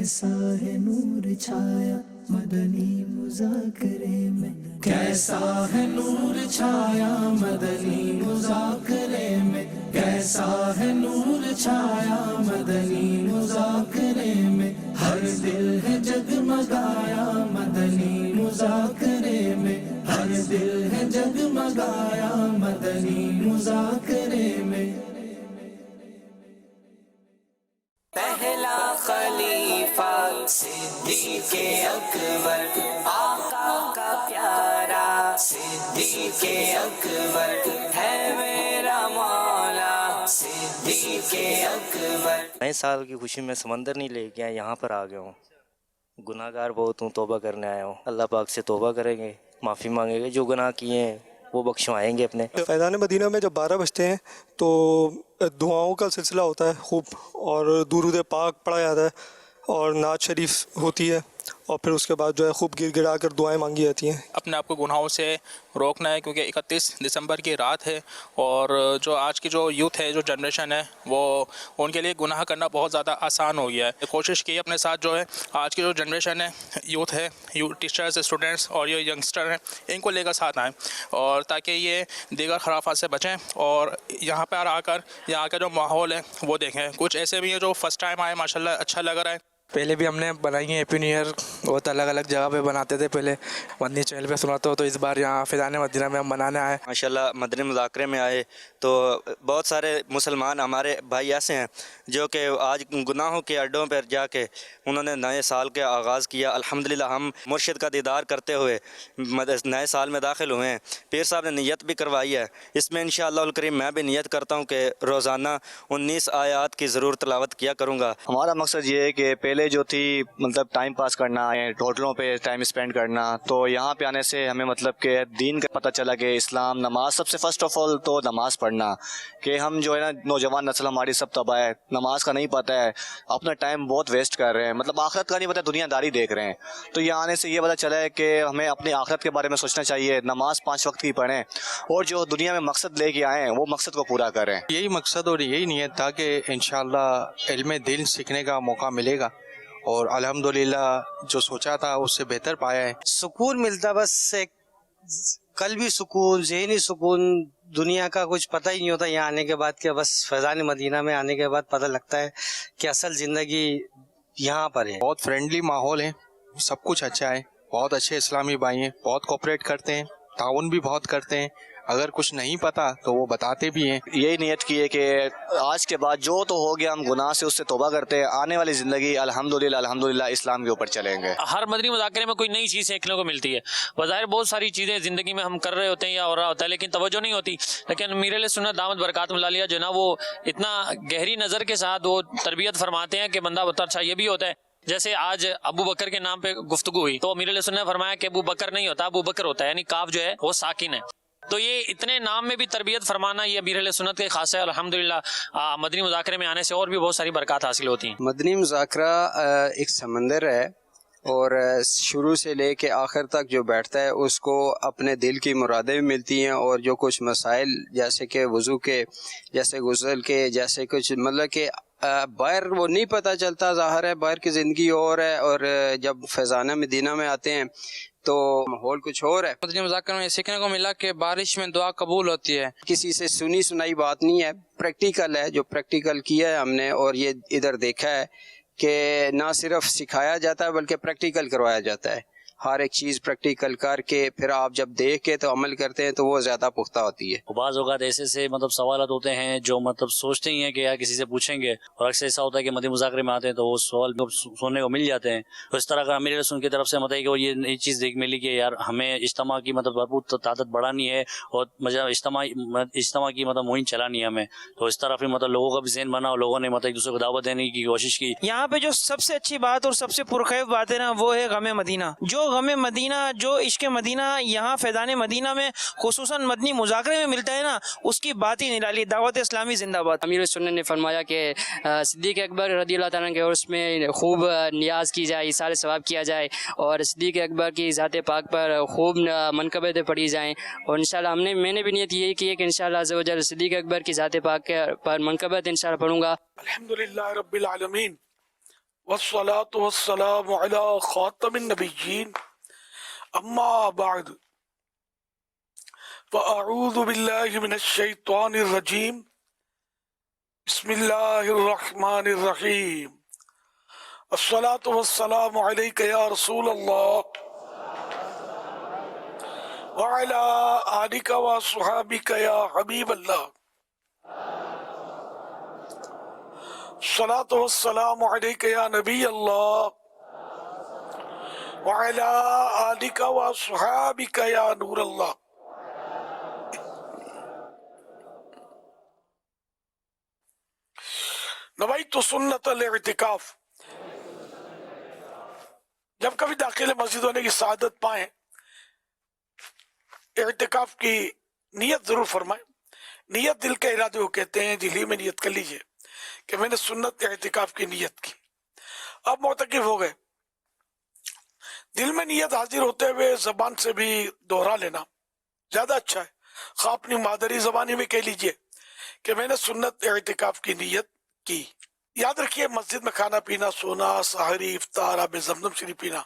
کیسا ہے نور چھایا مدنی مذاکرے میں، کیسا ہے نور چھایا مدنی مذاکرے میں، کیسا ہے نور چھایا مدنی مذاکرے میں، ہر دل ہے جگمگایا مدنی مذاکرے میں، ہر دل ہے جگمگایا مدنی مذاکرے میں۔ پہلا خلیفہ صدیق اکبر، آقا کا پیارا صدیق اکبر ہے میرا مولا صدیق اکبر۔ نئے سال کی خوشی میں سمندر نہیں لے کے آیا، یہاں پر آ گیا ہوں۔ گناہ گار بہت ہوں، توبہ کرنے آیا ہوں۔ اللہ پاک سے توبہ کریں گے، معافی مانگیں گے، جو گناہ کیے ہیں وہ بخشوائیں گے اپنے۔ فیضان مدینہ میں جب 12 بجتے ہیں تو دعاؤں کا سلسلہ ہوتا ہے خوب، اور درود پاک پڑھا جاتا ہے اور نعت شریف ہوتی ہے، اور پھر اس کے بعد جو ہے خوب گر گڑا کر دعائیں مانگی جاتی ہیں۔ اپنے آپ کو گناہوں سے روکنا ہے، کیونکہ 31 دسمبر کی رات ہے، اور جو آج کی جو یوتھ ہے، جو جنریشن ہے، وہ ان کے لیے گناہ کرنا بہت زیادہ آسان ہو گیا ہے۔ کوشش کی اپنے ساتھ جو ہے آج کی جو جنریشن ہے، یوتھ ہے، ٹیچرز، اسٹوڈنٹس اور یہ ینگسٹر ہیں، ان کو لے کر ساتھ آئیں، اور تاکہ یہ دیگر خرافات سے بچیں، اور یہاں پر آ کر یہاں کا جو ماحول ہے وہ دیکھیں۔ کچھ ایسے بھی ہیں جو فرسٹ ٹائم آئے، ماشاءاللہ اچھا لگ رہا ہے۔ پہلے بھی ہم نے بنائی ہیں ہیپی نیو ایئر، بہت الگ الگ جگہ پہ بناتے تھے، پہلے مدنی چینل پہ سنا تو اس بار یہاں فیضان مدینہ میں ہم بنانے آئے۔ ماشاءاللہ مدنی مذاکرے میں آئے تو بہت سارے مسلمان ہمارے بھائی ایسے ہیں جو کہ آج گناہوں کے اڈوں پر جا کے انہوں نے نئے سال کا آغاز کیا۔ الحمدللہ ہم مرشد کا دیدار کرتے ہوئے نئے سال میں داخل ہوئے ہیں۔ پیر صاحب نے نیت بھی کروائی ہے، اس میں انشاءاللہ الکریم میں بھی نیت کرتا ہوں کہ روزانہ 19 آیات کی ضرور تلاوت کیا کروں گا۔ ہمارا مقصد یہ ہے کہ پہلے جو تھی مطلب ٹائم پاس کرنا، ہوٹلوں پہ ٹائم اسپینڈ کرنا، تو یہاں پہ آنے سے ہمیں مطلب کہ دین کا پتہ چلا کہ اسلام، نماز سب سے فرسٹ آف آل تو نماز پڑھنا، کہ ہم جو ہے نا نوجوان نسل ہماری سب تباہ ہے، نماز کا نہیں پتہ ہے، اپنا ٹائم بہت ویسٹ کر رہے ہیں، مطلب آخرت کا نہیں پتہ، دنیا داری دیکھ رہے ہیں۔ تو یہ آنے سے یہ پتہ چلا ہے کہ ہمیں اپنی آخرت کے بارے میں سوچنا چاہیے، نماز 5 وقت کی پڑھیں، اور جو دنیا میں مقصد لے کے آئے ہیں وہ مقصد کو پورا کریں۔ یہی مقصد اور یہی نیت تھا کہ انشاءاللہ علم دین سیکھنے کا موقع ملے گا، اور الحمدللہ جو سوچا تھا اس سے بہتر پایا ہے۔ سکون ملتا، بس ایک قلبی سکون، ذہنی سکون، دنیا کا کچھ پتہ ہی نہیں ہوتا یہاں آنے کے بعد، کہ بس فیضان مدینہ میں آنے کے بعد پتہ لگتا ہے کہ اصل زندگی یہاں پر ہے۔ بہت فرینڈلی ماحول ہے، سب کچھ اچھا ہے، بہت اچھے اسلامی بھائی ہیں، بہت کوپریٹ کرتے ہیں، تعاون بھی بہت کرتے ہیں، اگر کچھ نہیں پتا تو وہ بتاتے بھی ہیں۔ یہی نیت کی ہے کہ آج کے بعد جو تو ہو گیا ہم گناہ سے اس سے توبہ کرتے ہیں، آنے والی زندگی الحمدللہ اسلام کے اوپر چلیں گے۔ ہر مدنی مذاکرے میں کوئی نئی چیز سیکھنے کو ملتی ہے۔ بظاہر بہت ساری چیزیں زندگی میں ہم کر رہے ہوتے ہیں یا ہو رہا ہوتا ہے، لیکن توجہ نہیں ہوتی، لیکن امیر علیہ سنت دامت برکاتہ العالیہ جو نا وہ اتنا گہری نظر کے ساتھ وہ تربیت فرماتے ہیں کہ بندہ بتا اچھا یہ بھی ہوتا ہے۔ جیسے آج ابو بکر کے نام پہ گفتگو ہوئی تو امیر علیہ سنت نے فرمایا کہ ابو بکر نہیں ہوتا، ابو بکر ہوتا ہے، یعنی کاف جو ہے وہ ساکن ہے۔ تو یہ اتنے نام میں بھی تربیت فرمانا یہ امیر علیہ سنت کے خاص ہے۔ الحمدللہ مدنی مذاکرے میں آنے سے اور بھی بہت ساری برکات حاصل ہوتی ہیں۔ مدنی مذاکرہ ایک سمندر ہے، اور شروع سے لے کے آخر تک جو بیٹھتا ہے اس کو اپنے دل کی مرادیں بھی ملتی ہیں، اور جو کچھ مسائل جیسے کہ وضو کے، جیسے غسل کے، جیسے کچھ مطلب کہ باہر وہ نہیں پتہ چلتا، ظاہر ہے باہر کی زندگی اور ہے، اور جب فیضان مدینہ میں آتے ہیں تو ماحول کچھ اور ہے۔ مدنی مذاکرے میں سیکھنے کو ملا کہ بارش میں دعا قبول ہوتی ہے۔ کسی سے سنی سنائی بات نہیں ہے، پریکٹیکل ہے، جو پریکٹیکل کیا ہے ہم نے، اور یہ ادھر دیکھا ہے کہ نہ صرف سکھایا جاتا ہے بلکہ پریکٹیکل کروایا جاتا ہے۔ ہر ایک چیز پریکٹیکل کر کے پھر آپ جب دیکھ کے تو عمل کرتے ہیں تو وہ زیادہ پختہ ہوتی ہے۔ بعض اوقات ایسے مطلب سوالات ہوتے ہیں جو مطلب سوچتے ہی ہیں کہ یار کسی سے پوچھیں گے، اور اکثر ایسا ہوتا ہے کہ مدنی مذاکرے میں آتے ہیں تو وہ سوال سننے کو مل جاتے ہیں۔ تو اس طرح کا امیر علیہ سنت کی طرف سے مطلب کہ یہ نئی چیز دیکھ ملی کہ یار ہمیں اجتماع کی مطلب بھرپور تعداد بڑھانی ہے، اور اجتماع کی مطلب مہم چلانی ہے ہمیں۔ تو اس طرح پھر مطلب لوگوں کا بھی ذہن بنا، اور لوگوں نے مطلب ایک دوسرے کو دعوت دینے کی کوشش کی۔ یہاں پہ جو سب سے اچھی بات اور سب سے پرخیف بات ہے نا وہ ہے غم مدینہ۔ جو غم مدینہ، جو عشق مدینہ یہاں فیضان مدینہ میں خصوصاً مدنی مذاکرے میں ملتا ہے نا، اس کی بات ہی نرالی۔ دعوت اسلامی زندہ باد۔ امیر سنت نے فرمایا کہ صدیق اکبر رضی اللہ تعالیٰ کے عرس میں خوب نیاز کی جائے، ایثار ثواب کیا جائے، اور صدیق اکبر کی ذات پاک پر خوب منقبتیں پڑھی جائیں، اور انشاءاللہ میں نے بھی نیت یہی کی ہے کہ انشاءاللہ عز و جل صدیق اکبر کی ذات پاک پر منقبت انشاءاللہ پڑھوں گا۔ الحمدللہ رب العالمین، वस्सलातु वस्सलामु अला खातमिन नबिय्यीन अम्मा बाद फ़अऊज़ु बिल्लाहि मिनश शैतानिर रजीम बिस्मिल्लाहिर रहमानिर रहीम अस्सलातु वस्सलामु अलैका या रसूल अल्लाह व अला आलिका व अस्हाबिका या हबीब अल्लाह अस्सलातु वस्सलामु अलैका या नबी अल्लाह व अला आलिका व अस्हाबिका या नूर अल्लाह। नवैतु सुन्नत अल-इतिकाफ। जब कभी दाखिल मस्जिद होने की सआदत पाएं, इतिकाफ की नियत जरूर फरमाएं। नियत दिल के इरादे को कहते हैं। दिल ही में नियत कर लीजिए कि मैंने सुन्नत इतिकाफ की नियत की। अब मोतकिफ हो गए, दिल में नियत हाजिर होते हुए जबान से भी दोहरा लेना ज्यादा अच्छा है। खा अपनी मादरी जबानी में कह लीजिए कि मैंने सुन्नत इतिकाफ की नियत की। याद रखिए, मस्जिद में खाना पीना, सोना, सहरी, इफ्तार, आब ज़मज़म शरीफ पीना,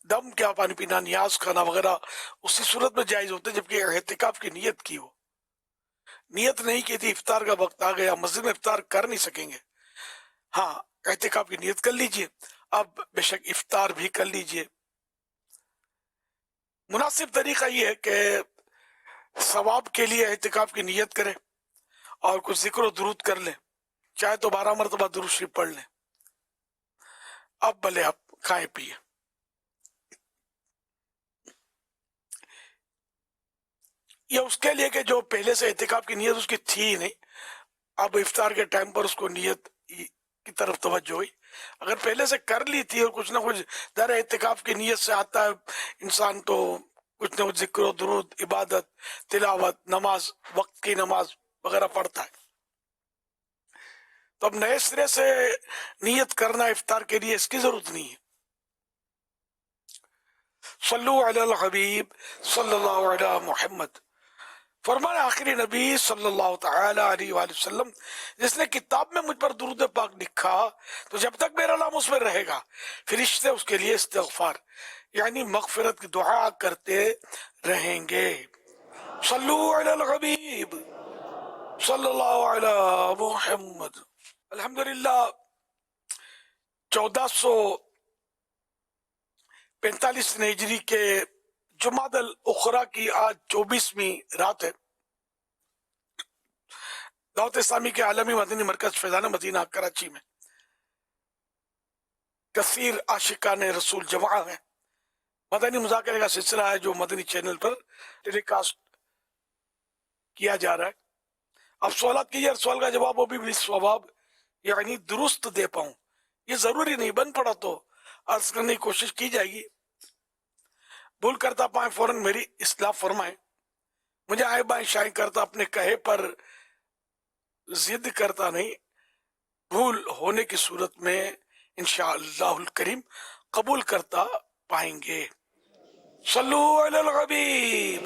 दम क्या पानी पीना, नियाज खाना वगैरह उसी सूरत में जायज होते हैं जबकि इतिकाफ की नियत की हो। नियत नहीं की थी, इफ्तार का वक्त आ गया, मस्जिद में इफ्तार कर नहीं सकेंगे, हाँ इतिकाफ की नियत कर लीजिए। अब बेशक इफ्तार भी कर लीजिए। मुनासिब तरीका ये है कि सवाब के लिए इतिकाफ की नियत करें और कुछ जिक्र दुरूद कर लें, चाहे तो 12 मरतबा दुरूद शरीफ पढ़ लें। अब भले आप खाएं पिए। ये उसके लिए कि जो पहले से इतिकाफ की नियत उसकी थी ही नहीं, अब इफ्तार के टाइम पर उसको नियत की तरफ तवज्जो हुई। अगर पहले से कर ली थी और कुछ ना कुछ दर इतिकाफ की नियत से आता है इंसान, तो कुछ ना कुछ जिक्र दुरूद, इबादत, तिलावत, नमाज, वक्त की नमाज वगैरह पढ़ता है, तो अब नए सिरे से नियत करना इफ्तार के लिए इसकी जरूरत नहीं है। सल्लु अलल हबीब सल्लल्लाहु अलैहि मुहम्मद। फरमाया आखिरी नबी सल्लल्लाहु तआला अलैहि वसल्लम, जिसने किताब में मुझ पर दुरूद पाक लिखा तो जब तक मेरा नाम उसमें रहेगा फरिश्ते उसके लिए इस्तिग़फ़ार यानी मग़फ़िरत की दुआ करते रहेंगे। सल्लु अलल हबीब सल्लल्लाहु अलैहि मुहम्मद। अल्हम्दुलिल्लाह 1445 हिजरी के जुमादल उखरा की आज 24वीं रात है। दावत इस्लामी के आलमी मदनी मरकज फैज़ान मदीना कराची में कसीर आशिकान रसूल जमा है। मदनी मुज़ाकरे का सिलसिला है जो मदनी चैनल पर टेलीकास्ट किया जा रहा है। अब सवालात कीजिए, सवाल का जवाब वो भी सवाब यानी दुरुस्त दे पाऊं, ये जरूरी नहीं, बन पड़ा तो अर्ज करने की कोशिश की जाएगी। भूल करता पाए फौरन मेरी इस्लाह फरमाए। मुझे आए बाएं शाएं करता अपने कहे पर जिद करता नहीं, भूल होने की सूरत में इंशाअल्लाहुल करीम कबूल करता पाएंगे। सल्लु अलल हबीब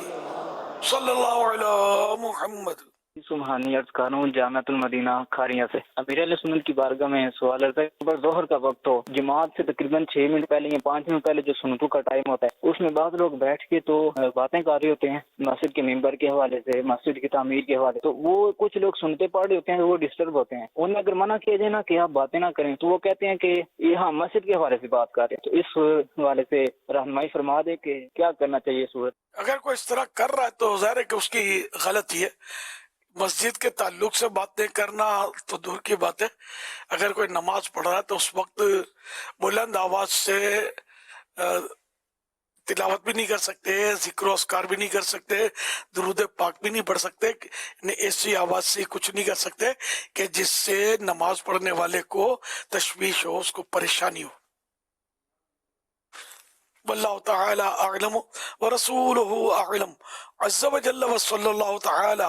सल्लल्लाहु अलैहि मुहम्मद। सुबहानी अर्ज कानून जामिअतुल मदीना खारिया से अमीर अहले सुन्नत की बारगाह में सवाल अर्ज है। जोहर का वक्त हो, जमात से तकरीबन 6 मिनट पहले या 5 मिनट पहले जो सुन्नतों का टाइम होता है, उसमें बाद लोग बैठ के तो बातें कर रहे होते हैं मस्जिद के मिंबर के हवाले से, मस्जिद की तामीर के हवाले, तो वो कुछ लोग सुनते पढ़ रहे होते हैं, वो डिस्टर्ब होते हैं। उन्हें अगर मना किया जाए ना कि आप बातें ना करें, तो वो कहते हैं कि ये हाँ मस्जिद के हवाले से बात कर रहे हैं। तो इस हवाले से रहनुमाई फरमा दे कि क्या करना चाहिए सूरत। अगर कोई इस तरह कर रहा है तो जाहिर है कि उसकी गलती है। मस्जिद के ताल्लुक से बातें करना तो दूर की बात है, अगर कोई नमाज पढ़ रहा है तो उस वक्त बुलंद आवाज से तिलावत भी नहीं कर सकते, जिक्र अस्कार भी नहीं कर सकते, दुरूद पाक भी नहीं पढ़ सकते, ऐसी आवाज से कुछ नहीं कर सकते कि जिससे नमाज पढ़ने वाले को तशवीश हो, उसको परेशानी हो। वल्लाहु तआला अअलम व रसूलुहु अअलम अज़्ज़ व जल्ल व सल्लल्लाहु तआला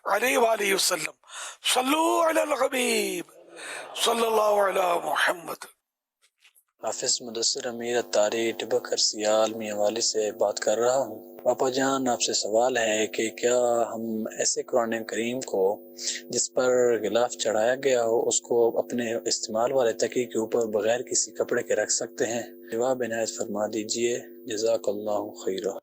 अलैहि व आलिहि वसल्लम। सल्लु अलल हबीब सल्लल्लाहु अलैहि मुहम्मद। حافظ مدثر امیر اتاری ٹبک کرسیال میاں والی سے بات کر رہا ہوں۔ پاپا جان، آپ سے سوال ہے کہ کیا ہم ایسے قرآن کریم کو جس پر غلاف چڑھایا گیا ہو اس کو اپنے استعمال والے تکیے کے اوپر بغیر کسی کپڑے کے رکھ سکتے ہیں؟ جواب عنایت فرما دیجئے، جزاک اللہ خیرہ۔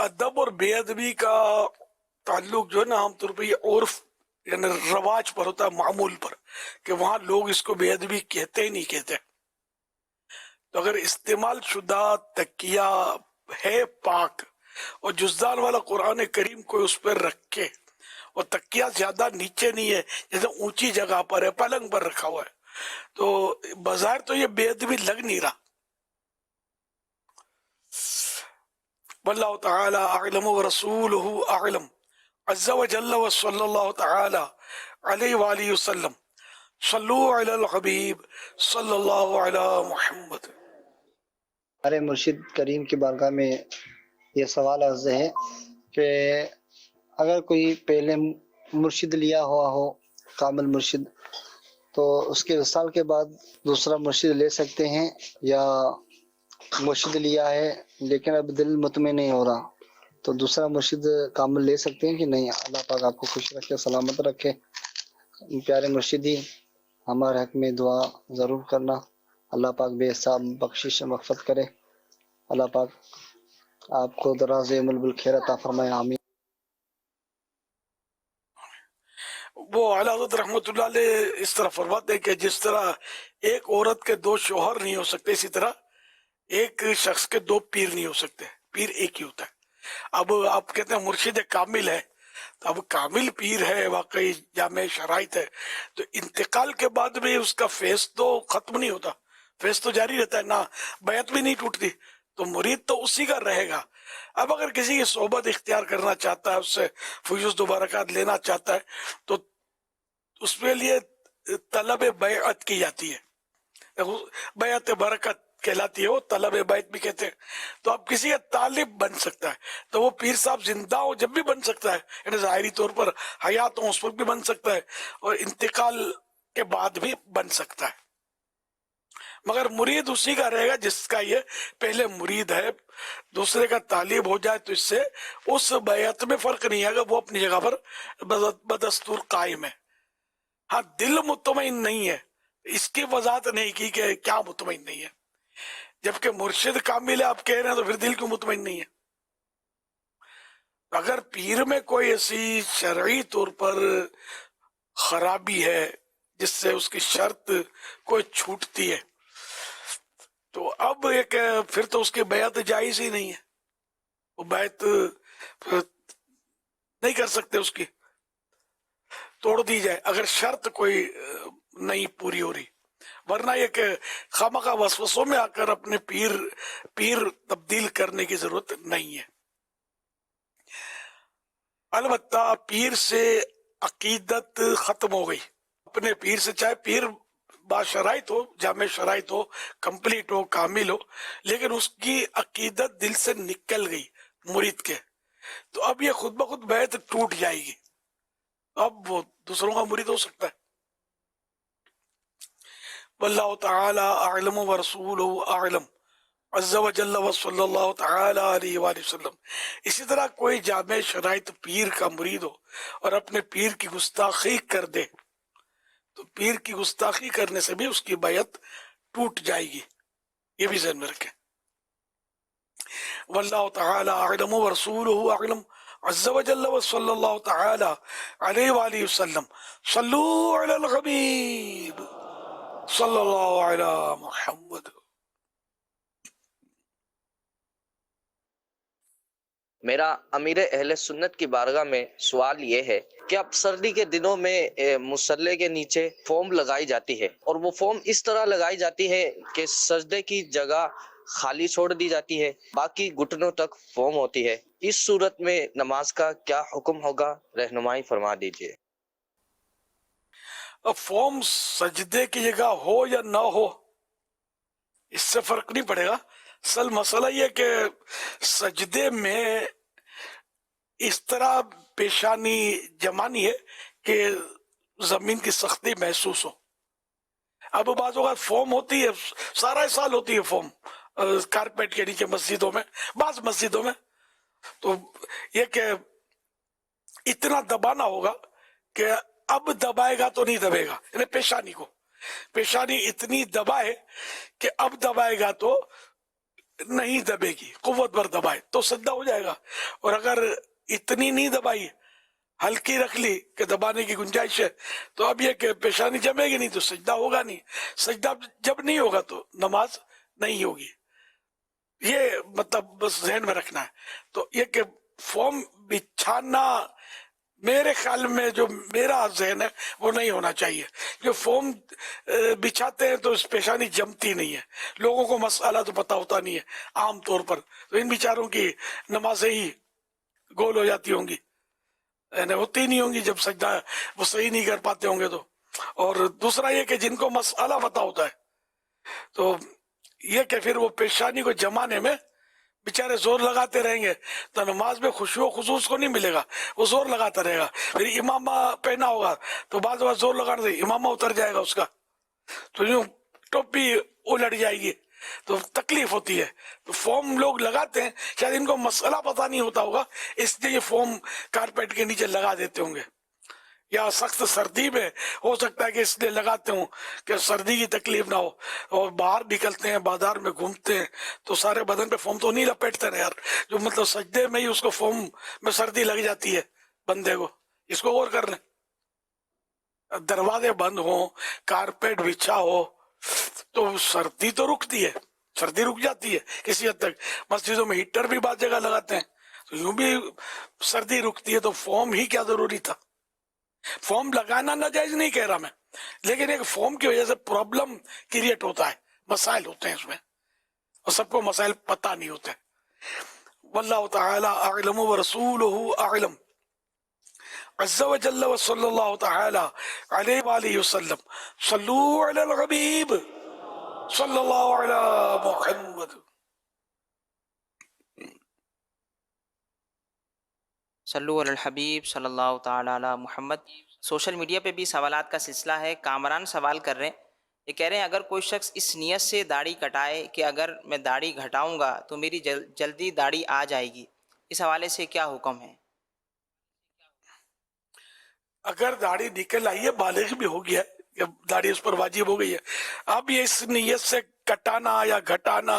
ادب اور بے ادبی کا تعلق جو ہے نا عام طور پہ یہ عرف یعنی رواج پر ہوتا ہے، معمول پر، کہ وہاں لوگ اس کو بے ادبی کہتے ہی نہیں کہتے۔ تو اگر استعمال شدہ تکیہ ہے پاک اور جزدان والا قرآن کریم کو اس پر رکھے اور تکیہ زیادہ نیچے نہیں ہے، جیسے اونچی جگہ پر ہے، پلنگ پر رکھا ہوا ہے، تو بظاہر تو یہ بے ادبی لگ نہیں رہا۔ واللہ تعالی اعلم ورسولہ اعلم عز وجل وصلی اللہ تعالی علیہ وآلہ وسلم صلو علی الحبیب صلی اللہ علی محمد۔ ہمارے مرشد کریم کی بارگاہ میں یہ سوال عرض ہے کہ اگر کوئی پہلے مرشد لیا ہوا ہو، کامل مرشد، تو اس کے وصال کے بعد دوسرا مرشد لے سکتے ہیں، یا مرشد لیا ہے لیکن اب دل مطمئن نہیں ہو رہا تو دوسرا مرشد کامل لے سکتے ہیں کہ نہیں؟ اللہ پاک آپ کو خوش رکھے، سلامت رکھے۔ پیارے مرشدی، ہمارے حق میں دعا ضرور کرنا، اللہ پاک بے حساب بخشش مغفرت کرے، اللہ پاک آپ کو دراز عمر بالخیر عطا فرمائے، آمین۔ وہ اعلیٰ حضرت رحمۃ اللہ علیہ اس طرح فرماتے ہیں کہ جس طرح ایک عورت کے دو شوہر نہیں ہو سکتے، اسی طرح ایک شخص کے دو پیر نہیں ہو سکتے، پیر ایک ہی ہوتا ہے۔ اب آپ کہتے ہیں مرشد کامل ہے، تو اب کامل پیر ہے، واقعی جامع شرائط ہے، تو انتقال کے بعد بھی اس کا فیض تو ختم نہیں ہوتا، فیض تو جاری رہتا ہے، نہ بیعت بھی نہیں ٹوٹتی، تو مرید تو اسی کا رہے گا۔ اب اگر کسی کی صحبت اختیار کرنا چاہتا ہے، اس سے فیوز و برکات لینا چاہتا ہے، تو اس کے لیے طلب بیعت کی جاتی ہے، بیعت برکت کہلاتی ہے، وہ طلب بیعت بھی کہتے ہیں۔ تو اب کسی کا طالب بن سکتا ہے، تو وہ پیر صاحب زندہ ہو جب بھی بن سکتا ہے، یعنی ظاہری طور پر حیات ہوں اس وقت بھی بن سکتا ہے، اور انتقال کے بعد بھی بن سکتا ہے، مگر مرید اسی کا رہے گا جس کا یہ پہلے مرید ہے۔ دوسرے کا طالب ہو جائے تو اس سے اس بیعت میں فرق نہیں ہے، وہ اپنی جگہ پر بدستور قائم ہے۔ ہاں، دل مطمئن نہیں ہے، اس کی وضاحت نہیں کی کہ کیا مطمئن نہیں ہے، جبکہ مرشد کامل ہے آپ کہہ رہے ہیں، تو پھر دل کیوں مطمئن نہیں ہے؟ اگر پیر میں کوئی ایسی شرعی طور پر خرابی ہے جس سے اس کی شرط کوئی چھوٹتی ہے، تو اب ایک پھر تو اس کی بیعت جائز ہی نہیں ہے، وہ بیعت نہیں کر سکتے، اس کی توڑ دی جائے اگر شرط کوئی نہیں پوری ہو رہی، ورنہ یہ کہ خامخواہ وسوسوں میں آ کر اپنے پیر تبدیل کرنے کی ضرورت نہیں ہے۔ البتہ پیر سے عقیدت ختم ہو گئی، اپنے پیر سے، چاہے پیر باشرائط ہو، جامع شرائط ہو، کمپلیٹ ہو، کامل ہو، لیکن اس کی عقیدت دل سے نکل گئی مرید کے، تو اب یہ خود بخود بیعت ٹوٹ جائے گی، اب وہ دوسروں کا مرید ہو سکتا ہے۔ واللہ تعالی اعلم ورسولہ اعلم عز وجل وصلی اللہ تعالی علیہ وآلہ وسلم۔ اسی طرح کوئی جامع شرائط پیر کا مرید ہو اور اپنے پیر کی گستاخی کر دے، تو پیر کی گستاخی کرنے سے بھی اس کی بیعت ٹوٹ جائے گی، یہ بھی ذہن میں رکھیں۔ واللہ تعالی اعلم ورسولہ اعلم عز وجل وصلی اللہ تعالی علیہ وآلہ وسلم صلو علی الحبیب صلی اللہ علی محمد۔ میرا امیر اہل سنت کی بارگاہ میں سوال یہ ہے کہ اب سردی کے دنوں میں مصلے کے نیچے فوم لگائی جاتی ہے، اور وہ فوم اس طرح لگائی جاتی ہے کہ سجدے کی جگہ خالی چھوڑ دی جاتی ہے، باقی گھٹنوں تک فوم ہوتی ہے، اس صورت میں نماز کا کیا حکم ہوگا؟ رہنمائی فرما دیجیے۔ اب فوم سجدے کی جگہ ہو یا نہ ہو اس سے فرق نہیں پڑے گا، اصل مسئلہ یہ کہ سجدے میں اس طرح پیشانی جمانی ہے کہ जमीन की सख्ती महसूस हो। अब बाज़ औक़ात फोम होती है, सारा साल होती है फोम कारपेट के नीचे मस्जिदों में, बाज़ मस्जिदों में, तो ये कि इतना दबाना होगा कि अब दबाएगा तो नहीं दबेगा, यानी पेशानी को, पेशानी इतनी दबाए कि अब दबाएगा तो नहीं दबेगी, कुव्वत भर दबाए तो सजदा हो जाएगा। और अगर इतनी नहीं दबाई, हल्की रख ली कि दबाने की गुंजाइश है, तो अब ये कि पेशानी जमेगी नहीं तो सजदा होगा नहीं, सजदा जब नहीं होगा तो नमाज नहीं होगी। ये मतलब बस ज़हन में रखना है। तो ये कि फोम बिछाना, मेरे ख्याल में जो मेरा ज़हन है वो नहीं होना चाहिए। जो फोम बिछाते हैं तो पेशानी जमती नहीं है, लोगों को मसला तो पता होता नहीं है आम तौर पर, तो इन बेचारों की नमाजें ही गोल हो जाती होंगी, होती नहीं होंगी जब सजदा वो सही नहीं कर पाते होंगे तो। और दूसरा ये कि जिनको मसला पता होता है तो ये कि फिर वो पेशानी को जमाने में बेचारे जोर लगाते रहेंगे तो नमाज में खुशू खुसूस को नहीं मिलेगा, वो जोर लगाता रहेगा। फिर इमामा पहना होगा तो बाद जोर लगाने से इमामा उतर जाएगा उसका, तो यूं टोपी उलट जाएगी, तो तकलीफ होती है। तो फोम लोग लगाते हैं, शायद इनको मसला पता नहीं होता होगा, इसलिए ये फोम कारपेट के नीचे लगा देते होंगे, या सख्त सर्दी में हो सकता है कि इसलिए लगाते हूँ कि सर्दी की तकलीफ ना हो। और बाहर निकलते हैं, बाजार में घूमते हैं तो सारे बदन पे फोम तो नहीं लपेटते ना यार, जो मतलब सजदे में ही उसको फोम में सर्दी लग जाती है बंदे को, इसको गौर कर लें। दरवाजे बंद हो, कारपेट बिछा हो तो सर्दी तो रुकती है, सर्दी रुक जाती है किसी हद तक। मस्जिदों में हीटर भी बाद जगह लगाते हैं तो यूं भी सर्दी रुकती है, तो फोम ही क्या जरूरी था। फोम लगाना नाजायज नहीं कह रहा मैं, लेकिन एक फोम की वजह से प्रॉब्लम क्रिएट होता है, मसाइल होते हैं उसमें, और सबको मसाइल पता नहीं होते। वल्लाहु तआला अअलम व रसूलुहु अअलम। अज़्ज़ा व जल्ल व सल्लल्लाहु तआला अलैहि व आलिहि वसल्लम। सल्लू अलल हबीब सल्लल्लाहु अला मुहम्मद। सल्लु अलल हबीब सल्लल्लाहु ताला अला मुहम्मद। सोशल मीडिया पे भी सवालात का सिलसिला है। कामरान सवाल कर रहे हैं, ये कह रहे हैं अगर कोई शख्स इस नियत से दाढ़ी कटाए कि अगर मैं दाढ़ी घटाऊंगा तो मेरी जल्दी दाढ़ी आ जाएगी, इस हवाले से क्या हुक्म है? अगर दाढ़ी निकल आई है, बालिग भी हो गया है, दाढ़ी उस पर वाजिब हो गई है, अब ये इस नियत से कटाना या घटाना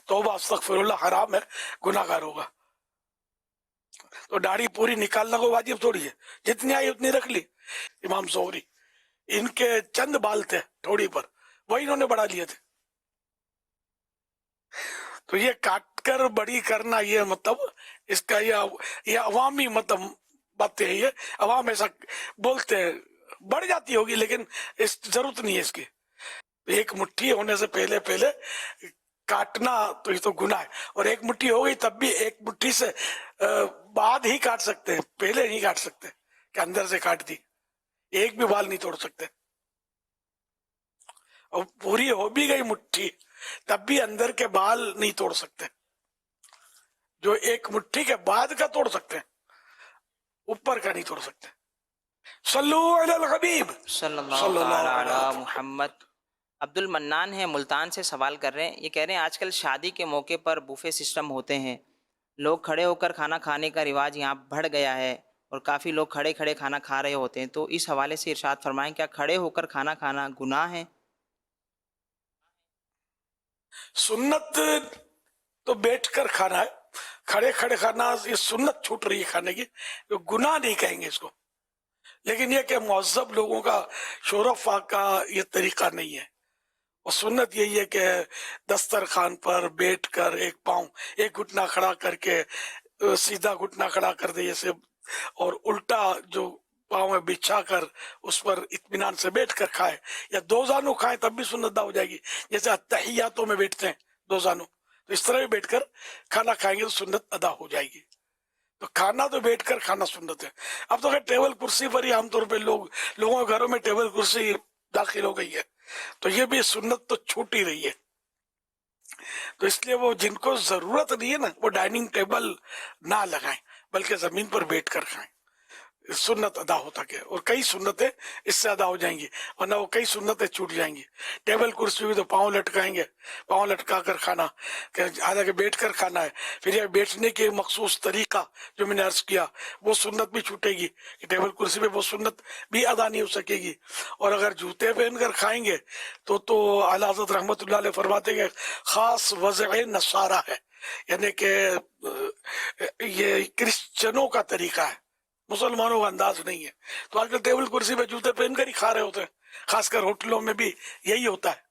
तौबा अस्तगफिरुल्लाह हराम है, गुनाहगार होगा। तो दाढ़ी पूरी निकालना को वाजिब थोड़ी है, जितनी आई उतनी रख ली। इमाम ज़ोहरी, इनके चंद बाल थे थोड़ी पर, वही इन्होंने बढ़ा लिए थे। तो ये काट कर बड़ी करना, ये मतलब इसका ये अवामी मतलब बातें हैं, ये अवाम ऐसा बोलते हैं, बढ़ जाती होगी लेकिन इस जरूरत नहीं है इसकी। एक मुट्ठी होने से पहले पहले काटना तो ये तो गुनाह है, और एक मुट्ठी हो गई तब भी एक मुट्ठी से बाद ही काट सकते हैं, पहले नहीं काट सकते कि अंदर से काट दी, एक भी बाल नहीं तोड़ सकते। और पूरी हो भी गई मुट्ठी तब भी अंदर के बाल नहीं तोड़ सकते, जो एक मुट्ठी के बाद का तोड़ सकते हैं, ऊपर का नहीं तोड़ सकते। सल्लू अलल हबीब सल्लल्लाहु अलैहि मुहम्मद। अब्दुल मन्नान है मुल्तान से सवाल कर रहे हैं, ये कह रहे हैं आजकल शादी के मौके पर बुफे सिस्टम होते हैं, लोग खड़े होकर खाना खाने का रिवाज यहाँ बढ़ गया है और काफ़ी लोग खड़े खड़े खाना खा रहे होते हैं, तो इस हवाले से इरशाद फरमाएं क्या खड़े होकर खाना खाना गुनाह है? सुन्नत तो बैठकर खाना है, खड़े खड़े खाना ये सुन्नत छूट रही है खाने की, तो गुनाह नहीं कहेंगे इसको। लेकिन ये कि मुअज़्ज़ब लोगों का शोरफा का ये तरीका नहीं है, और सुन्नत यही है कि दस्तरखान पर बैठकर एक पाँव एक घुटना खड़ा करके सीधा घुटना खड़ा कर दे जैसे, और उल्टा जो पाँव में बिछा कर उस पर इत्मीनान से बैठ कर खाए, या दो जानू खाए तब भी सुन्नत अदा हो जाएगी, जैसे अत्तहियातों में बैठते हैं दो जानू, तो इस तरह भी बैठकर खाना खाएंगे तो सुन्नत अदा हो जाएगी। तो खाना तो बैठकर खाना सुन्नत है। अब तो टेबल कुर्सी पर ही आमतौर पे लोगों के घरों में टेबल कुर्सी दाखिल हो गई है, तो ये भी सुन्नत तो छूट ही रही है। तो इसलिए वो जिनको जरूरत नहीं है ना, वो डाइनिंग टेबल ना लगाएं, बल्कि जमीन पर बैठकर खाएं। सुन्नत अदा हो सके, और कई सुन्नतें इससे अदा हो जाएंगी, वरना वो कई सुन्नतें छूट जाएंगी। टेबल कुर्सी हुई तो पाँव लटकाएंगे, पाँव लटका कर खाना, हालांकि बैठ कर खाना है, फिर ये बैठने के मखसूस तरीका जो मैंने अर्ज किया वो सुन्नत भी छूटेगी कि टेबल कुर्सी पे वो सुन्नत भी अदा नहीं हो सकेगी। और अगर जूते पहन कर खाएंगे तो आला हज़रत रहमतुल्लाह अलैह फरमाते हैं खास वज़अ नसारा है, यानी कि ये क्रिश्चियनों का तरीका है, मुसलमानों का अंदाज नहीं है। तो आजकल टेबल कुर्सी पे जूते पहन कर ही खा रहे होते हैं, खासकर होटलों में भी यही होता है,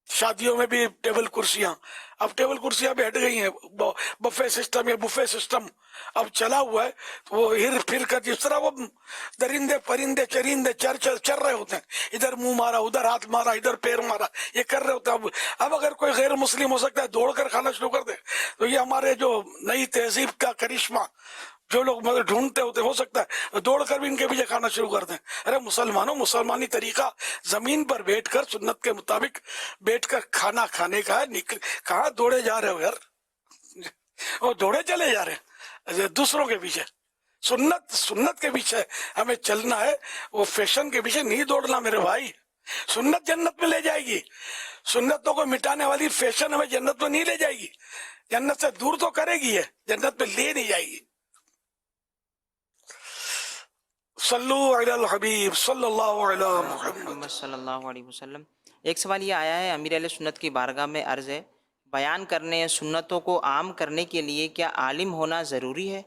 शादियों में भी टेबल कुर्सियां। अब टेबल कुर्सियां भी हट गई हैं, बफे सिस्टम या बुफे सिस्टम अब चला हुआ है। तो वो हिर फिर कर जिस तरह वो दरिंदे परिंदे चरिंदे चर रहे होते हैं, इधर मुंह मारा, उधर हाथ मारा, इधर पैर मारा, ये कर रहे होते हैं। अब अगर कोई गैर मुस्लिम हो सकता है दौड़ कर खाना शुरू कर दे, तो ये हमारे जो नई तहजीब का करिश्मा जो लोग मतलब ढूंढते होते हो सकता है दौड़ कर भी इनके पीछे खाना शुरू कर दें। अरे मुसलमानों, मुसलमानी तरीका जमीन पर बैठकर सुन्नत के मुताबिक बैठकर खाना खाने का है। कहाँ दौड़े जा रहे हो यार, और दौड़े चले जा रहे हैं दूसरों के पीछे। सुन्नत के पीछे हमें चलना है, वो फैशन के पीछे नहीं दौड़ना मेरे भाई। सुन्नत जन्नत में ले जाएगी, सुन्नतों को मिटाने वाली फैशन हमें जन्नत में नहीं ले जाएगी, जन्नत से दूर तो करेगी है, जन्नत में ले नहीं जाएगी। सल्लु अलल हबीब सल्लल्लाहु अलैहि मुहम्मद सल्लल्लाहु अलैहि वसल्लम। एक सवाल ये आया है, अमीर अहले सुन्नत की बारगाह में अर्ज है, बयान करने सुन्नतों को आम करने के लिए क्या आलिम होना ज़रूरी है?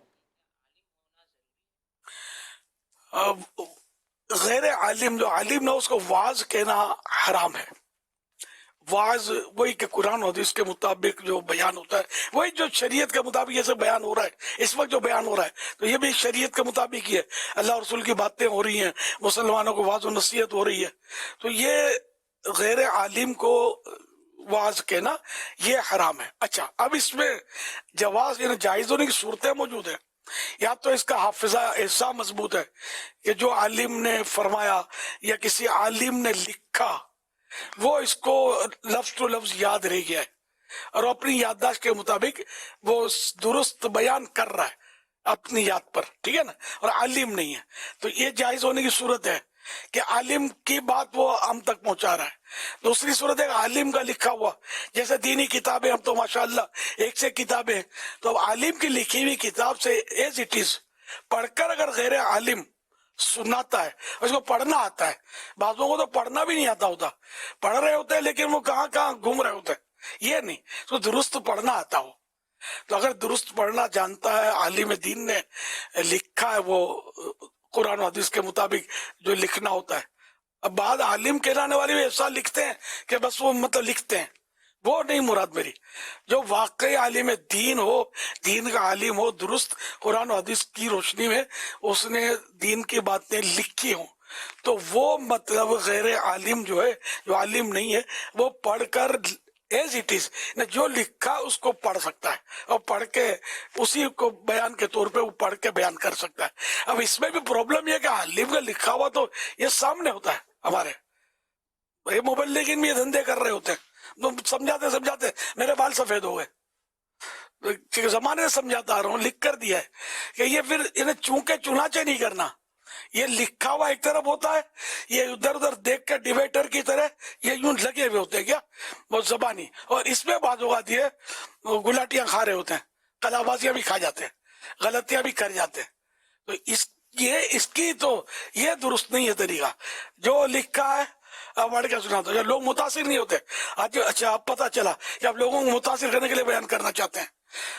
गैर आलिम, जो आलिम ना उसको वाज कहना हराम है। वाज वही के कुरान और हदीस के मुताबिक जो बयान होता है, वही जो शरीयत के मुताबिक जैसे बयान हो रहा है, इस वक्त जो बयान हो रहा है तो ये भी शरीयत के मुताबिक ही है। अल्लाह और रसूल की बातें हो रही हैं, मुसलमानों को वाज और नसीहत हो रही है, तो ये गैर आलिम को वाज कहना ये हराम है। अच्छा, अब इसमें जवाज यानी जायज होने की सूरतें मौजूद है। या तो इसका हाफिजा ऐसा मजबूत है कि जो आलिम ने फरमाया या किसी आलिम ने लिखा वो इसको लफ्ज टू लफ्ज याद रह गया है और अपनी याददाश्त के मुताबिक वो दुरुस्त बयान कर रहा है अपनी याद पर, ठीक है ना, और आलिम नहीं है, तो ये जायज होने की सूरत है कि आलिम की बात वो हम तक पहुंचा रहा है। दूसरी सूरत है आलिम का लिखा हुआ, जैसे दीनी किताबें, हम तो माशाअल्लाह एक से किताबें, तो अब आलिम की लिखी हुई किताब से एज इट इज पढ़कर अगर गैर आलिम सुनाता है, उसको पढ़ना आता है, बाजों को तो पढ़ना भी नहीं आता होता, पढ़ रहे होते हैं लेकिन वो कहाँ कहाँ घूम रहे होते हैं, ये नहीं, उसको दुरुस्त पढ़ना आता हो। तो अगर दुरुस्त पढ़ना जानता है, आलिम दीन ने लिखा है वो कुरान हदीस के मुताबिक जो लिखना होता है। अब बाद आलिम कहलाने वाले भी ऐसा लिखते हैं कि बस वो मतलब लिखते हैं, वो नहीं मुराद मेरी। जो वाकई आलिम दीन हो, दीन का आलिम हो, दुरुस्त कुरान हदीस की रोशनी में उसने दीन की बातें लिखी हो, तो वो मतलब गैर आलिम जो है, जो आलिम नहीं है, वो पढ़कर एज इट इज जो लिखा उसको पढ़ सकता है और पढ़ के उसी को बयान के तौर पे वो पढ़ के बयान कर सकता है। अब इसमें भी प्रॉब्लम ये कि आलिम का लिखा हुआ तो ये सामने होता है हमारे, ये मोबाइल लेकिन भी ये धंधे कर रहे होते हैं, तो समझाते समझाते मेरे बाल सफेद हो गए, जमाने से समझाता आ रहा हूँ, लिख कर दिया है कि ये फिर इन्हें चूंके चुनाचे नहीं करना, ये लिखा हुआ एक तरफ होता है, ये उधर उधर देख कर डिबेटर की तरह ये यूं लगे हुए होते हैं क्या वो जबानी, और इसमें बात होगा दिए गुलाटियां खा रहे होते हैं, कलाबाजियां भी खा जाते हैं, गलतियां भी कर जाते हैं। तो इसकी तो ये दुरुस्त नहीं है तरीका, जो लिखा है अब पढ़ के सुना दो, लोग मुतासिर नहीं होते। आज अच्छा अब पता चला कि आप लोगों को मुतासिर करने के लिए बयान करना चाहते हैं,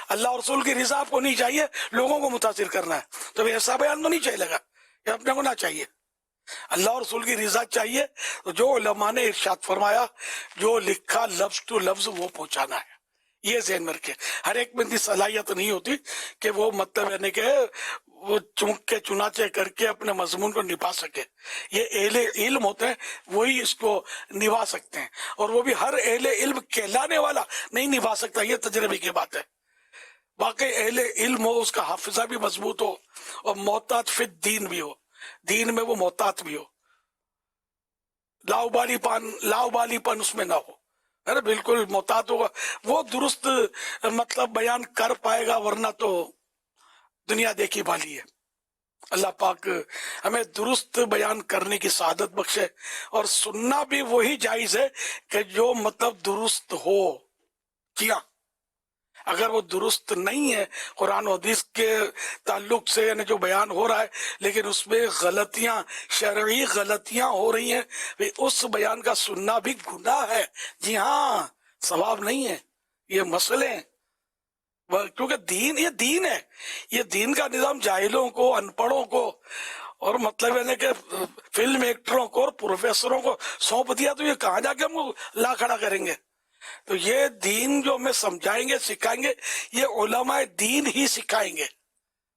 अल्लाह और रसूल की रिजा आपको नहीं चाहिए, लोगों को मुतासिर करना है, तो ऐसा बयान तो नहीं चलेगा, ये अपने को ना चाहिए, अल्लाह और रसूल की रिजा चाहिए। तो जो उलमा ने इरशाद फरमाया, जो लिखा लफ्ज टू लफ्ज वो पहुंचाना है, ये ज़हन में रखे। हर एक में इतनी सलाहियत नहीं होती कि वो मतलब यानी कि वो चूक के चुनाचे करके अपने मजमून को निभा सके, ये एहले इल्म होते हैं वही इसको निभा सकते हैं, और वो भी हर एहले इल्म कहलाने वाला नहीं निभा सकता, ये तजर्बे की बात है। वाकई अहले इल्म हो, उसका हाफिजा भी मजबूत हो और मोहतात फिर दीन भी हो, दीन में वो मोहतात भी हो, लाउबालीपन उसमें ना हो, है ना, बिल्कुल मोहतात होगा, वो दुरुस्त मतलब बयान कर पाएगा, वरना तो दुनिया देखी भाली है। अल्लाह पाक हमें दुरुस्त बयान करने की सआदत बख्शे, और सुनना भी वही जायज है कि जो मतलब दुरुस्त हो किया। अगर वो दुरुस्त नहीं है कुरान और हदीस के ताल्लुक से, यानी जो बयान हो रहा है लेकिन उसमें गलतियां, शरई गलतियां हो रही हैं, भाई उस बयान का सुनना भी गुनाह है। जी हाँ, सवाब नहीं है। ये मसले हैं, क्योंकि दीन, ये दीन है, ये दीन का निजाम जाहिलों को, अनपढ़ों को, और मतलब यानी कि फिल्म एक्टरों को और प्रोफेसरों को सौंप दिया तो ये कहाँ जाके हम ला खड़ा करेंगे। तो ये दीन जो हमें समझाएंगे, सिखाएंगे, ये उलमाए दीन ही सिखाएंगे,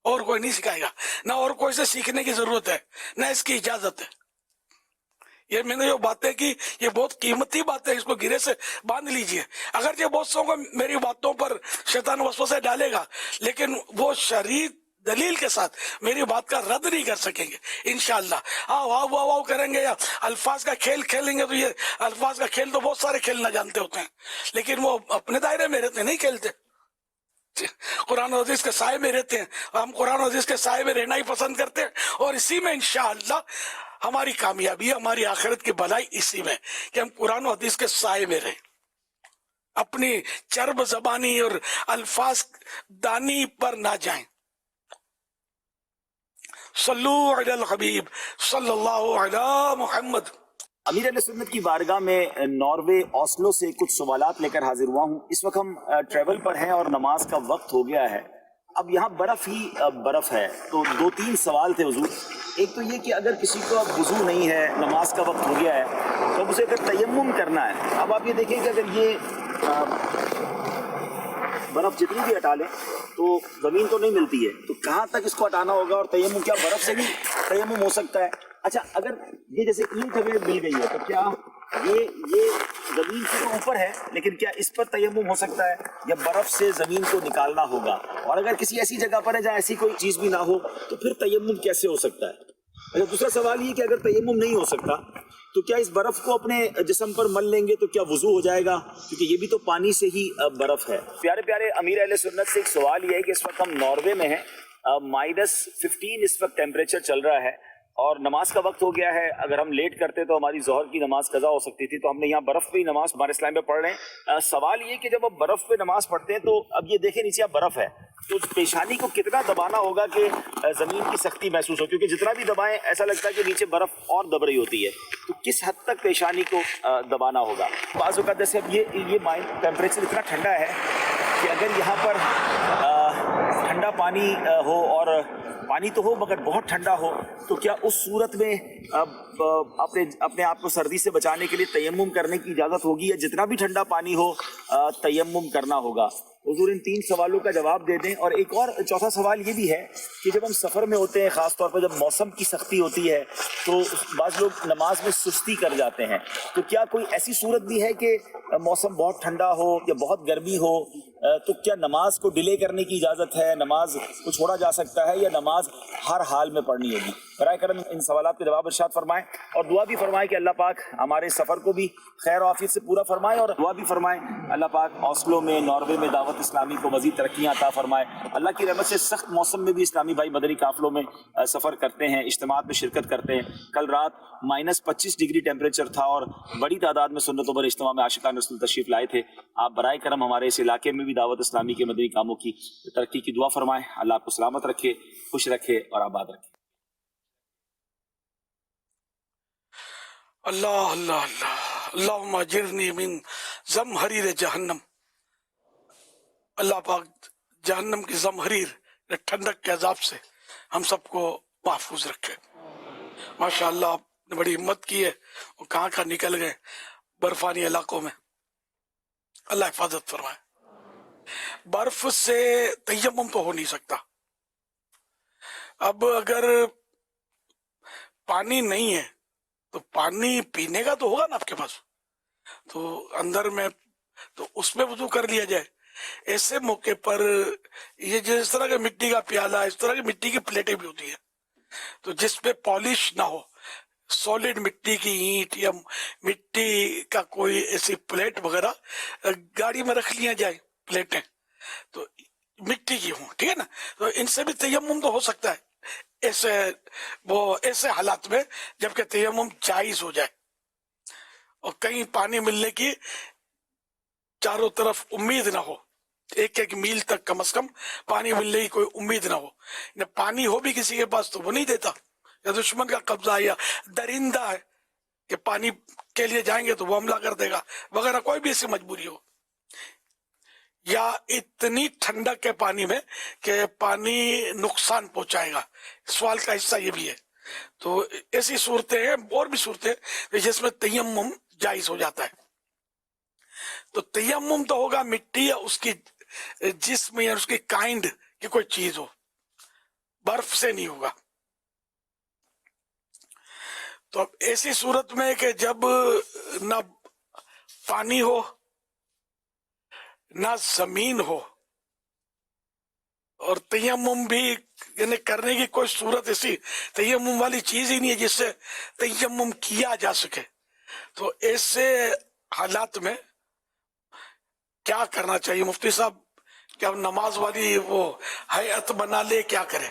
और कोई नहीं सिखाएगा। ना और कोई से सीखने की जरूरत है, ना इसकी इजाजत है। ये मैंने जो बातें की, ये बहुत कीमती बातें, इसको गिरे से बांध लीजिए। अगर ये बहुत सौ को मेरी बातों पर शैतान वसवसे डालेगा, लेकिन वो शरीर दलील के साथ मेरी बात का रद्द नहीं कर सकेंगे इंशाअल्लाह। हाँ, वाह वाह वाह करेंगे या अल्फाज का खेल खेलेंगे, तो ये अल्फाज का खेल तो बहुत सारे खेलना जानते होते हैं, लेकिन वो अपने दायरे में रहते नहीं खेलते, कुरान और हदीस के साए में रहते हैं। हम कुरान और हदीस के साए में रहना ही पसंद करते हैं, और इसी में इंशाअल्लाह हमारी कामयाबी, हमारी आखिरत की भलाई इसी में कि हम कुरान और हदीस के साए में रहें, अपनी चर्ब जबानी और अल्फाज दानी पर ना जाएं। सल्लु अलल हबीब सल्लल्लाहु अला मुहम्मद। अमीर अहले सुन्नत की बारगाह में नॉर्वे ओस्लो से कुछ सवालात लेकर हाजिर हुआ हूँ। इस वक्त हम ट्रेवल पर हैं और नमाज का वक्त हो गया है। अब यहाँ बर्फ़ ही बर्फ़ है, तो 2-3 सवाल थे हुजूर। एक तो ये कि अगर किसी को अब वुज़ू नहीं है, नमाज का वक्त हो गया है, तो उसे अगर तयम्मुम करना है, अब आप ये देखें कि अगर ये बर्फ़ जितनी भी हटा लें तो ज़मीन तो नहीं मिलती है, तो कहाँ तक इसको हटाना होगा, और तयम्मुम क्या बर्फ़ से भी तयम्मुम हो सकता है? अच्छा, अगर ये जैसे ईंट हमें मिल गई है, तो क्या ये ज़मीन से तो ऊपर है, लेकिन क्या इस पर तयम्मुम हो सकता है, या बर्फ़ से ज़मीन को निकालना होगा? और अगर किसी ऐसी जगह पर है जहाँ ऐसी कोई चीज़ भी ना हो, तो फिर तयम्मुम कैसे हो सकता है? अच्छा, दूसरा सवाल ये कि अगर तयम्मुम नहीं हो सकता, तो क्या इस बर्फ़ को अपने जिस्म पर मल लेंगे तो क्या वुज़ू हो जाएगा? क्योंकि ये भी तो पानी से ही बर्फ़ है। प्यारे प्यारे अमीर अहले सुन्नत से एक सवाल ये है कि इस वक्त हम नॉर्वे में हैं, -15 इस वक्त टेम्परेचर चल रहा है, और नमाज का वक्त हो गया है। अगर हम लेट करते तो हमारी ज़ोहर की नमाज कज़ा हो सकती थी, तो हमने यहाँ बर्फ़ पे ही नमाज हमारे इस्लाम में पढ़ रहे हैं। सवाल ये कि जब आप बर्फ़ पे नमाज पढ़ते हैं, तो अब ये देखें नीचे बर्फ़ है, तो पेशानी को कितना दबाना होगा कि ज़मीन की सख्ती महसूस हो? क्योंकि जितना भी दबाएं ऐसा लगता है कि नीचे बर्फ़ और दब रही होती है, तो किस हद तक पेशानी को दबाना होगा? बाज़ औक़ात जैसे अब ये माइंड टेम्परेचर इतना ठंडा है कि अगर यहाँ पर ठंडा पानी हो, और पानी तो हो मगर बहुत ठंडा हो, तो क्या उस सूरत में अपने आप को सर्दी से बचाने के लिए तयम्मुम करने की इजाज़त होगी, या जितना भी ठंडा पानी हो तयम्मुम करना होगा? हुजूर इन 3 सवालों का जवाब दे दें। और एक और चौथा सवाल ये भी है कि जब हम सफ़र में होते हैं, ख़ास तौर पर जब मौसम की सख्ती होती है, तो बाज़ लोग नमाज में सुस्ती कर जाते हैं, तो क्या कोई ऐसी सूरत भी है कि मौसम बहुत ठंडा हो या बहुत गर्मी हो, तो क्या नमाज को डिले करने की इजाज़त है, नमाज को छोड़ा जा सकता है, या नमाज हर हाल में पढ़नी होगी? बराए करम इन सवालात के जवाब इरशाद फरमाएं, और दुआ भी फरमाएं कि अल्लाह पाक हमारे सफ़र को भी खैर और आफियत से पूरा फरमाए, और दुआ भी फरमाएं अल्लाह पाक ओस्लो में, नॉर्वे में दावत इस्लामी को मज़ीद तरक्कियाँ अता फरमाए। अल्लाह की रहमत से सख्त मौसम में भी इस्लामी भाई मदनी काफ़िलों में सफ़र करते हैं, इज्तिमात में शिरकत करते हैं। कल रात -25 डिग्री टेम्परेचर था, और बड़ी तादाद में सुन्नतों पर इज्तिमा में आशिकान रसूल तशरीफ़ लाए थे। आप बराए करम हमारे इस इलाके में भी दावत इस्लामी के मदनी कामों की तरक्की की दुआ फरमाएं। अल्लाह आपको सलामत रखे, खुश रखे और आबाद रखे। अल्लाह अल्लाह अल्लाह अल्लाहुम्मा अजिरनी मिन ज़महरीर जहन्नम। अल्लाह पाक जहन्नम की ज़महरीर, ठंडक के अजाब से हम सबको महफूज रखे। माशाअल्लाह, आपने बड़ी हिम्मत की है, और कहाँ कहाँ निकल गए बर्फानी इलाकों में। अल्लाह हिफाजत फरमाए। बर्फ से तयम्मुम तो हो नहीं सकता। अब अगर पानी नहीं है तो पानी पीने का तो होगा ना आपके पास, तो अंदर में तो उसमें वुज़ू कर लिया जाए। ऐसे मौके पर ये जिस तरह के मिट्टी का प्याला, इस तरह की मिट्टी की प्लेटें भी होती है, तो जिस पे पॉलिश ना हो, सॉलिड मिट्टी की ईंट या मिट्टी का कोई ऐसी प्लेट वगैरह गाड़ी में रख लिया जाए, प्लेटें तो मिट्टी की हों, ठीक है ना, तो इनसे भी तयम्मुम तो हो सकता है। ऐसे हालात में जबकि तयम्मुम जायज हो जाए और कहीं पानी मिलने की चारों तरफ उम्मीद ना हो, एक एक मील तक कम से कम पानी मिलने की कोई उम्मीद ना हो। न पानी हो भी किसी के पास तो वो नहीं देता, या दुश्मन का कब्जा है या दरिंदा है कि पानी के लिए जाएंगे तो वो हमला कर देगा वगैरह, कोई भी ऐसी मजबूरी हो, या इतनी ठंडक के पानी में कि पानी नुकसान पहुंचाएगा, सवाल का हिस्सा ये भी है। तो ऐसी सूरतें हैं और भी सूरतें जिसमें तयम्मुम जायज हो जाता है। तो तयम्मुम तो होगा मिट्टी या उसकी जिस्म या उसकी काइंड की कोई चीज हो, बर्फ से नहीं होगा। तो अब ऐसी सूरत में कि जब ना पानी हो ना जमीन हो और तयम्मुम भी यानी करने की कोई सूरत ऐसी तयम्मुम वाली चीज ही नहीं है जिससे तयम्मुम किया जा सके, तो ऐसे हालात में क्या करना चाहिए मुफ्ती साहब? क्या नमाज वाली वो हैत बना ले, क्या करे?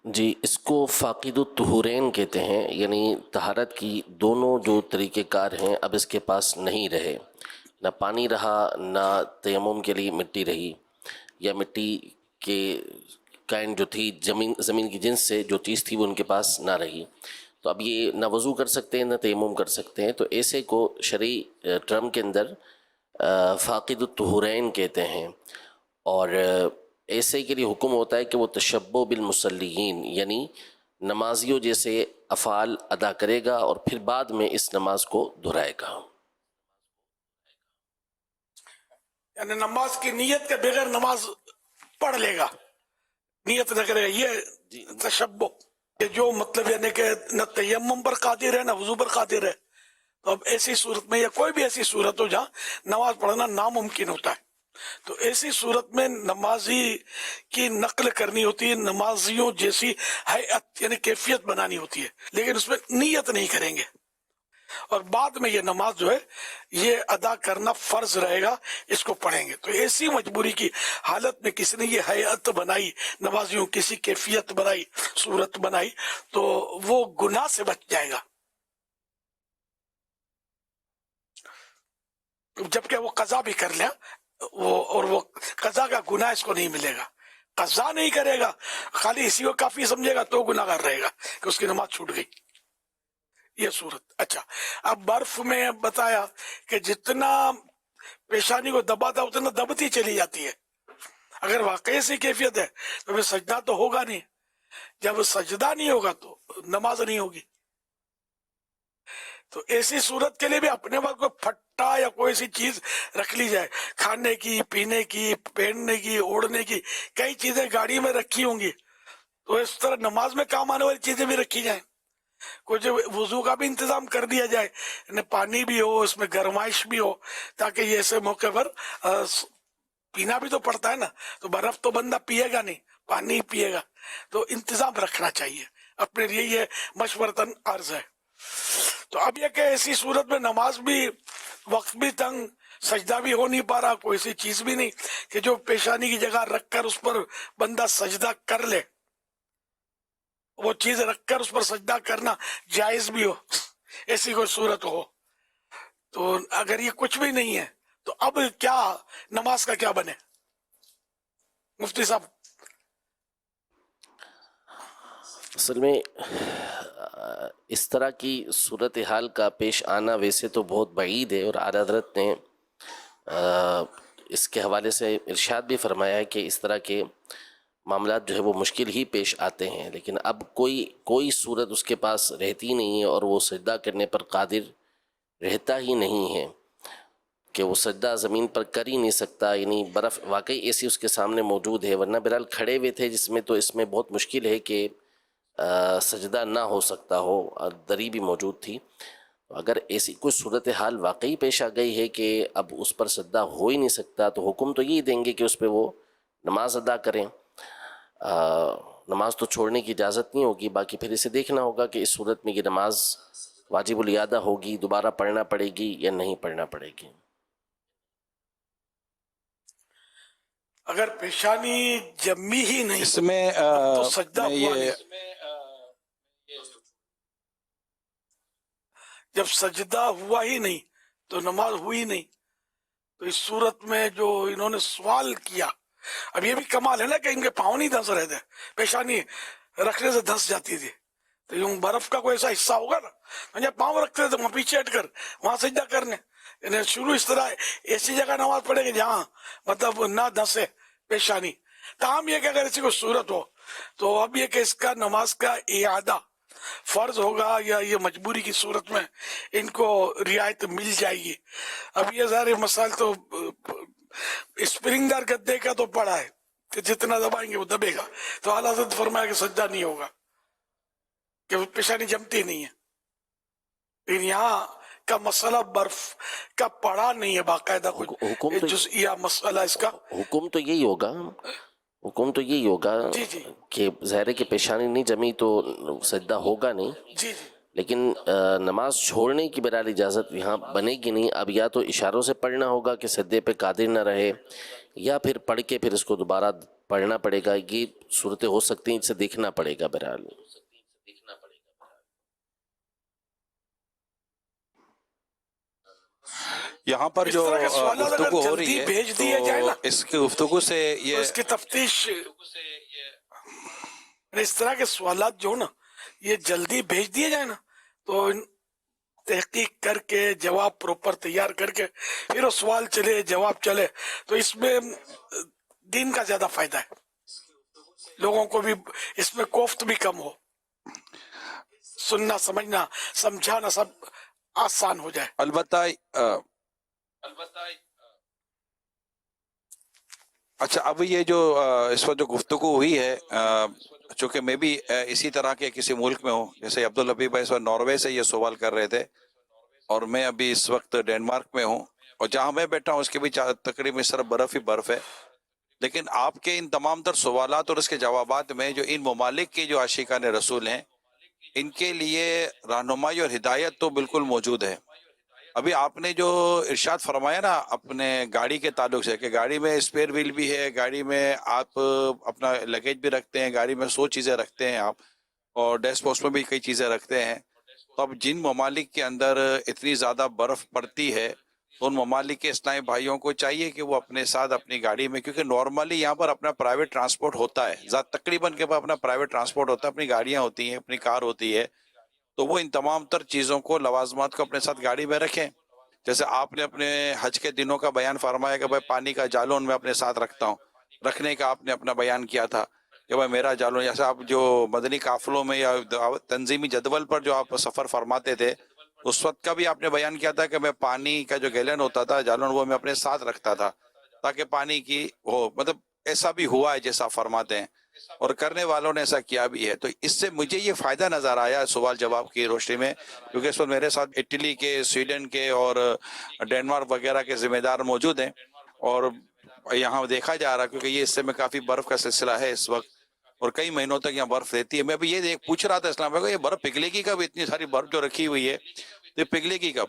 जी, इसको फ़ाक़िदुत तुहूरैन कहते हैं, यानी तहारत की दोनों जो तरीक़ेकार हैं अब इसके पास नहीं रहे, ना पानी रहा ना तयम्मुम के लिए मिट्टी रही, या मिट्टी के काइंड जो थी ज़मीन की जिन्स से जो चीज़ थी वो उनके पास ना रही, तो अब ये ना वज़ू कर सकते हैं ना तयम्मुम कर सकते हैं। तो ऐसे को शरई टर्म के अंदर फ़ाक़िदुत तुहूरैन कहते हैं। और ऐसे के लिए हुक्म होता है कि वो तशब्बु बिल मुसल्लीन यानी नमाजियों जैसे अफ़ाल अदा करेगा और फिर बाद में इस नमाज को दोहराएगा। यानी नमाज की नियत के बगैर नमाज पढ़ लेगा, नियत न करेगा, ये तशब्बु, ये जो मतलब यानी कि न तयम्मुम पर कादिर है न वज़ू पर कादिर है। तो अब ऐसी सूरत में या कोई भी ऐसी सूरत हो जहाँ नमाज पढ़ना नामुमकिन होता है, तो ऐसी सूरत में नमाजी की नकल करनी होती है, नमाजियों जैसी हैत यानी कैफियत बनानी होती है, लेकिन उसमें नियत नहीं करेंगे और बाद में ये नमाज जो है ये अदा करना फर्ज रहेगा, इसको पढ़ेंगे। तो ऐसी मजबूरी की हालत में किसी ने ये हैत बनाई, नमाजियों किसी कैफियत बनाई, सूरत बनाई, तो वो गुनाह से बच जाएगा, जबकि वो कज़ा भी कर लिया वो कज़ा का गुनाह इसको नहीं मिलेगा। कज़ा नहीं करेगा, खाली इसी को काफी समझेगा तो गुनाहगार रहेगा कि उसकी नमाज छूट गई, ये सूरत। अच्छा, अब बर्फ में बताया कि जितना पेशानी को दबाता उतना दबती चली जाती है। अगर वाकई ऐसी कैफियत है तो फिर सजदा तो होगा नहीं, जब सजदा नहीं होगा तो नमाज नहीं होगी। तो ऐसी सूरत के लिए भी अपने वक्त को फट्टा या कोई सी चीज रख ली जाए, खाने की, पीने की, पहनने की, ओढ़ने की, कई चीजें गाड़ी में रखी होंगी, तो इस तरह नमाज में काम आने वाली चीजें भी रखी जाए। कुछ वजू का भी इंतजाम कर दिया जाए, पानी भी हो, इसमें गर्माइश भी हो, ताकि ये ऐसे मौके पर पीना भी तो पड़ता है ना, तो बर्फ तो बंदा पिएगा नहीं, पानी पिएगा, तो इंतजाम रखना चाहिए। अपने लिए ये मशवरतन अर्ज है। तो अब ये कि ऐसी सूरत में नमाज भी वक्त भी तंग, सजदा भी हो नहीं पा रहा, कोई सी चीज भी नहीं कि जो पेशानी की जगह रखकर उस पर बंदा सजदा कर ले, वो चीज रखकर उस पर सजदा करना जायज भी हो, ऐसी कोई सूरत हो। तो अगर ये कुछ भी नहीं है तो अब क्या नमाज का क्या बने मुफ्ती साहब? असल में इस तरह की सूरत हाल का पेश आना वैसे तो बहुत बईद है, और आला हज़रत ने इसके हवाले से इरशाद भी फरमाया है कि इस तरह के मामलात जो है वो मुश्किल ही पेश आते हैं, लेकिन अब कोई सूरत उसके पास रहती नहीं है और वो सजदा करने पर कादिर रहता ही नहीं है कि वो सजदा ज़मीन पर कर ही नहीं सकता, यानी बर्फ़ वाकई ऐसी उसके सामने मौजूद है, वरना बहरहाल खड़े हुए थे जिसमें तो इसमें बहुत मुश्किल है कि सजदा ना हो सकता हो, और दरी भी मौजूद थी। अगर ऐसी कोई सूरत हाल वाकई पेश आ गई है कि अब उस पर सजदा हो ही नहीं सकता, तो हुक्म तो यही देंगे कि उस पर वो नमाज अदा करें। नमाज तो छोड़ने की इजाज़त नहीं होगी, बाकी फिर इसे देखना होगा कि इस सूरत में ये नमाज वाजिबुल इयादा होगी, दोबारा पढ़ना पड़ेगी या नहीं पढ़ना पड़ेगी। अगर पेशानी जम्मी ही नहीं इसमें तो सजदा हुआ ये नहीं। जब सजदा हुआ ही नहीं तो नमाज हुई नहीं। तो इस सूरत में जो इन्होंने सवाल किया, अब ये भी कमाल है ना कि इनके पाँव नहीं धंस रहे थे, पेशानी रखने से धंस जाती थी। तो यूं बर्फ का कोई ऐसा हिस्सा होगा ना, जब पाँव रखते थे वहां पीछे हटकर वहां सजदा करने। इन्हें शुरू इस तरह ऐसी जगह नमाज पढ़ेगी जहाँ मतलब ना धंसे पेशानी। ताम ये कि अगर ऐसी कोई सूरत हो तो अब ये कि इसका नमाज का इयादा फर्ज होगा या ये मजबूरी की सूरत में इनको रियायत मिल जाएगी। अब ये सारे मसाइल तो स्प्रिंगदार गद्दे का तो पड़ा है कि जितना दबाएंगे वो दबेगा। तो आला हज़रत फरमाया कि सज्जा नहीं होगा, कि पेशानी जमती नहीं है। लेकिन यहाँ का मसला बर्फ का पड़ा नहीं है, बाकायदा कुछ जुज़इया मसला इसका। हुक्म तो यही होगा, हुक्म तो यही होगा कि ज़ाहिर है कि पेशानी नहीं जमी तो सजदा होगा नहीं। जी। लेकिन नमाज छोड़ने की बहरहाल इजाज़त यहाँ बनेगी नहीं। अब या तो इशारों से पढ़ना होगा कि सजदे पे कादिर न रहे, या फिर पढ़ के फिर इसको दोबारा पढ़ना पड़ेगा। ये सूरतें हो सकती हैं, इसे देखना पड़ेगा बहरहाल। यहाँ पर जो गुफ्तगू हो रही है तो इसकी गुफ्तगू से ये तो इसकी तफ्तीश, इस तरह के सवालात जो ना ये जल्दी भेज दिए जाए ना तो तहकीक करके जवाब प्रॉपर तैयार करके फिर वो सवाल चले जवाब चले, तो इसमें दीन का ज्यादा फायदा है, लोगों को भी इसमें कोफ्त भी कम हो, सुनना समझना समझाना सब आसान हो जाए। अलबत्ता अच्छा, अब ये जो इस वक्त जो गुफ्तगू हुई है, चूँकि मैं भी इसी तरह के किसी मुल्क में हूँ, जैसे अब्दुल हबीब भाई इस वक्त नॉर्वे से ये सवाल कर रहे थे और मैं अभी इस वक्त डेनमार्क में हूँ, और जहाँ मैं बैठा हूँ उसके भी तकरीबन सिर्फ बर्फ़ ही बर्फ़ है। लेकिन आपके इन तमाम तर सवालात और इसके जवाबात में जो इन ममालिक के जो आशिकान रसूल हैं, इनके लिए रहनुमाई और हिदायत तो बिल्कुल मौजूद है। अभी आपने जो इरशाद फरमाया ना अपने गाड़ी के ताल्लुक से कि गाड़ी में स्पेयर व्हील भी है, गाड़ी में आप अपना लगेज भी रखते हैं, गाड़ी में 100 चीज़ें रखते हैं आप, और डैश बॉक्स में भी कई चीज़ें रखते हैं। तो अब जिन ममालिक के अंदर इतनी ज़्यादा बर्फ़ पड़ती है तो उन ममालिक के इस्लामी भाइयों को चाहिए कि वो अपने साथ अपनी गाड़ी में, क्योंकि नॉर्मली यहाँ पर अपना प्राइवेट ट्रांसपोर्ट होता है, तकरीबन के पास अपना प्राइवेट ट्रांसपोर्ट होता है, अपनी गाड़ियाँ होती हैं, अपनी कार होती है, तो वो इन तमाम तर चीज़ों को लवाजमात को अपने साथ गाड़ी में रखें। जैसे आपने अपने हज के दिनों का बयान फरमाया कि भाई पानी का जालोन मैं अपने साथ रखता हूँ, रखने का आपने अपना बयान किया था कि भाई मेरा जालोन, जैसे आप जो मदनी काफिलों में या तंजीमी जदवल पर जो आप सफ़र फरमाते थे उस वक्त का भी आपने बयान किया था कि मैं पानी का जो गैलन होता था जालोन वो मैं अपने साथ रखता था ताकि पानी की हो, मतलब ऐसा भी हुआ है जैसा फरमाते हैं और करने वालों ने ऐसा किया भी है। तो इससे मुझे ये फ़ायदा नज़र आया सवाल जवाब की रोशनी में, क्योंकि इस वक्त मेरे साथ इटली के, स्वीडन के और डेनमार्क वगैरह के ज़िम्मेदार मौजूद हैं और यहाँ देखा जा रहा है, क्योंकि ये इससे में काफ़ी बर्फ़ का सिलसिला है इस वक्त और कई महीनों तक यहाँ बर्फ़ रहती है। मैं अभी ये पूछ रहा था इस्लाम भाई को, ये बर्फ़ पिघलेगी कब? इतनी सारी बर्फ़ जो रखी हुई है तो पिघलेगी कब?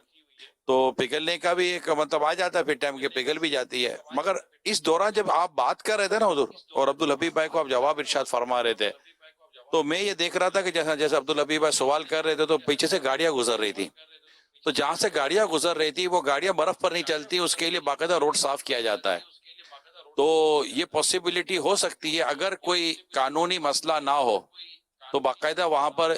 तो पिघलने का भी एक मतलब आ जाता है फिर टाइम के, पिघल भी जाती है। मगर इस दौरान जब आप बात कर रहे थे ना हुजूर और अब्दुल हबीब भाई को आप जवाब इरशाद फरमा रहे थे, तो मैं ये देख रहा था कि जैसा जैसे अब्दुल हबीब भाई सवाल कर रहे थे तो पीछे से गाड़ियां गुजर रही थी, तो जहां से गाड़ियां गुजर रही थी वो गाड़ियां बर्फ पर नहीं चलती, उसके लिए बाकायदा रोड साफ किया जाता है। तो ये पॉसिबिलिटी हो सकती है अगर कोई कानूनी मसला ना हो तो बाकायदा वहाँ पर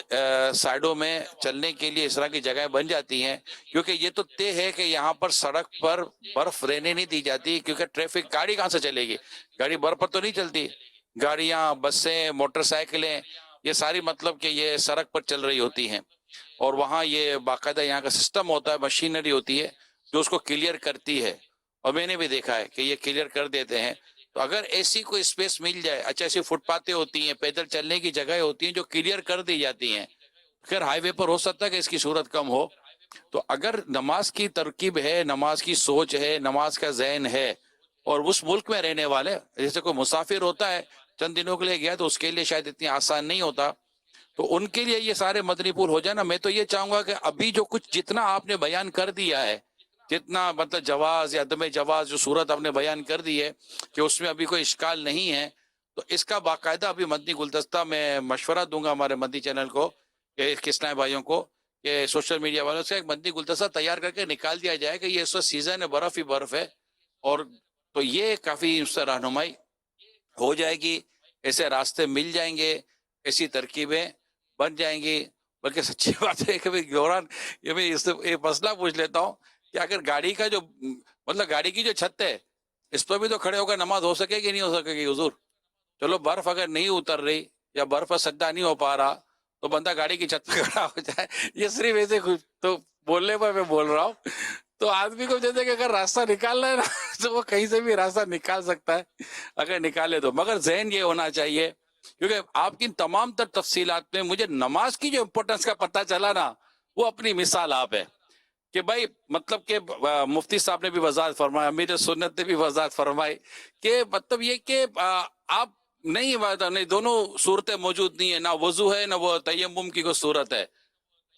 साइडों में चलने के लिए इस तरह की जगहें बन जाती हैं, क्योंकि ये तो तय है कि यहाँ पर सड़क पर बर्फ रहने नहीं दी जाती, क्योंकि ट्रैफिक गाड़ी कहाँ से चलेगी, गाड़ी बर्फ पर तो नहीं चलती, गाड़ियाँ बसें मोटरसाइकिलें ये सारी मतलब कि ये सड़क पर चल रही होती हैं और वहाँ ये बाकायदा यहाँ का सिस्टम होता है, मशीनरी होती है जो उसको क्लियर करती है और मैंने भी देखा है कि ये क्लियर कर देते हैं। तो अगर ऐसी कोई स्पेस मिल जाए, अच्छा ऐसी फुटपाथें होती हैं, पैदल चलने की जगह होती हैं जो क्लियर कर दी जाती हैं, खैर हाईवे पर हो सकता है कि इसकी सूरत कम हो, तो अगर नमाज की तरकीब है, नमाज की सोच है, नमाज का ज़हन है और उस मुल्क में रहने वाले, जैसे कोई मुसाफिर होता है चंद दिनों के लिए गया तो उसके लिए शायद इतनी आसान नहीं होता, तो उनके लिए ये सारे मदनी पुल हो जाए ना। मैं तो ये चाहूँगा कि अभी जो कुछ जितना आपने बयान कर दिया है, जितना मतलब जवाज या अदम जवाज जो सूरत आपने बयान कर दी है कि उसमें अभी कोई इश्काल नहीं है, तो इसका बाकायदा अभी मदनी गुलदस्ता में मशवरा दूंगा हमारे मदनी चैनल को, इस्लामी भाइयों को, कि सोशल मीडिया वालों से एक बंदी गुलदस्ता तैयार करके निकाल दिया जाए कि ये इस वक्त सीजन है, बर्फ ही बर्फ है, और तो ये काफी उससे रहनुमाई हो जाएगी, ऐसे रास्ते मिल जाएंगे, ऐसी तरकीबें बन जाएंगी। बल्कि सच्ची बात है कि भाई गौरान, ये मैं इससे एक मसला पूछ लेता हूँ कि अगर गाड़ी का जो मतलब गाड़ी की जो छत है, इस पर भी तो खड़े होकर नमाज हो सकेगी नहीं हो सकेगी हुजूर? चलो बर्फ अगर नहीं उतर रही या बर्फ पर सज्जा नहीं हो पा रहा तो बंदा गाड़ी की छत पे खड़ा हो जाए, ये सिर्फ ऐसे तो बोलने पर मैं बोल रहा हूँ। तो आदमी को जैसे कि अगर रास्ता निकालना है ना तो वो कहीं से भी रास्ता निकाल सकता है अगर निकाले तो, मगर जहन ये होना चाहिए, क्योंकि आपकी तमाम तर तफसीलात में मुझे नमाज की जो इम्पोर्टेंस का पता चला ना, वो अपनी मिसाल आप है कि भाई मतलब कि मुफ्ती साहब ने भी वजाहत फरमाया, अमीर सुन्नत ने भी वजाहत फरमाई कि मतलब ये कि आप नहीं दोनों सूरतें मौजूद नहीं है, ना वजू है ना वो तयम्मुम की कोई सूरत है,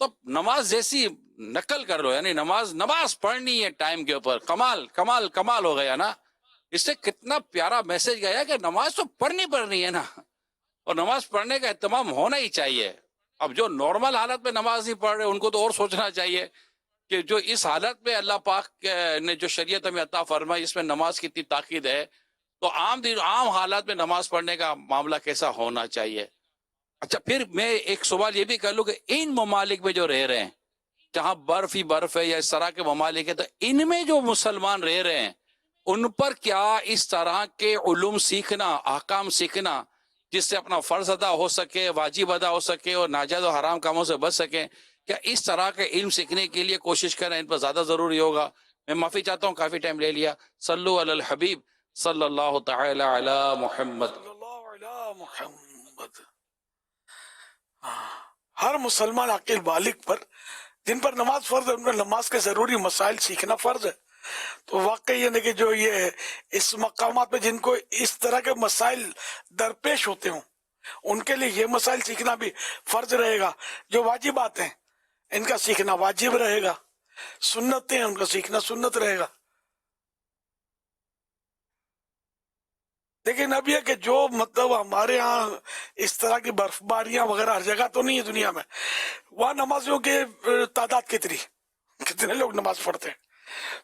तो नमाज जैसी नकल कर लो, यानी नमाज पढ़नी है टाइम के ऊपर। कमाल कमाल कमाल हो गया ना, इससे कितना प्यारा मैसेज गया कि नमाज तो पढ़नी है ना, और नमाज पढ़ने का एहतमाम होना ही चाहिए। अब जो नॉर्मल हालत में नमाज नहीं पढ़ रहे उनको तो और सोचना चाहिए कि जो इस हालत में अल्लाह पाक ने जो शरीयत हमें अता फरमाई, इसमें नमाज की इतनी ताकीद है, तो आम हालात में नमाज पढ़ने का मामला कैसा होना चाहिए। अच्छा, फिर मैं एक सवाल ये भी कर लूँ कि इन ममालिक में जो रह रहे हैं जहाँ बर्फ ही बर्फ है या इस तरह के ममालिक है, तो इनमें जो मुसलमान रह रहे हैं उन पर क्या इस तरह के उलूम सीखना, अहकाम सीखना, जिससे अपना फर्ज अदा हो सके, वाजिब अदा हो सके और नाजायज और हराम कामों से बच सके, क्या इस तरह के इल्म सीखने के लिए कोशिश करें, इन पर ज्यादा जरूरी होगा। मैं माफी चाहता हूँ, काफी टाइम ले लिया। सल्लु अलल हबीब सल्लल्लाहु तआला अला मुहम्मद। हर मुसलमान अकील बालिग पर जिन पर नमाज फर्ज है, उन पर नमाज के जरूरी मसाइल सीखना फर्ज है। तो वाकई यानी कि जो ये इस मकामात पे जिनको इस तरह के मसाइल दरपेश होते हों, उनके लिए ये मसाइल सीखना भी फर्ज रहेगा। जो वाजिबात हैं इनका सीखना वाजिब रहेगा, सुन्नतें हैं उनका सीखना सुन्नत रहेगा। लेकिन अब यह कि जो मतलब हमारे यहाँ इस तरह की बर्फबारियां वगैरह हर जगह तो नहीं है दुनिया में, वहाँ नमाजियों की तादाद कितने लोग नमाज पढ़ते हैं।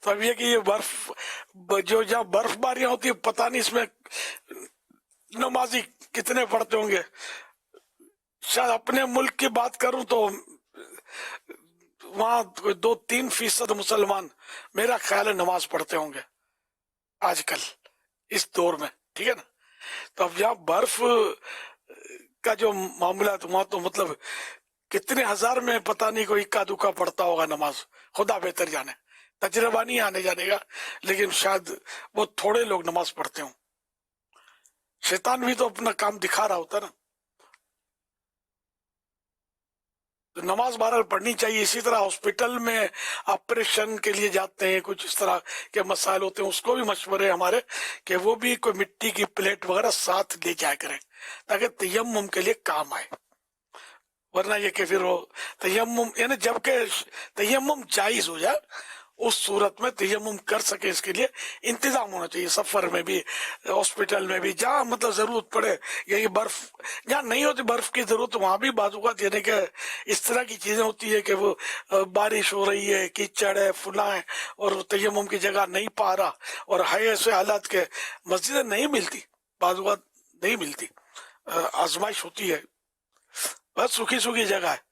तो अब यह कि ये बर्फ जो जहाँ बर्फबारियां होती है, पता नहीं इसमें नमाजी कितने पढ़ते होंगे। शायद अपने मुल्क की बात करूं तो वहाँ 2-3% मुसलमान मेरा ख्याल है नमाज पढ़ते होंगे आजकल इस दौर में, ठीक है ना। तो अब यहाँ बर्फ का जो मामला है तो वहां तो मतलब कितने हजार में पता नहीं कोई इक्का दुक्का पढ़ता होगा नमाज, खुदा बेहतर जाने, तजर्बा नहीं आने जाने का, लेकिन शायद वो थोड़े लोग नमाज पढ़ते हों। शैतान भी तो अपना काम दिखा रहा होता ना। तो नमाज बहरहाल पढ़नी चाहिए। इसी तरह हॉस्पिटल में ऑपरेशन के लिए जाते हैं, कुछ इस तरह के मसाइल होते हैं, उसको भी मशवरे हमारे कि वो भी कोई मिट्टी की प्लेट वगैरह साथ ले जाया करें ताकि तयम्मुम के लिए काम आए। वरना ये कि फिर वो तयम्मुम यानी जबकि तयम्मुम जायज हो जाए उस सूरत में तयम्मुम कर सके, इसके लिए इंतजाम होना चाहिए। सफर में भी, हॉस्पिटल में भी, जहाँ मतलब जरूरत पड़े, यही बर्फ जहाँ नहीं होती बर्फ की जरूरत, वहां भी बाजुकात यानी कि इस तरह की चीजें होती है कि वो बारिश हो रही है, कीचड़ है, फुला है और तयम्मुम की जगह नहीं पा रहा, और है ऐसे हालात के मस्जिदें नहीं मिलती, बाजुकात नहीं मिलती, आजमाइश होती है, बस सूखी सूखी जगह है,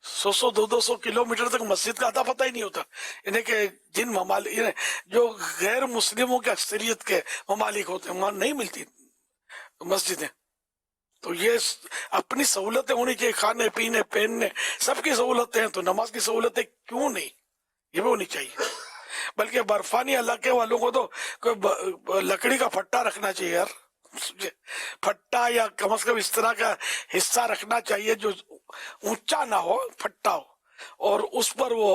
100-200 किलोमीटर तक मस्जिद का आता पता ही नहीं होता। यानी कि जिन ममालिक जो गैर मुस्लिमों के अक्सरियत के ममालिक होते हैं वहां नहीं मिलती मस्जिदें। तो ये अपनी सहूलतें होनी चाहिए, खाने पीने पहनने सबकी सहूलतें हैं, तो नमाज की सहूलतें क्यों नहीं, ये भी होनी चाहिए। बल्कि बर्फानी इलाके वालों को तो कोई लकड़ी का फट्टा रखना चाहिए यार, फट्टा या कम से कम इस तरह का हिस्सा रखना चाहिए जो ऊंचा ना हो, फट्टा हो, और उस पर वो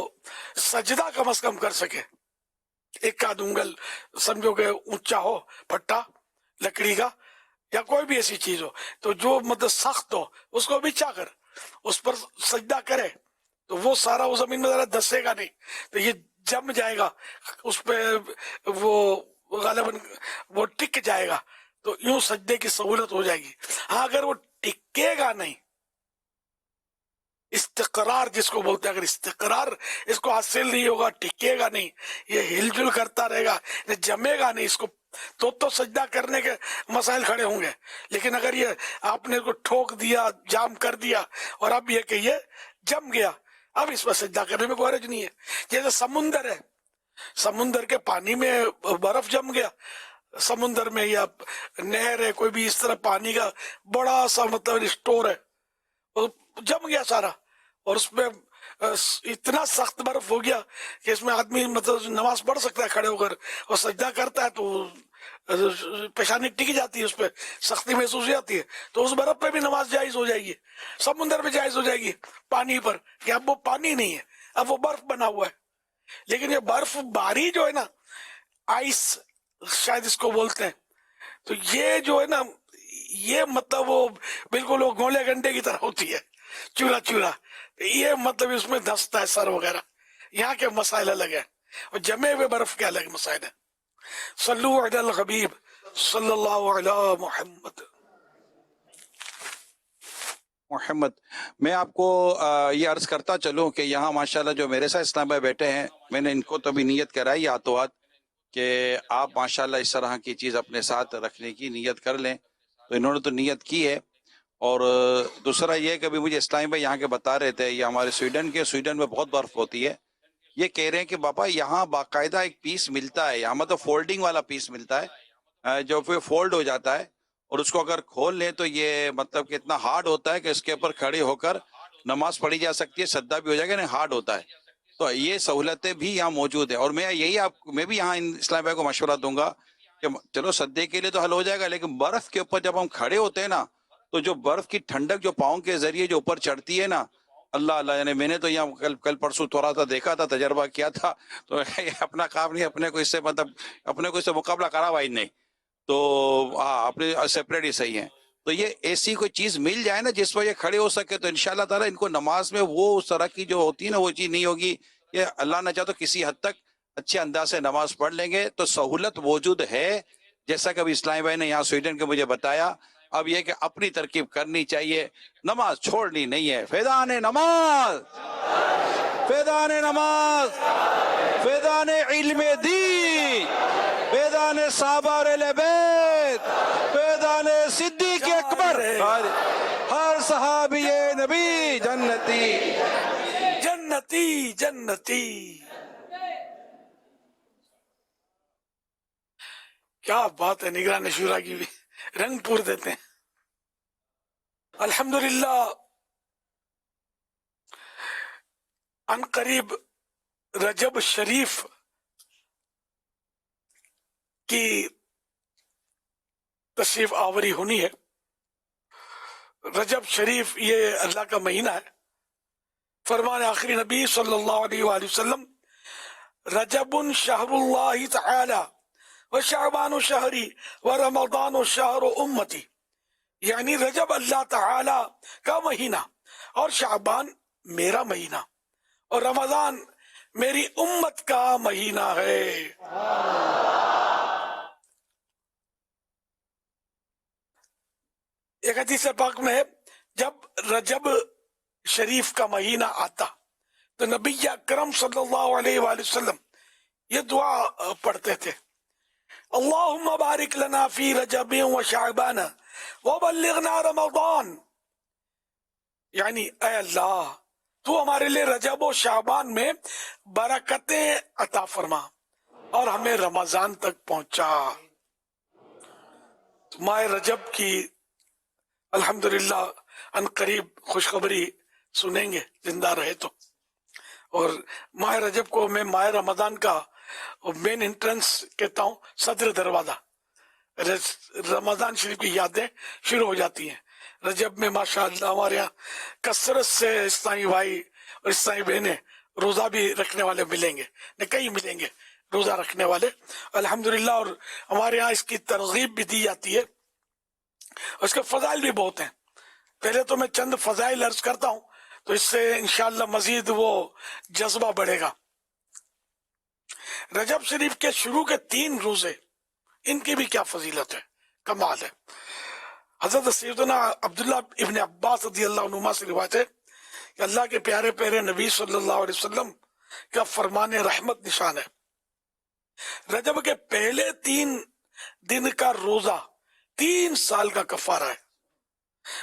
सजदा कम से कम कर सके। एक आध उंगल समझो कि ऊंचा हो फट्टा लकड़ी का या कोई भी ऐसी चीज हो, तो जो मतलब सख्त हो उसको बिछा कर उस पर सजदा करे तो वो सारा वो जमीन में जरा धसेगा नहीं, तो ये जम जाएगा उस पे, वो गालिबन वो टिक जाएगा, तो यूं सजदे की सहूलत हो जाएगी। हाँ, अगर वो टिकेगा नहीं, इस्तकरार जिसको बोलते हैं, अगर इस्तकरार इसको हासिल नहीं होगा, टिकेगा नहीं, ये हिलजुल करता रहेगा, ये जमेगा नहीं, इसको तो सजदा करने के मसाइल खड़े होंगे। लेकिन अगर ये आपने इसको ठोक दिया, जाम कर दिया, और अब ये कि ये जम गया, अब इस पर सजदा करने में कोई हर्ज नहीं है। जैसे समुंदर है, समुंदर के पानी में बर्फ जम गया, समुंदर में या नहर है, कोई भी इस तरह पानी का बड़ा सा मतलब स्टोर है, वो जम गया सारा, और उसमें इतना सख्त बर्फ हो गया कि इसमें आदमी मतलब नमाज पढ़ सकता है खड़े होकर, और सजदा करता है तो पेशानी टिक जाती है, उस पर सख्ती महसूस हो जाती है, तो उस बर्फ पे भी नमाज जायज हो जाएगी, समुंदर में जायज हो जाएगी पानी पर, कि अब वो पानी नहीं है, अब वो बर्फ बना हुआ है। लेकिन ये बर्फ बारी जो है ना, आइस शायद इसको बोलते हैं, तो ये जो है ना, ये मतलब वो बिल्कुल वो गोले गंडे की तरह होती है, चूरा चूरा, ये मतलब इसमें धंसता है सर वगैरह। यहाँ के मसाइल अलग है, और जमे हुए बर्फ के अलग मसाइल है। सल्लु अलल हबीब सल्लल्लाहु अलैहि मोहम्मद। मैं आपको ये अर्ज करता चलूं कि यहाँ माशाल्लाह जो मेरे साथ इस्लाम भाई बैठे हैं, मैंने इनको तो भी नीयत कराई हाथों हाथ कि आप माशाल्लाह इस तरह की चीज़ अपने साथ रखने की नीयत कर लें, तो इन्होंने तो नीयत की है। और दूसरा ये कि अभी मुझे इस्लाम भाई यहाँ के बता रहे थे, ये हमारे स्वीडन में बहुत बर्फ़ होती है, ये कह रहे हैं कि बाबा यहाँ बाकायदा एक पीस मिलता है, यहाँ मतलब फोल्डिंग वाला पीस मिलता है जो फिर फोल्ड हो जाता है, और उसको अगर खोल लें तो ये मतलब कि इतना हार्ड होता है कि इसके ऊपर खड़े होकर नमाज पढ़ी जा सकती है, सद्दा भी हो जाएगा, नहीं हार्ड होता है। तो ये सहूलतें भी यहाँ मौजूद है। और मैं भी यहाँ इस्लाम भाई को मशवरा दूंगा कि चलो सद्दे के लिए तो हल हो जाएगा, लेकिन बर्फ के ऊपर जब हम खड़े होते हैं ना, तो जो बर्फ की ठंडक जो पाँव के जरिए जो ऊपर चढ़ती है ना, अल्लाह अल्लाह, यानी मैंने तो यहाँ कल परसों थोड़ा सा देखा था, तजर्बा किया था, तो अपना काम नहीं, अपने को इससे मुकाबला करा हुआ ही नहीं, तो हाँ अपने सेपरेट ही सही है। तो ये ऐसी कोई चीज़ मिल जाए ना जिस पर ये खड़े हो सके, तो इंशाल्लाह ताला इनको नमाज में वो उस तरह की जो होती है ना, वो चीज़ नहीं होगी। ये अल्लाह न चाहे तो किसी हद तक अच्छे अंदाज से नमाज पढ़ लेंगे, तो सहूलत मौजूद है, जैसा कि अभी इस्लाम भाई ने यहाँ स्वीडन के मुझे बताया। अब ये कि अपनी तरकीब करनी चाहिए, नमाज छोड़नी नहीं है। फैदाने नमाज, फैदाने नमाज, फैदाने इल्मे दी, फैदाने साहबा बैत, फैदाने सिद्दीक अकबर, हर सहाबी नबी जन्नती जन्नती जन्नती। क्या बात है, निगरान शूरा की भी रंग पूर देते हैं। अल्हम्दुलिल्लाह, अनकरीब रजब शरीफ की तशरीफ आवरी होनी है। रजब शरीफ ये अल्लाह का महीना है। फरमान आखिरी नबी सल्लल्लाहु अलैहि वसल्लम, रजबुन शहरुल्लाहि तआला व शाबानु शहरी व रमज़ानु शहरु उम्मती, यानी रजब अल्लाह ताला का महीना, और शाबान मेरा महीना, और रमजान मेरी उम्मत का महीना है। एक हदीस पाक में है, जब रजब शरीफ का महीना आता तो नबी अकरम सल्लल्लाहु अलैहि वसल्लम ये दुआ पढ़ते थे, अल्लाहुम्मा बारिक लना फी रजब व शाबान व बल्लिगना रमजान, यानी ऐ अल्लाह तू हमारे लिए रजब और शाबान में बरकतें अता फरमा और हमें रमजान तक पहुंचा। तो माह रजब की अल्हम्दुलिल्लाह अनकरीब खुशखबरी सुनेंगे जिंदा रहे तो। और माह रजब को मैं माह रमजान का मेन एंट्रेंस कहता हूँ, सदर दरवाजा। रमजान शरीफ की यादें शुरू हो जाती हैं। रजब में माशाअल्लाह हमारे यहाँ कसरत से इस्लामी भाई और इस्लामी बहनें रोजा भी रखने वाले मिलेंगे, नहीं कई मिलेंगे रोजा रखने वाले अल्हम्दुलिल्लाह। और हमारे यहाँ इसकी तरगीब भी दी जाती है और इसके फजाइल भी बहुत हैं। पहले तो मैं चंद फजाइल अर्ज करता हूँ, तो इससे इंशाअल्लाह मजीद वो जज्बा बढ़ेगा। रजब शरीफ के शुरू के 3 रोजे, इनकी भी क्या फजीलत है, कमाल है। हजरत सैयदना अब्दुल्लाह इब्न अब्बास रज़ियल्लाहु अन्हुमा से रिवायत है کہ اللہ کے پیارے پیارے نبی صلی اللہ علیہ وسلم کا فرمان رحمت نشان ہے. رجب کے پہلے 3 دن کا روزہ 3 سال کا کفارہ ہے،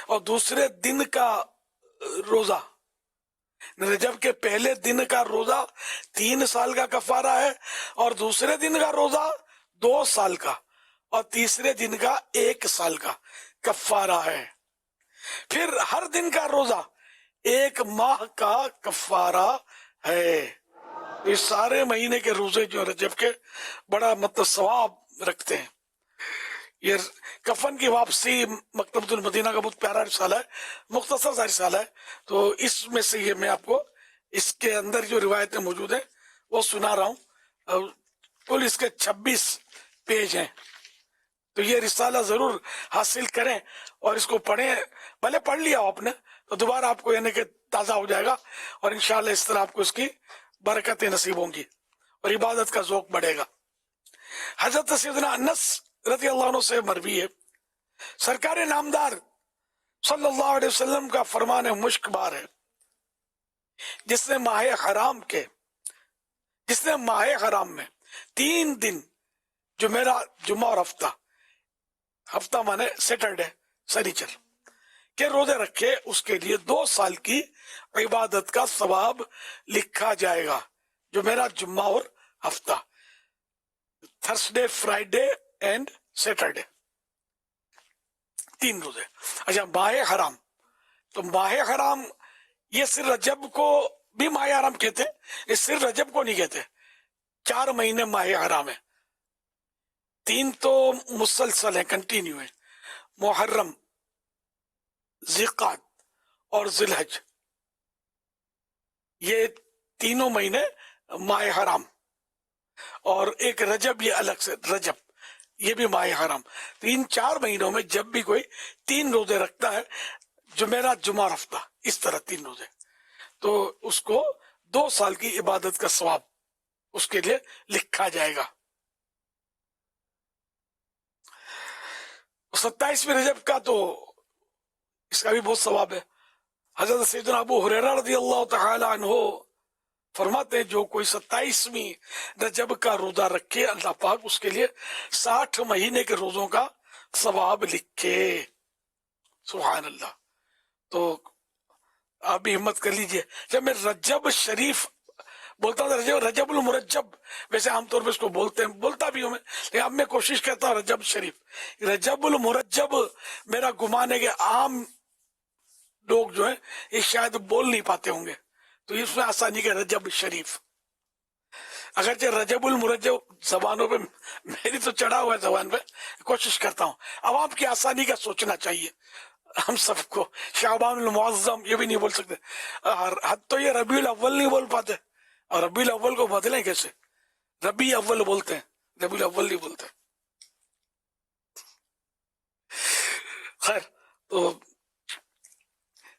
اور دوسرے دن کا روزہ، رجب کے پہلے دن کا روزہ 3 سال کا کفارہ ہے، اور دوسرے دن کا روزہ 2 سال کا، اور تیسرے دن کا 1 سال کا کفارہ ہے. پھر ہر دن کا روزہ 1 ماہ کا کفارہ ہے. یہ سارے مہینے کے روزے جو رجب کے بڑا مطلب ثواب رکھتے ہیں. یہ کفن کی واپسی مکتبۃ المدینہ کا بہت پیارا رسالہ ہے، مختصر سا رسالہ ہے، تو اس میں سے یہ میں آپ کو اس کے اندر جو روایتیں موجود ہیں وہ سنا رہا ہوں. کل اس کے 26 پیج ہیں، تو یہ رسالہ ضرور حاصل کریں اور اس کو پڑھیں. بھلے پڑھ لیا ہو آپ نے تو دوبارہ آپ کو یعنی کہ تازہ ہو جائے گا، اور انشاءاللہ اس طرح آپ کو اس کی برکتیں نصیب ہوں گی اور عبادت کا ذوق بڑھے گا. حضرت سیدنا انس رضی اللہ عنہ سے مروی ہے، سرکار نامدار صلی اللہ علیہ وسلم کا فرمان مشک بار ہے، جس نے ماہ حرام میں 3 دن جو میرا جمعہ اور ہفتہ مانے سیٹرڈے سنیچر کے روزے رکھے، اس کے لیے 2 سال کی عبادت کا ثواب لکھا جائے گا. جو میرا جمعہ اور ہفتہ، تھرسڈے فرائیڈے اینڈ سیٹرڈے، 3 روزے. اچھا، ماہ حرام، تو ماہ حرام یہ صرف رجب کو بھی ماہ حرام کہتے ہیں، یہ صرف رجب کو نہیں کہتے. 4 مہینے ماہ حرام ہے، 3 تو مسلسل ہیں، کنٹینیو ہیں، محرم، ذیقعد اور ذی الحج، یہ تینوں مہینے ماہ حرام. اور ایک رجب، یہ الگ سے رجب، یہ بھی ماہ حرام. تو ان 4 مہینوں میں جب بھی کوئی 3 روزے رکھتا ہے، جو میرا جمعہ ہفتہ، اس طرح 3 روزے، تو اس کو 2 سال کی عبادت کا ثواب اس کے لیے لکھا جائے گا. 27ویں رجب کا تو اس کا بھی بہت ثواب ہے. حضرت سیدنا ابو ہریرہ رضی اللہ تعالی عنہ فرماتے ہیں، جو کوئی 27ویں رجب کا روزہ رکھے، اللہ پاک اس کے لیے 60 مہینے کے روزوں کا ثواب لکھے. سبحان اللہ. تو آپ بھی ہمت کر لیجئے. جب میں رجب شریف بولتا ہوں، رجب المرجب ویسے عام طور پہ اس کو بولتے ہیں، بولتا بھی ہوں میں، لیکن اب میں کوشش کرتا ہوں رجب شریف. رجب المرجب میرا گمان ہے کہ عام لوگ جو ہیں یہ شاید بول نہیں پاتے ہوں گے، تو اس میں آسانی کے رجب شریف. اگرچہ رجب المرجب زبانوں پہ میری تو چڑھا ہوا ہے زبان پہ، کوشش کرتا ہوں. عوام کی آسانی کا سوچنا چاہیے ہم سب کو. شعبان المعظم یہ بھی نہیں بول سکتے، حد تو یہ ربیع الاول نہیں بول پاتے، اور ربیع الاول کو بدلیں کیسے؟ ربیع اول بولتے ہیں، ربیع الاول نہیں بولتے. خیر، تو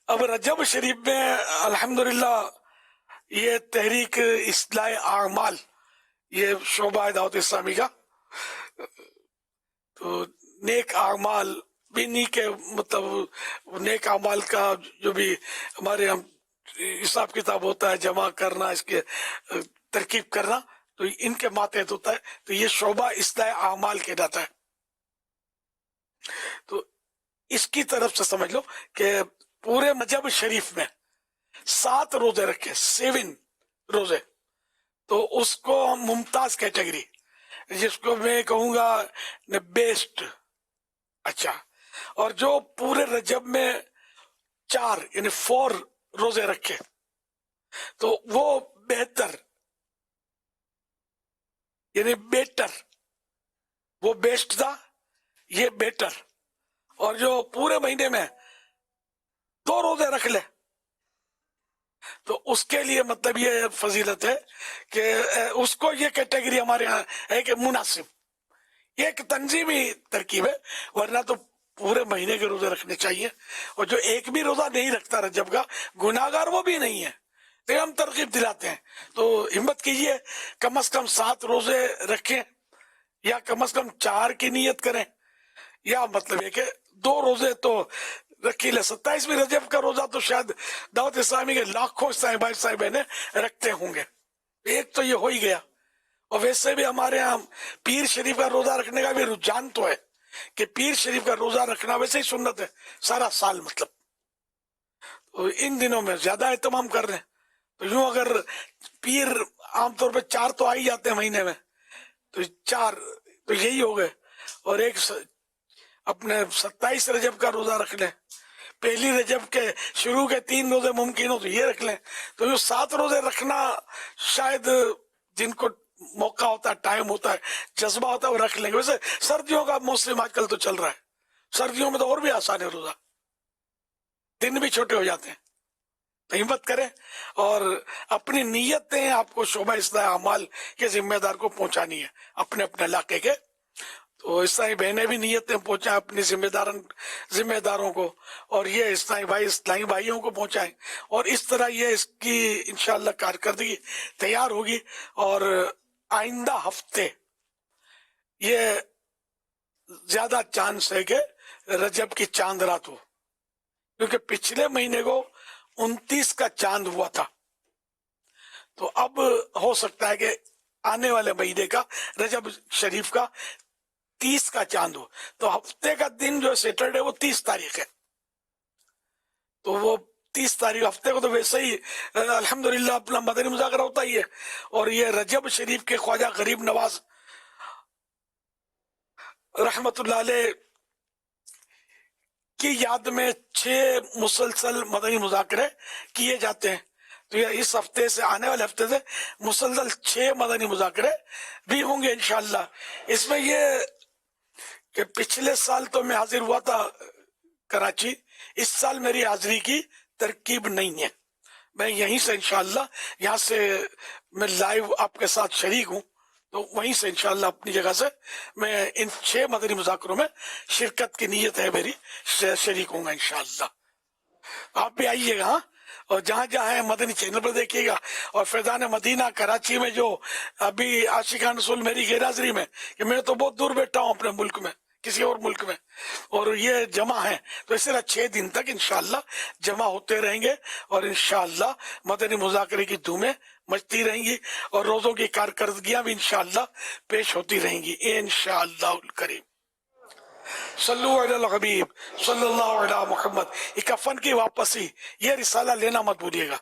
اب رجب شریف میں الحمدللہ یہ تحریک اصلاح اعمال، یہ شعبہ دعوت اسلامی کا، تو نیک اعمال بھی نہیں کہ مطلب نیک اعمال کا جو بھی ہمارے ہم حساب کتاب ہوتا ہے، جمع کرنا، اس کے ترکیب کرنا، تو ان کے ماتحت ہوتا ہے. تو یہ شعبہ اصلاح اعمال کہلاتا ہے. تو اس کی طرف سے سمجھ لو کہ پورے رجب شریف میں 7 روزے رکھے، 7 روزے، تو اس کو ممتاز کیٹیگری، جس کو میں کہوں گا بیسٹ. اچھا، اور جو پورے رجب میں 4 یعنی 4 روزے رکھے تو وہ بہتر، یعنی بیٹر، وہ بیسٹ تھا، یہ بیٹر. اور جو پورے مہینے میں 2 روزے رکھ لے تو اس کے لیے مطلب یہ فضیلت ہے کہ اس کو یہ کیٹیگری ہمارے ہاں ہے کہ مناسب. یہ ایک تنظیمی ترکیب ہے، ورنہ تو پورے مہینے کے روزے رکھنے چاہیے. اور جو ایک بھی روزہ نہیں رکھتا رجب کا، گناہگار وہ بھی نہیں ہے، لیکن ہم ترغیب دلاتے ہیں. تو ہمت کیجئے، کم از کم 7 روزے رکھیں، یا کم از کم 4 کی نیت کریں، یا مطلب ہے کہ 2 روزے تو रखी ले। 27वीं रजब का रोजा तो शायद दावत इस्लामी के लाखों इस्लामी भाई साहब बहनें रखते होंगे। एक तो ये हो ही गया। और वैसे भी हमारे यहाँ पीर शरीफ का रोजा रखने का भी रुझान तो है कि पीर शरीफ का रोजा रखना वैसे ही सुन्नत है सारा साल, मतलब तो इन दिनों में ज्यादा एहतमाम कर रहे हैं। तो यूं अगर पीर आमतौर पे 4 तो आ ही जाते हैं महीने में, तो 4 तो यही हो गए। और एक अपने 27 रजब का रोजा रख लें, पहली रजब के शुरू के 3 रोजे मुमकिन हो तो ये रख लें। तो ये 7 रोजे रखना शायद जिनको मौका होता है, टाइम होता है, जज्बा होता है, वो रख लेंगे। वैसे सर्दियों का मौसम आजकल तो चल रहा है, सर्दियों में तो और भी आसान है रोजा, दिन भी छोटे हो जाते हैं। तो हिम्मत करें और अपनी नीयतें आपको शोभा इस्लाह अमाल के जिम्मेदार को पहुंचानी है अपने अपने इलाके के। तो इस्लामी बहनें भी नीयतें पहुंचाएं अपनी जिम्मेदारों को, और ये इस्लामी भाइयों को पहुंचाएं। और इस तरह ये इसकी इंशाअल्लाह कारकर्दगी तैयार होगी। और आइंदा हफ्ते ये ज्यादा चांस है कि रजब की चांद रात हो, क्योंकि पिछले महीने को 29 का चांद हुआ था। तो अब हो सकता है कि आने वाले महीने का रजब शरीफ का 30 का चांद हो। तो हफ्ते का दिन जो सैटरडे वो 30 तारीख है। तो वो 30 तारीख हफ्ते को तो वैसे ही अल्हम्दुलिल्लाह अपना मदनी मुज़ाकरा होता ही है। और ये रजब शरीफ के ख्वाजा गरीब नवाज रहमतुल्लाह अलैह की याद में 6 मुसलसल मदनी मुज़ाकरे किए जाते हैं। तो ये इस हफ्ते से आने वाले हफ्ते से मुसलसल 6 मदनी मुज़ाकरे भी होंगे इंशाअल्लाह। इसमें ये कि पिछले साल तो मैं हाजिर हुआ था कराची, इस साल मेरी हाजिरी की तरकीब नहीं है। मैं यहीं से इंशाअल्लाह, यहाँ से मैं लाइव आपके साथ शरीक हूँ, तो वहीं से इंशाअल्लाह अपनी जगह से मैं इन 6 मदनी मुज़ाकरों में शिरकत की नीयत है मेरी, शरीक होऊंगा इंशाअल्लाह। आप भी आइएगा, हाँ, और जहाँ जहाँ है मदनी चैनल पर देखिएगा। और फैज़ान मदीना कराची में जो अभी आशिकान रसूल मेरी गैरहाज़िरी में, कि मैं तो बहुत दूर बैठा हूँ अपने मुल्क में, किसी और मुल्क में, और ये जमा है, तो इस तरह 6 दिन तक इंशाअल्लाह जमा होते रहेंगे और इंशाअल्लाह मदनी मुज़ाकरे की धूमें मचती रहेंगी और रोजों की कारकर्दगियां भी इंशाअल्लाह पेश होती रहेंगी इंशाअल्लाह करीम। सल्लु अला हबीब सल्लल्लाहु अलैहि मुहम्मद। ये कफन की वापसी, ये रिसाला लेना मत भूलिएगा,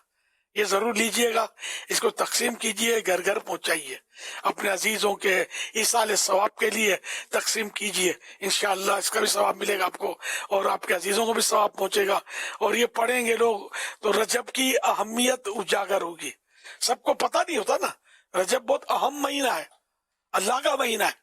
ये जरूर लीजिएगा, इसको तकसीम कीजिए, घर घर पहुंचाइए, अपने अजीजों के ईसाल सवाब के लिए तकसीम कीजिए। इंशाअल्लाह इसका भी सवाब मिलेगा आपको और आपके अजीजों को भी सवाब पहुंचेगा। और ये पढ़ेंगे लोग तो रजब की अहमियत उजागर होगी। सबको पता नहीं होता ना, रजब बहुत अहम महीना है, अल्लाह का महीना है।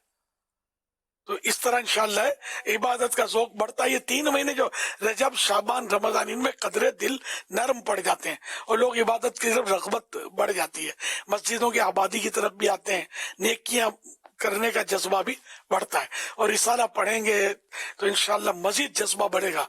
तो इस तरह इंशाअल्लाह इबादत का ज़ौक़ बढ़ता है। ये 3 महीने जो रजब शाबान रमजान, इनमें कदरे दिल नरम पड़ जाते हैं और लोग इबादत की तरफ रग़बत बढ़ जाती है, मस्जिदों की आबादी की तरफ भी आते हैं, नेकियां करने का जज्बा भी बढ़ता है। और रिसाला पढ़ेंगे तो इंशाअल्लाह मजीद जज्बा बढ़ेगा।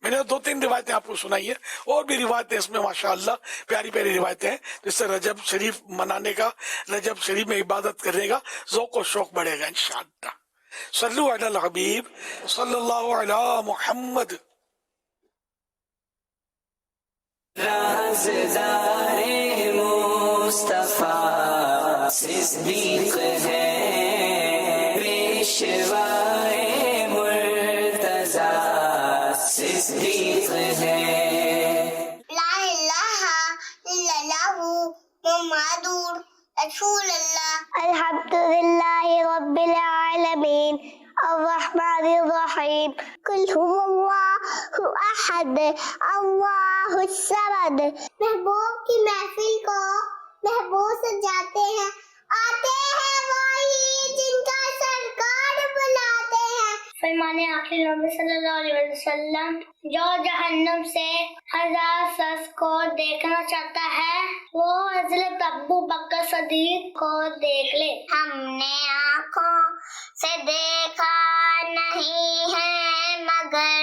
मैंने 2-3 रिवायतें आपको सुनाई है, और भी रिवायतें इसमें माशाअल्लाह प्यारी प्यारी रिवायतें हैं। तो इससे रजब शरीफ मनाने का, रजब शरीफ में इबादत करने का ज़ौक़ और शौक़ बढ़ेगा इंशाअल्लाह। सल्लु अला हबीब सल्लल्लाहु अला मुहम्मद। राज़दारे मुस्तफ़ा सिद्दीक़ है, पेशवाए मुर्तज़ा सिद्दीक़ है। ला इलाहा इल्लल्लाहु मुहम्मदुर रसूलुल्लाह। अल्हम्दुलिल्लाहि रब्बिल आलमीन अर्रहमानिर रहीम कुल हुवल्लाहु अहद अल्लाहुस समद। महबूब की महफिल को महबूब सजाते हैं, आते हैं वही जिनका सरकार बुलाते हैं। फरमाने आखिर नबी सल्लल्लाहु अलैहि वसल्लम, जो जहन्नम से 1000 शख्स को देखना चाहता है वो हज़रत अबू बकर सिद्दीक़ को देख ले। हमने आँखों से देखा नहीं है मगर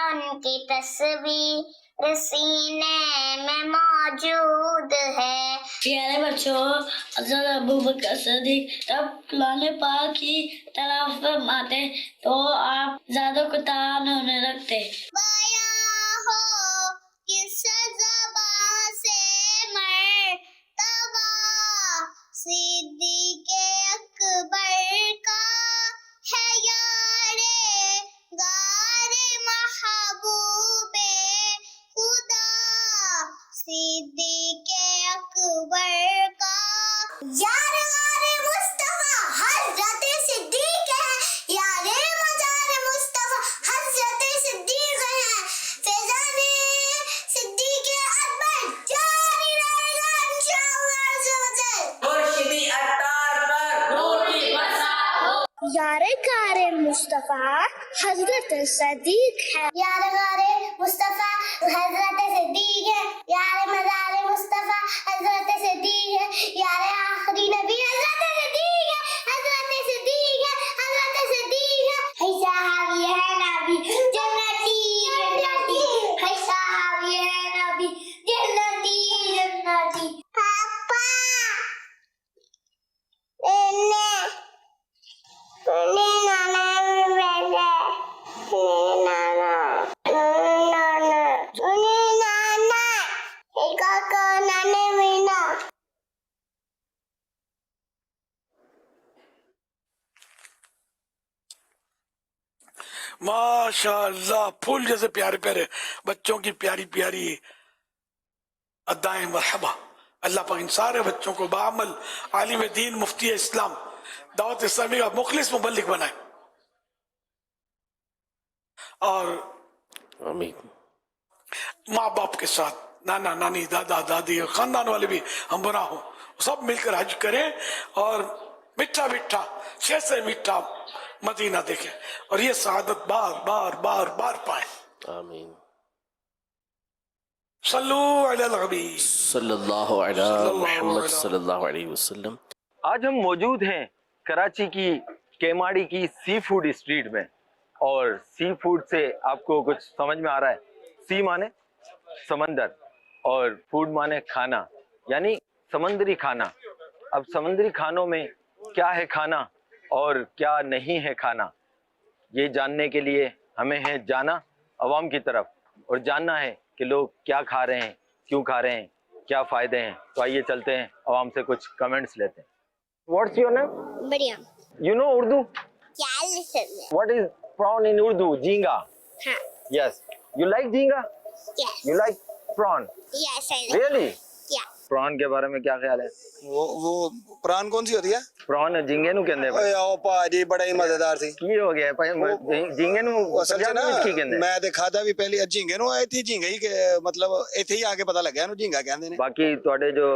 उनकी तस्वीर सीने में मौजूद है। प्यारे बच्चों, हज़रत अबू बकर सिद्दीक़ जब कुरान पाक की तरफ फरमाते तो आप ज़्यादा कुतान होने लगते। सिद्दीक़े अकबर का है यारे गारे महबूबे खुदा, सिद्दीक़े अकबर का यारे गारे मुस्तफा हज़रत सिद्दीक़ है, यारे मज़ार मुस्तफा हज़रत सिद्दीक़ है, फैज़ाने सिद्दीक़ अकबर जारी रहेगा इंशाअल्लाह अज़्ज़ व जल। मुर्शिदी अत्तार पर नूर की बरसात हो। यारे गारे मुस्तफा हजरत सिद्दीक है, यारे गारे मुस्तफा हजरत सिद्दीक है, यारे मज़ारे मुस्तफा हजरत सिद्दीक है, यारे आखिरी नबी हजरत सिद्दीक है, हजरत सिद्दीक है, हजरत सिद्दीक है। है साहबी है नबी जन्नती जन्नती, है साहबी है नबी जन्नती जन्नती। पापा माशाअल्लाह, फूल जैसे प्यारे प्यारे बच्चों की प्यारी प्यारी अदाएं मरहबा। अल्लाह पाक इन सारे बच्चों को बाअमल आलिम दीन मुफ्ती इस्लाम दावत इस्लामी का मुखलिस मुबल्लिग बनाए। और माँ बाप के साथ नाना नानी दादा दादी और खानदान वाले भी हम बना हो, सब मिलकर हज करें और मीठा मीठा शेर से मीठा मदीना देखें और ये सआदत बार बार बार बार पाए। आमीन। सल्लू अलल हबीब सल्लल्लाहु अला मुहम्मद सल्लल्लाहु अलैहि वसल्लम। आज हम मौजूद हैं कराची की केमाड़ी की सी फूड स्ट्रीट में, और सी फूड से आपको कुछ समझ में आ रहा है। सी माने समंदर और फूड माने खाना, यानी समंदरी खाना। अब समंदरी खानों में क्या है खाना और क्या नहीं है खाना, ये जानने के लिए हमें है जाना अवाम की तरफ और जानना है कि लोग क्या खा रहे हैं, क्यों खा रहे हैं, क्या फ़ायदे हैं। तो आइए चलते हैं, अवाम से कुछ कमेंट्स लेते हैं। What's your name? बढ़िया। You know Urdu? क्या लिखते हैं? What is prawn in Urdu? Jhinga. हाँ। Yes. You like jhinga? Yes. You like prawn? Yes, I like. Really? Yeah. Prawn के बारे में क्या ख्याल है? वो प्राण कौन सी होती है? प्रॉन झींगे नु कहंदे भाई। ओ पाजी बड़ा ही मजेदार सी। की हो गया भाई झींगे नु असल च ना की कहंदे? मैं ते खादा भी पहले झींगे नु आए थी, झींगे ही मतलब इथे ही आके पता लगा नु झींगा कहंदे ने। बाकी ਤੁਹਾਡੇ जो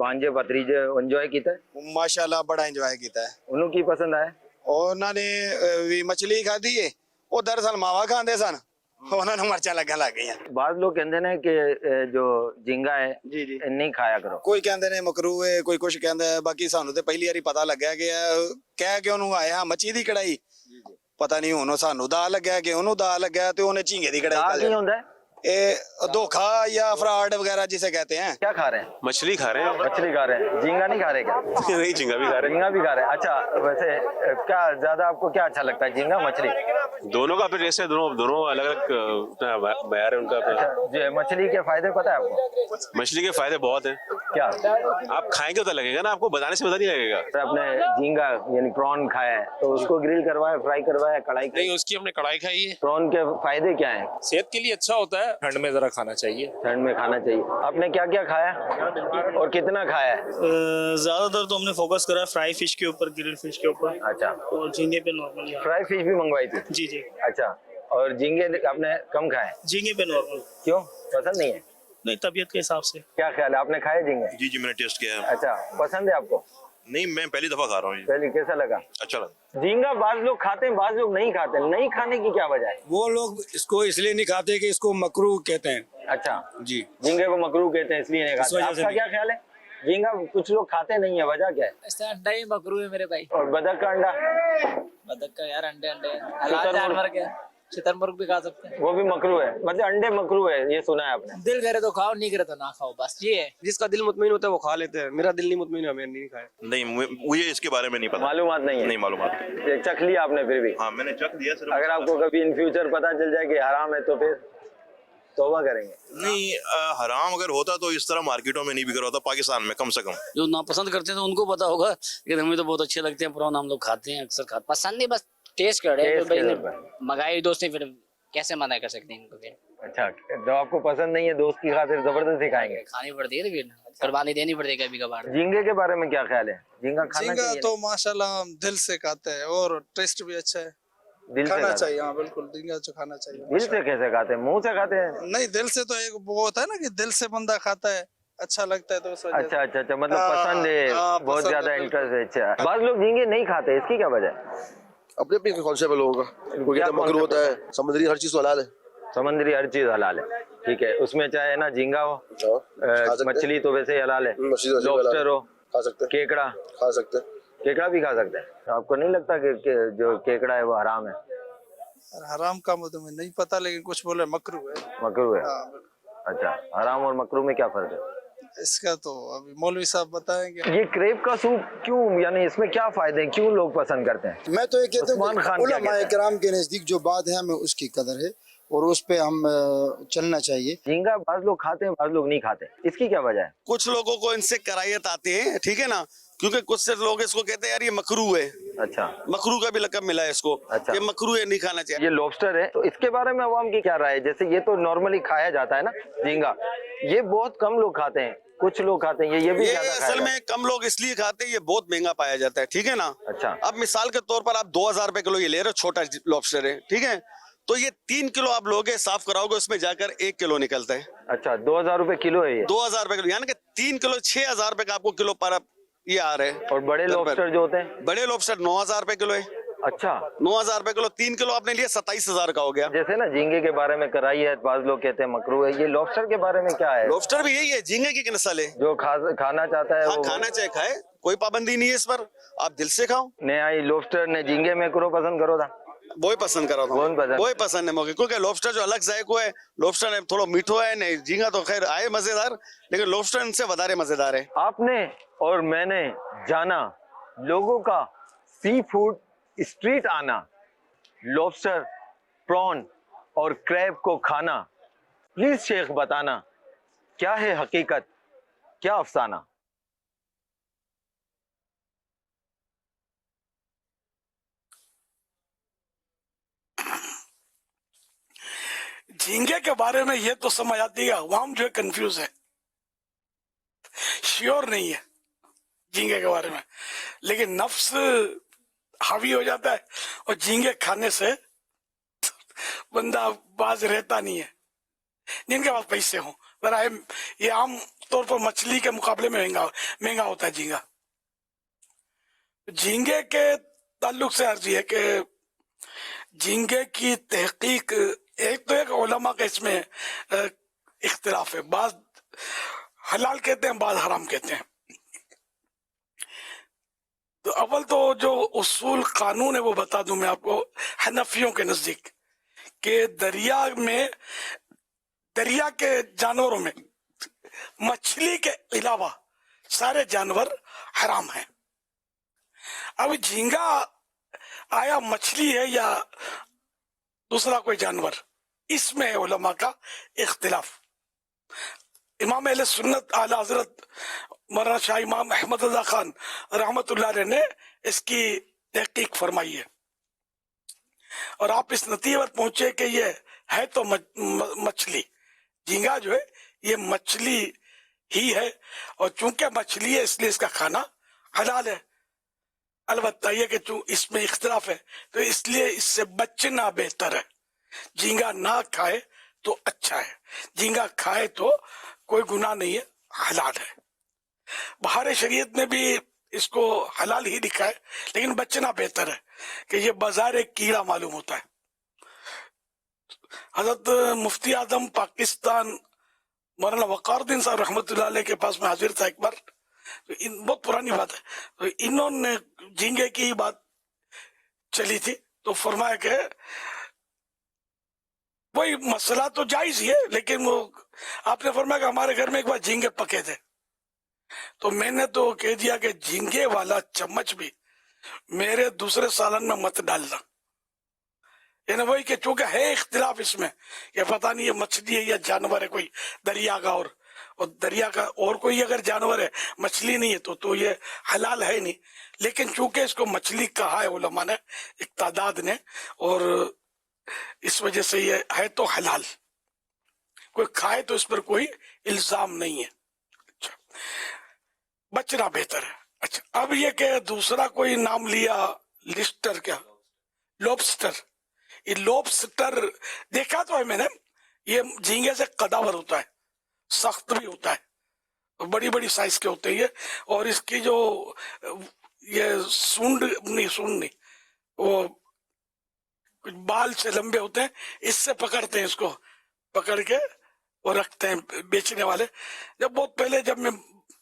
भांजे भतीजे एंजॉय कीता है? माशाल्लाह बड़ा एंजॉय कीता है। उन्हों की पसंद आया? ਉਹਨਾਂ ਨੇ ਵੀ ਮਛਲੀ ਖਾਧੀ ਏ, ਉਹ ਦਰਅਸਲ ਮਾਵਾ ਖਾਂਦੇ ਸਨ, ਉਹਨਾਂ ਨੂੰ ਮਰਚਾਂ ਲੱਗਣ ਲੱਗ ਗਈਆਂ। बाद लोग कहते हैं कि जो झींगा है जी जी नहीं खाया करो। ਕੋਈ ਕਹਿੰਦੇ ਨੇ ਮਕਰੂ ਹੈ, ਕੋਈ ਕੁਛ ਕਹਿੰਦਾ ਹੈ। ਬਾਕੀ ਸਾਨੂੰ ਤੇ ਪਹਿਲੀ ਵਾਰੀ ਪਤਾ ਲੱਗਿਆ ਕਿ ਕਹਿ ਕੇ ਉਹਨੂੰ ਆਇਆ ਮੱਛੀ ਦੀ ਕੜਾਈ, ਪਤਾ ਨਹੀਂ ਹੁਣ ਸਾਨੂੰ ਦਾ ਲੱਗਿਆ ਕਿ ਉਹਨੂੰ ਦਾ ਲੱਗਿਆ ਤੇ ਉਹਨੇ ਝੀਂਗੇ ਦੀ ਕੜਾਈ ਖਾ ਲਈ। ਕੀ ਹੁੰਦਾ ਹੈ ये धोखा या फ्रॉड वगैरह जिसे कहते हैं। क्या खा रहे हैं? मछली खा रहे हैं। मछली खा रहे हैं, झींगा नहीं खा रहे क्या? नहीं, झींगा भी खा रहे हैं। झींगा भी खा रहे हैं। अच्छा, वैसे क्या ज्यादा आपको क्या अच्छा लगता है, झींगा मछली? दोनों का फिर जैसे दोनों अलग अलग बयार है उनका। अच्छा, जो मछली के फायदे पता है आपको? मछली के फायदे बहुत हैं। क्या? आप खाएंगे तो लगेगा ना, आपको बताने से पता नहीं लगेगा। तो आपने झींगा यानी प्रॉन खाया है, तो उसको ग्रिल करवाया, फ्राई करवाया, कढ़ाई? नहीं, उसकी हमने कढ़ाई खाई है। प्रॉन के फायदे क्या है? सेहत के लिए अच्छा होता है, ठंड में जरा खाना चाहिए। ठंड में खाना चाहिए। आपने क्या क्या खाया और कितना खाया है? ज्यादातर तो हमने फोकस करा फ्राई फिश के ऊपर, ग्रिल फिश के ऊपर। अच्छा, और झींगे पे नॉर्मल। फ्राई फिश भी मंगवाई थी? जी जी। अच्छा, और झींगे आपने कम खाए? झींगे पे नॉर्मल। क्यों, पसंद नहीं है? नहीं, तबीयत के हिसाब से। क्या ख्याल है, आपने खाए झींगे? जी जी, मैंने टेस्ट किया है। अच्छा, पसंद है आपको? नहीं, मैं पहली दफा खा रहा हूँ। पहले कैसा लगा? अच्छा लगा। झींगा बाज लोग खाते हैं, बाज लोग नहीं खाते। नहीं खाने की क्या वजह है? वो लोग इसको इसलिए नहीं खाते कि इसको मकरू कहते हैं। अच्छा जी, झींगे को मकरू कहते हैं इसलिए नहीं खाते। आपका क्या ख्याल है? झींगा कुछ लोग खाते नहीं है, वजह क्या है? इससे अंडा ही मकरू है मेरे भाई। और बतख का अंडा? बतख का यार अंडे हलाल जानवर के, शुतुरमुर्ग भी खा सकते हैं। वो भी मकरू है, मतलब अंडे मकरू है, ये सुना है आपने? दिल करे तो खाओ, नहीं करे तो ना खाओ, बस ये है। जिसका दिल मुतमईन होता है वो खा लेते हैं। मेरा दिल नहीं मुतमईन है, मैंने नहीं खाया। नहीं, मुझे इसके बारे में नहीं पता। मालूमात नहीं है? नहीं मालूमात। चख लिया आपने फिर भी? हाँ, मैंने चख दिया। अगर आपको कभी इन फ्यूचर पता चल जाए कि हराम है तो फिर तौबा करेंगे? नहीं हराम अगर होता तो इस तरह मार्केटों में नहीं बिक रहा होता पाकिस्तान में, कम से कम। जो नापसंद करते हैं तो उनको पता होगा, लेकिन हमें तो बहुत अच्छे लगते हैं, पुराना हम लोग खाते हैं, अक्सर खाते हैं। पसंद नहीं, बस टेस्ट कर रहे हैं। टेस्ट तो भाई के ने ऊपर। मंगाई दोस्त ने, फिर कैसे मना कर सकते हैं इनको? फिर अच्छा, जो आपको पसंद नहीं है दोस्त की खातिर जबरदस्ती खाएंगे? खानी पड़ती है, फिर कुर्बानी देनी पड़ती है कभी कभार। झींगे के बारे में क्या ख्याल है? झींगा खाना झींगा चाहिए? तो माशाल्लाह हम दिल से खाते हैं और टेस्ट भी अच्छा है, दिल से खाना खाते हैं? चाहिए। हाँ बिल्कुल, झींगा तो खाना चाहिए। दिल से कैसे खाते हैं? मुंह से खाते हैं? नहीं, दिल से तो एक वो होता है ना कि दिल से बंदा खाता है, अच्छा लगता है तो उस वजह से। अच्छा अच्छा अच्छा, मतलब पसंद है, बहुत पसंद ज्यादा है, इंटरेस्ट है। अच्छा, बाद लोग झींगे नहीं खाते, इसकी क्या वजह है? अपने अपने कॉन्सेप्ट है लोगों का, इनको कहते हैं मकरूह होता है, समुद्री हर चीज तो हलाल है। समुद्री हर चीज हलाल है, ठीक है। उसमें चाहे ना झींगा हो, मछली तो वैसे ही हलाल है, लॉबस्टर हो, खा सकते हैं, केकड़ा खा सकते हैं, केकड़ा भी खा सकते हैं। तो आपको नहीं लगता कि जो केकड़ा है वो हराम है? हराम का मुझे नहीं पता, लेकिन कुछ बोले मकरूह है। मकरूह है? हाँ, बिल्कुल। अच्छा, हराम और मकरूह में क्या फर्क है? इसका तो अभी मौलवी साहब बताएंगे। ये क्रेप का सूप क्यों, यानी इसमें क्या फायदे हैं, क्यों लोग पसंद करते हैं? मैं तो ये कहता उस्मान हूँ खान कि क्या उलमा कहते हैं? इकराम के नजदीक जो बात है हमें उसकी कदर है और उस पे हम चलना चाहिए। झींगा बाज लोग खाते हैं, बाज लोग नहीं खाते, इसकी क्या वजह है? कुछ लोगों को इनसे करायत आती है, ठीक है ना, क्योंकि कुछ से लोग इसको कहते हैं यार ये मकरू है। अच्छा, मकरू का भी लकब मिला है इसको। अच्छा, ये मकरू है, नहीं खाना चाहिए। ये लॉबस्टर है, तो इसके बारे में अवाम की क्या राय है? जैसे ये तो नॉर्मली खाया जाता है ना झींगा, ये बहुत कम लोग खाते हैं, कुछ लोग खाते हैं, ये भी ये ज्यादा असल में कम लोग इसलिए खाते हैं, ये बहुत महंगा पाया जाता है, ठीक है ना। अच्छा, अब मिसाल के तौर पर आप 2000 रुपए किलो ये ले रहे हो, छोटा लॉबस्टर है, ठीक है, तो ये 3 किलो आप लोगे, साफ कराओगे, उसमें जाकर 1 किलो निकलता है। अच्छा, 2000 रुपए किलो है ये? 2000 रुपए किलो, यानी कि 3 किलो 6000 रुपए का आपको किलो पर ये आ रहे हैं। और बड़े लॉबस्टर जो होते हैं? बड़े लॉबस्टर 9000 रुपए किलो है। अच्छा, 9000 रुपए किलो, 3 किलो आपने लिया 27000 का हो गया। जैसे ना झींगे के बारे में कराई है, बाज लोग कहते हैं मकरू है, ये लॉबस्टर के बारे में क्या है? लॉबस्टर भी यही है, झींगे की नस्ल है। जो खाना चाहता है हाँ, वो खाना चाहे खाए, कोई पाबंदी नहीं है इस पर, आप दिल से खाओ। ने आई लॉबस्टर ने झींगे में करो पसंद करो था, वो ही पसंद करा था, वो ही पसंद है मौके, क्योंकि लॉबस्टर जो अलग जायको है, लॉबस्टर है थोड़ा मीठो है, नहीं झींगा तो खैर आए मजेदार, लेकिन लॉबस्टर इनसे વધારે मजेदार है। आपने और मैंने जाना लोगों का सी फूड स्ट्रीट आना, लॉबस्टर, प्रॉन और क्रैब को खाना। प्लीज शेख बताना, क्या है हकीकत, क्या अफसाना? झींगे के बारे में ये तो समझ आती है, अवाम जो है कंफ्यूज है, श्योर नहीं है झींगे के बारे में, लेकिन नफ्स हावी हो जाता है और झींगे खाने से बंदा बाज रहता नहीं है, जिनके पास पैसे हो। जरा ये आम तौर पर मछली के मुकाबले में महंगा होता है झींगा। झींगे के ताल्लुक से अर्जी है कि झींगे की तहकीक, एक तो एक उलमा का इसमें इख्तिलाफ है, बाद हलाल कहते हैं, बाद हराम कहते हैं। तो अव्वल तो जो उसूल कानून है वो बता दूं मैं आपको, हनफियों के नजदीक कि दरिया के जानवरों में मछली के अलावा सारे जानवर हराम हैं। अब झींगा आया मछली है या दूसरा कोई जानवर, इसमें उलमा का इख्तिलाफ। इमाम अहले सुन्नत आला हजरत मौलाना शाह इमाम अहमद रजा खान रहमतुल्लाह अलैह ने इसकी तहकीक फरमाई है और आप इस नतीजे पर पहुंचे कि ये है तो मछली, झींगा जो है ये मछली ही है, और चूंकि मछली है इसलिए इसका खाना हलाल है। अलबत्ता ये कि इसमें इख्तिलाफ है तो इसलिए इससे बचना बेहतर है। झींगा ना खाए तो अच्छा है, झींगा खाए तो कोई गुनाह नहीं है, हलाल है। बाहर शरीयत में भी इसको हलाल ही लिखा है, लेकिन बचना बेहतर है कि ये बाजार एक कीड़ा मालूम होता है। हजरत मुफ्ती आजम पाकिस्तान मौलाना वक़ारुद्दीन साहब रहमतुल्लाह अलैह के पास में हाजिर था एक बार, तो बहुत पुरानी बात है, तो इन्होंने झींगे की बात चली थी तो फरमाया कि वही मसला तो जायज ही है, लेकिन वो आपने फरमाया कि हमारे घर में एक बार झींगे पके थे, तो मैंने तो कह दिया कि झींगे वाला चम्मच भी मेरे दूसरे सालन में मत डालना, यानी वही कि चूंकि है इख्तिलाफ इसमें कि पता नहीं ये मछली है या जानवर है कोई दरिया का, और दरिया का और कोई अगर जानवर है मछली नहीं है तो ये हलाल है नहीं, लेकिन चूंकि इसको मछली कहा है उलमा ने एक तादाद ने, और इस वजह से ये है तो हलाल, कोई खाए तो इस पर कोई इल्जाम नहीं है। अच्छा, बचना बेहतर है। अच्छा, अब ये कि दूसरा कोई नाम लिया लिस्टर, क्या लॉबस्टर, ये लॉबस्टर देखा तो है मैंने, ये झींगे से कदावर होता है, सख्त भी होता है, बड़ी बड़ी साइज के होते हैं ये, और इसकी जो ये सूंड नहीं वो कुछ बाल से लंबे होते हैं, इससे पकड़ते हैं, इसको पकड़ के वो रखते हैं बेचने वाले। जब बहुत पहले जब मैं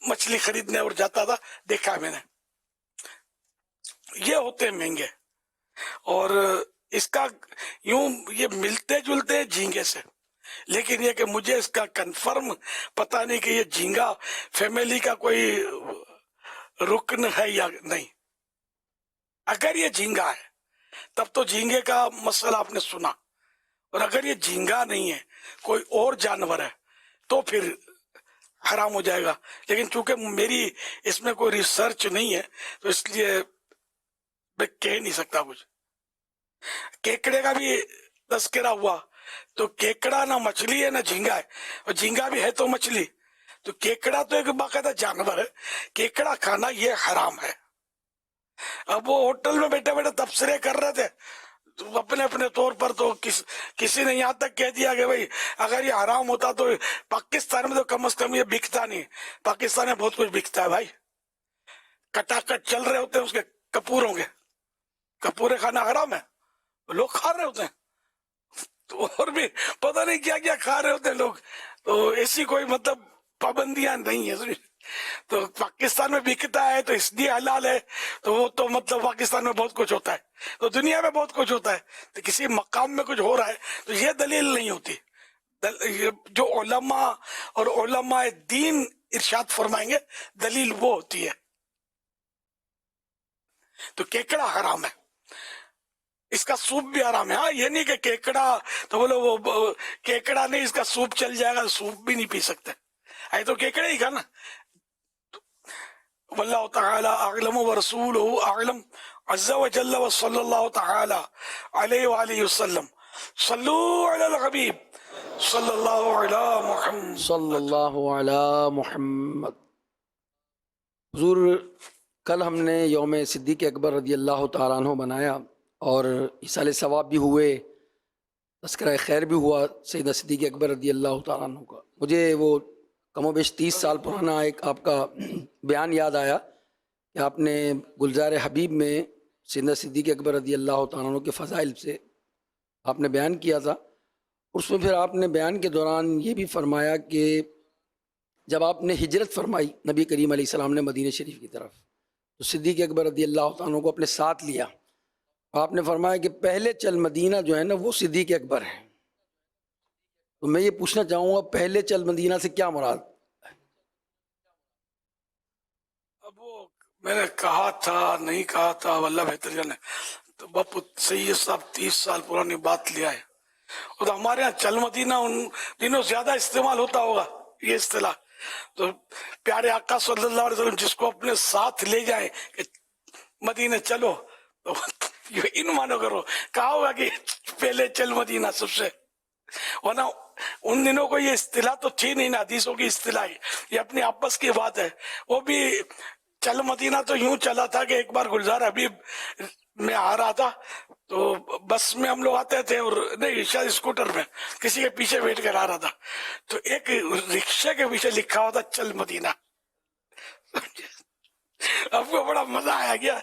मछली खरीदने और जाता था देखा है मैंने, ये होते हैं महंगे, और इसका यूं ये मिलते जुलते हैं झींगे से, लेकिन ये कि मुझे इसका कंफर्म पता नहीं कि ये झींगा फैमिली का कोई रुकन है या नहीं। अगर ये झींगा है तब तो झींगे का मसला आपने सुना, और अगर ये झींगा नहीं है कोई और जानवर है तो फिर हराम हो जाएगा। लेकिन चूंकि मेरी इसमें कोई रिसर्च नहीं है तो इसलिए मैं कह नहीं सकता कुछ। केकड़े का भी तस्करा हुआ, तो केकड़ा ना मछली है ना झींगा है, और झींगा भी है तो मछली, तो केकड़ा तो एक बाकायदा जानवर है, केकड़ा खाना ये हराम है। अब वो होटल में बैठे बैठे तबसरे कर रहे थे तो अपने अपने तौर पर, तो किसी ने यहाँ तक कह दिया कि भाई अगर ये हराम होता तो पाकिस्तान में तो कम से कम ये बिकता नहीं। पाकिस्तान में बहुत कुछ बिकता है भाई, कटाकट चल रहे होते हैं उसके कपूरों के, कपूरे खाना हराम है, लोग खा रहे होते हैं, तो और भी पता नहीं क्या क्या खा रहे होते हैं लोग, तो ऐसी कोई मतलब पाबंदियां नहीं है। तो पाकिस्तान में बिकता है तो इसलिए हलाल है, तो वो तो मतलब पाकिस्तान में बहुत कुछ होता है, तो दुनिया में बहुत कुछ होता है, तो किसी मकाम में कुछ हो रहा है तो ये दलील नहीं होती। जो उलमा और उलमा दीन इरशाद फरमाएंगे दलील वो होती है। तो केकड़ा हराम है, इसका सूप भी हराम है। हाँ, ये नहीं कि केकड़ा तो बोलो वो केकड़ा नहीं इसका सूप चल जाएगा, सूप भी नहीं पी सकते, है तो केकड़ा ही खाना। वल्लाहु तआला अअलम व रसूलुहु अअलम अज़्ज़ा व जल्ल व सल्लल्लाहु तआला अलैहि व आलिहि वसल्लम सल्लू अलल हबीब सल्लल्लाहु अला मुहम्मद सल्लल्लाहु अला मुहम्मद। हुजूर, कल हमने यौम सिद्दीक़ अकबर रज़ियल्लाहु तआला अन्हु बनाया और इसाले सवाब भी हुए, तज़किरा खैर भी हुआ सैयदना सिद्दीक़ अकबर रज़ियल्लाहु तआला अन्हु का। मुझे वो कमोबेश 30 साल पुराना एक आपका बयान याद आया कि आपने गुलजार हबीब में सैयदना सिद्दीक़ अकबर रज़ियल्लाहु तआला अन्हु के फ़ज़ाइल से आपने बयान किया था। उसमें फिर आपने बयान के दौरान ये भी फरमाया कि जब आपने हिजरत फरमाई नबी करीम अलैहिस्सलाम ने मदीने शरीफ की तरफ, तो सिद्दीक़ अकबर रज़ियल्लाहु तआला अन्हु को अपने साथ लिया। आपने फरमाया कि पहले चल मदीना जो है ना वो सिद्दीक़ अकबर है। तो मैं ये पूछना चाहूँगा पहले चल मदीना से क्या मुराद? अब वो मैंने कहा था नहीं कहा था वल्लाह बेहतर जाने, तो बापू सैयद साहब 30 साल पुरानी बात लिया है, और तो हमारे यहाँ चल मदीना उन दिनों ज्यादा इस्तेमाल होता होगा ये इस्तिलाह। तो प्यारे आका सल्लल्लाहु अलैहि वसल्लम जिसको अपने साथ ले जाए कि मदीने चलो, तो ये इन मानो करो, कहा होगा कि पहले चल मदीना सबसे, वरना उन दिनों को ये इस्तिलाह तो थी नहीं ना, हदीसों की इस्तिलाह, ये अपनी आपस की बात है। वो भी चल मदीना तो यूं चला था कि एक बार गुलजार हबीब में आ रहा था, तो बस में हम लोग आते थे, और नहीं शायद स्कूटर में किसी के पीछे बैठ कर आ रहा था, तो एक रिक्शे के पीछे लिखा हुआ था चल मदीना। हमको बड़ा मजा आया गया,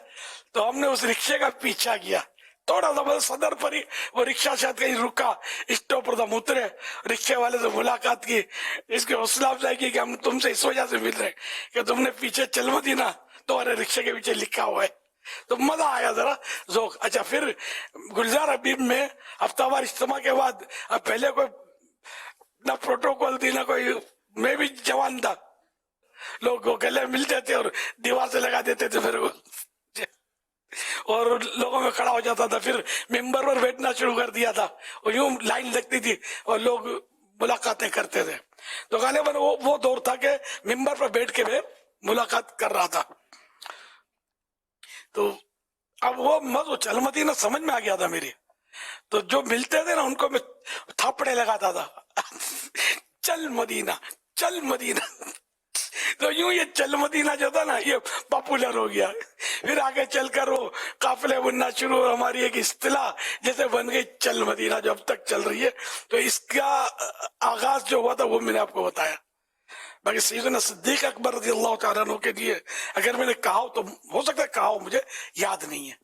तो हमने उस रिक्शे का पीछा किया, थोड़ा सा बस सदर पर ही वो रिक्शा शायद कहीं रुका, स्टॉप पर हम उतरे, रिक्शे वाले से मुलाकात की, इसकी हौसला अफजाई की कि हम तुमसे इस वजह से मिल रहे कि तुमने पीछे चल मदीना तुम्हारे रिक्शे के पीछे लिखा हुआ है, तो मजा आया जरा जोक। अच्छा, फिर गुलजार हबीब में हफ्तावार इज्तिमा के बाद अब पहले कोई ना प्रोटोकॉल थी ना कोई, मैं भी जवान था, लोग गले मिलते थे और दीवार से लगा देते थे, फिर اور لوگوں میں کھڑا ہو جاتا تھا، پھر ممبر پر بیٹھنا شروع کر دیا تھا اور یوں لائن لگتی تھی اور لوگ ملاقاتیں کرتے تھے. تو غالباً وہ دور تھا کہ ممبر پر بیٹھ کے میں ملاقات کر رہا تھا. تو اب وہ چل مدینہ سمجھ میں آ گیا تھا میری. تو جو ملتے تھے نا ان کو میں تھاپڑے لگاتا تھا چل مدینہ چل مدینہ. تو یوں یہ چل مدینہ جو تھا نا یہ پاپولر ہو گیا. پھر آگے چل کر وہ قافلے بننا شروع، ہماری ایک اصطلاح جیسے بن گئی چل مدینہ جو اب تک چل رہی ہے. تو اس کا آغاز جو ہوا تھا وہ میں نے آپ کو بتایا. باقی سیدنا صدیق اکبر رضی اللہ تعالیٰ عنہ کے لیے اگر میں نے کہا ہو تو ہو سکتا ہے کہا ہو، مجھے یاد نہیں ہے.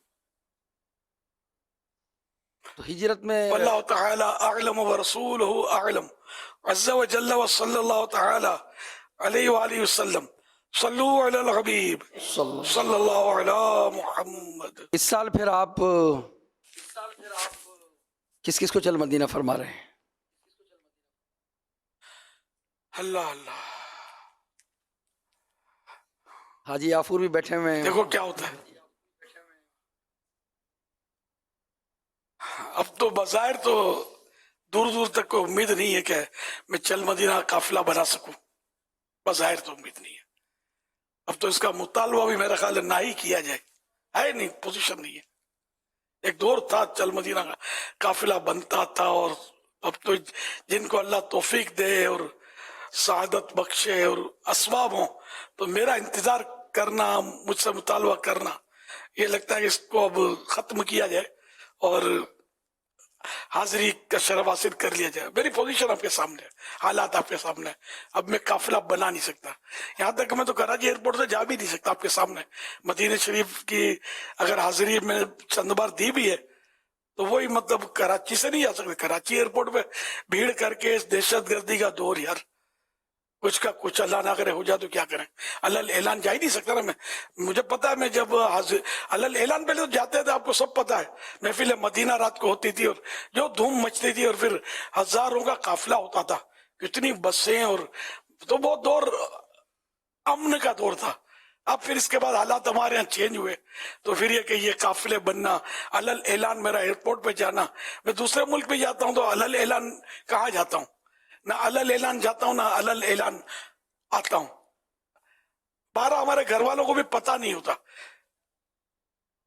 تو ہجرت میں واللہ تعالی اعلم ورسولہ اعلم عز وجل وصلی اللہ تعالی علیہ وآلہ وسلم. صلو علی الحبیب صلی اللہ علی محمد. اس سال پھر آپ کس کس کو چل مدینہ فرما رہے ہیں؟ اللہ اللہ. حاجی یافور بھی بیٹھے ہوئے ہیں. دیکھو کیا ہوتا ہے، اب تو بظاہر تو دور دور تک کوئی امید نہیں ہے کہ میں چل مدینہ قافلہ بنا سکوں. بظاہر تو امید نہیں ہے. اب تو اس کا مطالبہ بھی میرا خیال ہے نہ ہی کیا جائے، ہے نہیں، پوزیشن نہیں ہے. ایک دور تھا چل مدینہ کا قافلہ بنتا تھا، اور اب تو جن کو اللہ توفیق دے اور سعادت بخشے اور اسباب ہوں تو میرا انتظار کرنا، مجھ سے مطالبہ کرنا، یہ لگتا ہے کہ اس کو اب ختم کیا جائے اور حاضری کا شرف حاصل کر لیا جائے. میری پوزیشن آپ کے سامنے ہے، حالات آپ کے سامنے ہے. اب میں قافلہ بنا نہیں سکتا، یہاں تک کہ میں تو کراچی ایئرپورٹ سے جا بھی نہیں سکتا آپ کے سامنے. مدینہ شریف کی اگر حاضری میں چند بار دی بھی ہے تو وہی مطلب کراچی سے نہیں جا سکتے. کراچی ایئرپورٹ پہ بھیڑ کر کے اس دہشت گردی کا دور، یار کچھ کا کچھ اللہ نہ کرے ہو جائے تو کیا کریں. اللہ اعلان جا ہی نہیں سکتا نا. مجھے پتا ہے، میں جب اللہ اعلان پہلے تو جاتے تھے، آپ کو سب پتا ہے، محفل مدینہ رات کو ہوتی تھی اور جو دھوم مچتی تھی اور پھر ہزاروں کا قافلہ ہوتا تھا، کتنی بسیں، اور تو بہت دور امن کا دور تھا. اب پھر اس کے بعد حالات ہمارے یہاں چینج ہوئے تو پھر یہ کہ یہ قافلے بننا، اللہ اعلان میرا ایئرپورٹ پہ جانا. میں دوسرے ملک پہ جاتا ہوں تو اللہ اعلان کہاں جاتا ہوں، نہ اللہ اعلان جاتا ہوں نہ اللہ اعلان آتا ہوں. 12 ہمارے گھر والوں کو بھی پتہ نہیں ہوتا،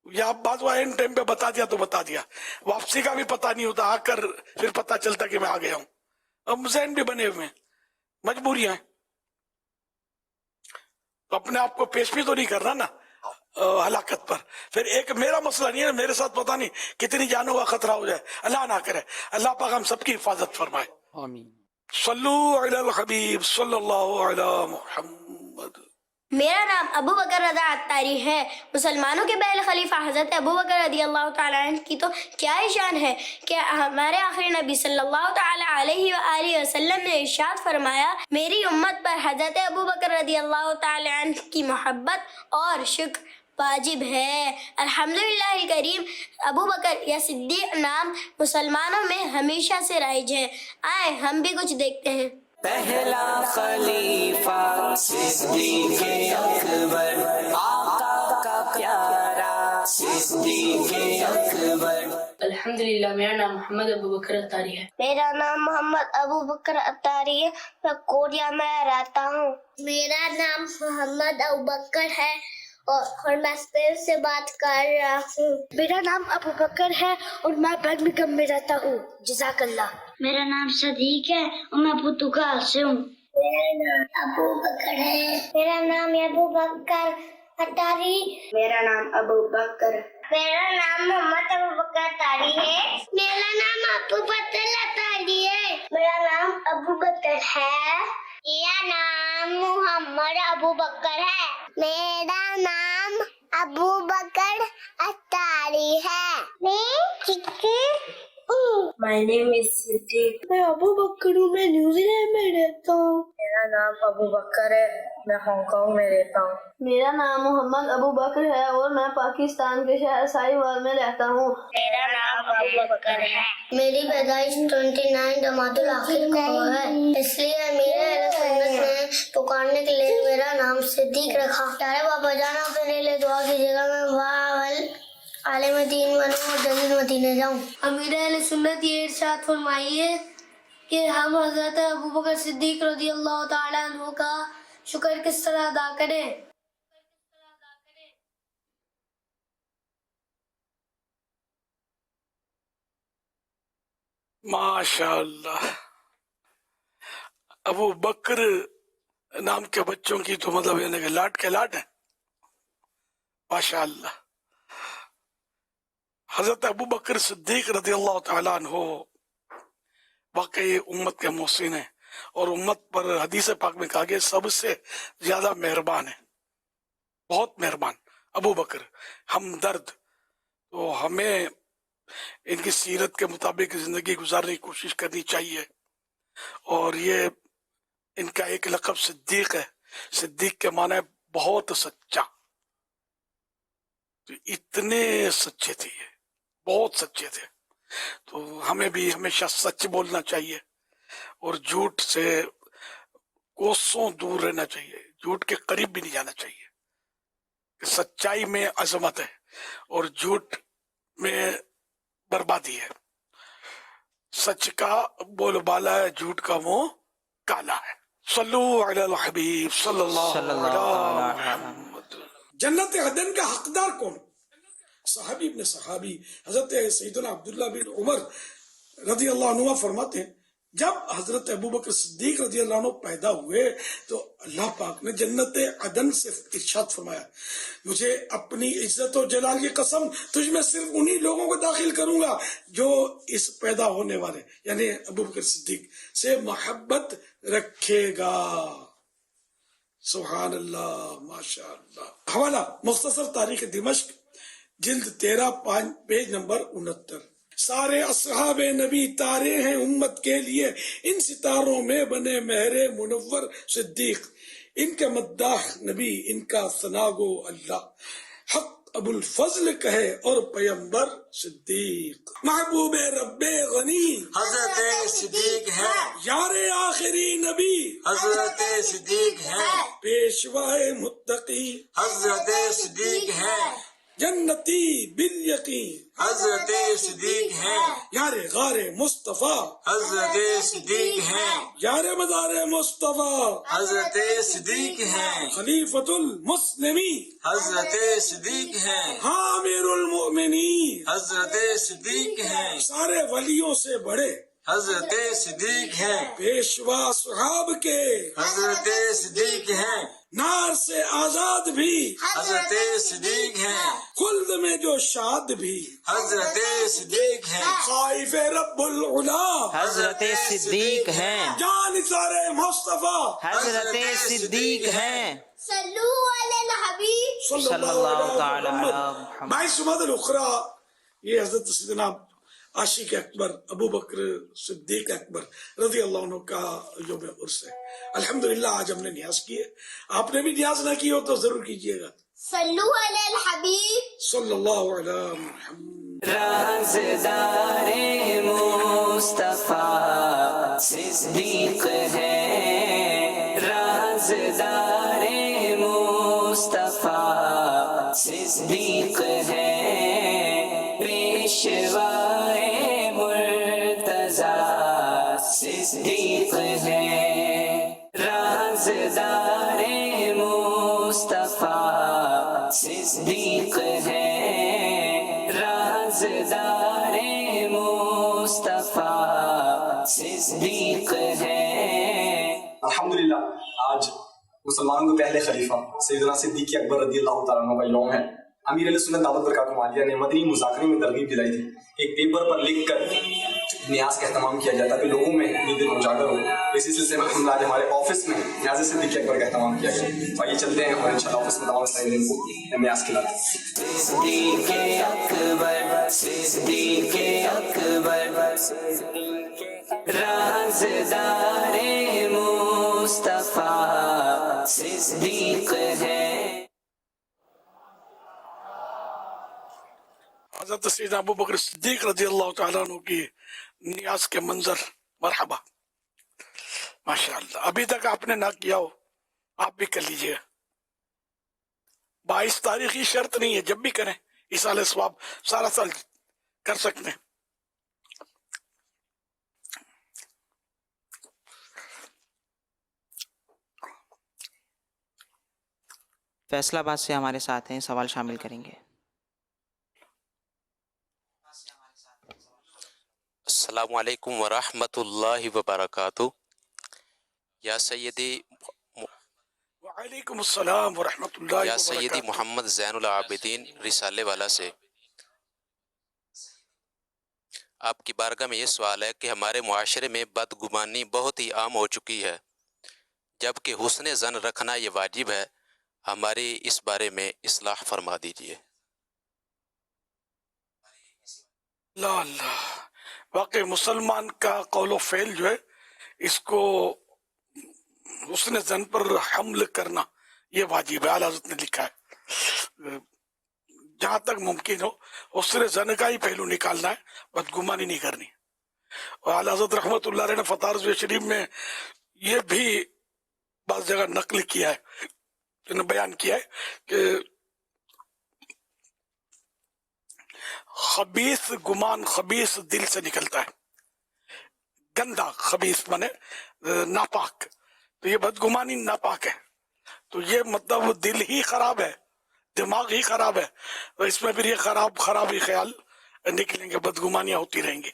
یا بعض اینڈ ٹائم پہ بتا دیا تو بتا دیا. واپسی کا بھی پتہ نہیں ہوتا، آ کر پھر پتہ چلتا کہ میں آ گیا ہوں. اب ذہن بھی بنے ہوئے ہیں، مجبوریاں ہیں. تو اپنے آپ کو پیش بھی تو نہیں کرنا نا ہلاکت پر. پھر ایک میرا مسئلہ نہیں ہے، میرے ساتھ پتہ نہیں کتنی جانوں کا خطرہ ہو جائے، اللہ نہ کرے. اللہ پاک ہم سب کی حفاظت فرمائے. آمین. صلو علی الحبیب صلی اللہ علی محمد. میرا نام ابو بکر رضا عطاری ہے. مسلمانوں کے پہلے خلیفہ حضرت ابو بکر رضی اللہ تعالیٰ عنہ کی تو کیا ہی شان ہے کہ ہمارے آخری نبی صلی اللہ تعالیٰ علیہ وآلہ وسلم نے ارشاد فرمایا، میری امت پر حضرت ابو بکر رضی اللہ تعالیٰ عنہ کی محبت اور شکر واجب ہے. الحمدللہ الکریم. ابو بکر یا صدیق نام مسلمانوں میں ہمیشہ سے رائج ہے. آئے ہم بھی کچھ دیکھتے ہیں. پہلا خلیفہ صدیق اکبر، آقا کا پیارا صدیق اکبر. الحمدللہ. میرا نام محمد ابو بکر عطاری ہے. میرا نام محمد ابو بکر عطاری ہے. میں کوریا میں رہتا ہوں. میرا نام محمد ابو بکر ہے اور میں اسپین سے بات کر رہا ہوں. میرا نام ابو بکر ہے اور میں برمنگھم میں رہتا ہوں. جزاک اللہ. میرا نام صدیق ہے اور میں پرتگال سے ہوں. میرا نام ابو بکر ہے. میرا نام ابو بکر عطاری. میرا نام ابو بکر. میرا نام محمد ابو بکر عطاری ہے. میرا نام ابو بکر عطاری ہے. میرا نام ابو بکر ہے. میرا نام محمد ابو بکر ہے. میرا نام ابو بکر عطاری ہے. My name is Siddiq. میں ابو بکر ہوں. میں نیوزی لینڈ میں رہتا ہوں. میرا نام ابو بکر ہے. میں ہانگ کانگ میں رہتا ہوں. میرا نام محمد ابو بکر ہے اور میں پاکستان کے شہر ساہیوال میں رہتا ہوں. میرا نام ابو بکر ہے. میری پیدائش 29 جمادی الاخر کو ہے، اس لیے میرے اہل سنت نے پکارنے کے لیے میرا نام صدیق رکھا. پیارے پاپا جان آپ میرے لیے دعا کیجیے گا. میں आलिम दीन बनूं और जल्दी मदीने जाऊं। अमीर अहले सुन्नत ये इरशाद फरमाइए कि हम हजरत अबू बकर सिद्दीक रज़ी अल्लाह ताला अन्हु का शुक्र किस तरह अदा करें। माशाअल्लाह, अबू बकर नाम के बच्चों की तो मतलब यानी कि लाट के लाट है। माशाअल्लाह, हजरत अबू बकर सिद्दीक रज़ी अल्लाह ताला अन्हु वाकई उम्मत के मोहसिन है और उम्मत पर हदीस पाक में कहा गया सबसे ज्यादा मेहरबान है, बहुत मेहरबान अबू बकर, हमदर्द। तो हमें इनकी सीरत के मुताबिक जिंदगी गुजारने की कोशिश करनी चाहिए। और ये इनका एक लक़ब सिद्दीक है, सिद्दीक के माने बहुत सच्चा। तो इतने सच्चे थे ये, बहुत सच्चे थे। तो हमें भी हमेशा सच बोलना चाहिए और झूठ से कोसों दूर रहना चाहिए, झूठ के करीब भी नहीं जाना चाहिए। सच्चाई में अजमत है और झूठ में बर्बादी है। सच का बोलबाला है, झूठ का मुंह काला है। सल्लु अलल हबीब सल्लल्लाहु अलैहि वसल्लम। जन्नत अदन का हकदार कौन? सहाबी इब्न सहाबी हजरत सैयदना अब्दुल्लाह बिन उमर रज़ी अल्लाह अन्हु फरमाते हैं, जब हजरत अबू बकर सिद्दीक रज़ी अल्लाह अन्हु पैदा हुए तो अल्लाह पाक ने जन्नत अदन से इरशाद फरमाया, मुझे अपनी इज्जत और जलाल की कसम, तुझ में सिर्फ उन्हीं लोगों को दाखिल करूंगा जो इस पैदा होने वाले यानी अबू बकर सिद्दीक से मोहब्बत रखेगा। सुभान अल्लाह, माशाअल्लाह। हवाला मुख्तसर तारीख दिमश्क, जिल्द 13 पेज नंबर 69। सारे असहाबे नबी तारे हैं उम्मत के लिए, इन सितारों में बने महरे मुनव्वर सिद्दीक। इनके मद्दाह नबी, इनका सनागो अल्लाह। हक अबुल फजल कहे और पैगंबर सिद्दीक। महबूब रब्बे गनी हजरत सिद्दीक है, यारे आखिरी नबी हजरत सिद्दीक है, पेशवाए मुत्तकी हजरत सिद्दीक है, जन्नती बिल यकीन हजरत सिद्दीक है, यारे गारे मुस्तफा हजरत सिद्दीक है, यारे मदारे मुस्तफा हजरत सिद्दीक है, खलीफतुल मुस्लिमी हजरत सिद्दीक है, आमिरुल मोमिनी हजरत सिद्दीक है, सारे वलियों से बड़े हजरत सिद्दीक है, पेशवा सुहाब के हजरत सिद्दीक है, नार से आजाद भी हजरत सिद्दीक है, खुल्द में जो शाद भी हजरत सिद्दीक है, खाइफ रब्बुल उला हजरत सिद्दीक है, जान सारे मुस्तफा हजरत सिद्दीक है। सल्लु अलल हबीब सल्लल्लाहु तआला अलैहि वसल्लम। बाईस जुमादुल उखरा, ये हजरत सैयदना आशिक अकबर अबू बकर सिद्दीक अकबर रज़ी अल्लाह अन्हु का यौम उर्स है। अल्हम्दुलिल्लाह आज हमने न्याज किए, आपने भी न्याज ना की हो तो जरूर कीजिएगा। सल्लु अलल हबीब सल्लल्लाहु अलैहि मुहम्मद। राज़दारे मुस्तफा सिद्दीक है, राज़दारे मुस्तफा सिद्दीक है, पेशवाए मुर्तज़ा सिद्दीक है, राज़दारे मुस्तफा सिद्दीक है, राज़दारे मुस्तफा सिद्दीक है। अल्हम्दुलिल्लाह आज मुसलमानों के पहले खलीफा सैयदना सिद्दीक अकबर रज़ी अल्लाह तआला अन्हु का यौम है। अमीर अहले सुन्नत दावत बरकातुहू आलिया ने मदनी मुज़ाकरे में तरगीब दिलाई थी, एक पेपर पर लिख कर न्याज का एहतमाम किया जाता है कि लोगों में ये दिन उजागर हो। इसी सिलसिले में हम आज हमारे ऑफिस में न्याज सिद्दीक अकबर का एहतमाम किया गया। तो आइए चलते हैं और इंशाल्लाह ऑफिस में तमाम सारे को न्याज खिलाते हैं। सिद्दीक अकबर सिद्दीक अकबर राज़दारे मुस्तफा सिद्दीक है। हज़रत सैयदना अबू बकर सिद्दीक रज़ी अल्लाह तआला अन्हु की नियाज के मंजर, मरहबा, माशाअल्लाह। अभी तक आपने ना किया हो आप भी कर लीजिएगा। 22 तारीख की शर्त नहीं है, जब भी करें इसाले स्वाब सारा साल कर सकते हैं। फैसलाबाद से हमारे साथ हैं, सवाल शामिल करेंगे। अस्सलामु अलैकुम व रहमतुल्लाहि व बरकातुहू। या सैयदी वालेकुम अस्सलाम व रहमतुल्लाहि या व सैयदी बरकातुहू। मोहम्मद ज़ैनुल आबिदीन रिसाले वाला से आपकी बारगाह में ये सवाल है कि हमारे मुआशरे में बदगुमानी बहुत ही आम हो चुकी है, जबकि हुस्न ज़न रखना ये वाजिब है। हमारी इस बारे में इस्लाह फरमा दीजिए। अल्लाह अल्लाह, वाकई मुसलमान का कौलो फेल जो है, इसको हुस्न ज़न पर हमल करना ये वाजिब है। आला हज़रत ने लिखा है जहाँ तक मुमकिन हो हुस्न ज़न का ही पहलू निकालना है, बदगुमानी नहीं करनी। और आला हज़रत रहमतुल्लाह अलैह ने फतार शरीफ में ये भी बाज़ जगह नकल किया है, उन्होंने बयान किया है कि खबीस गुमान खबीस दिल से निकलता है। गंदा खबीस माने नापाक, तो ये बदगुमानी नापाक है। तो ये मतलब दिल ही खराब है, दिमाग ही खराब है, तो इसमें फिर ये खराब ही ख्याल निकलेंगे, बदगुमानियां होती रहेंगी।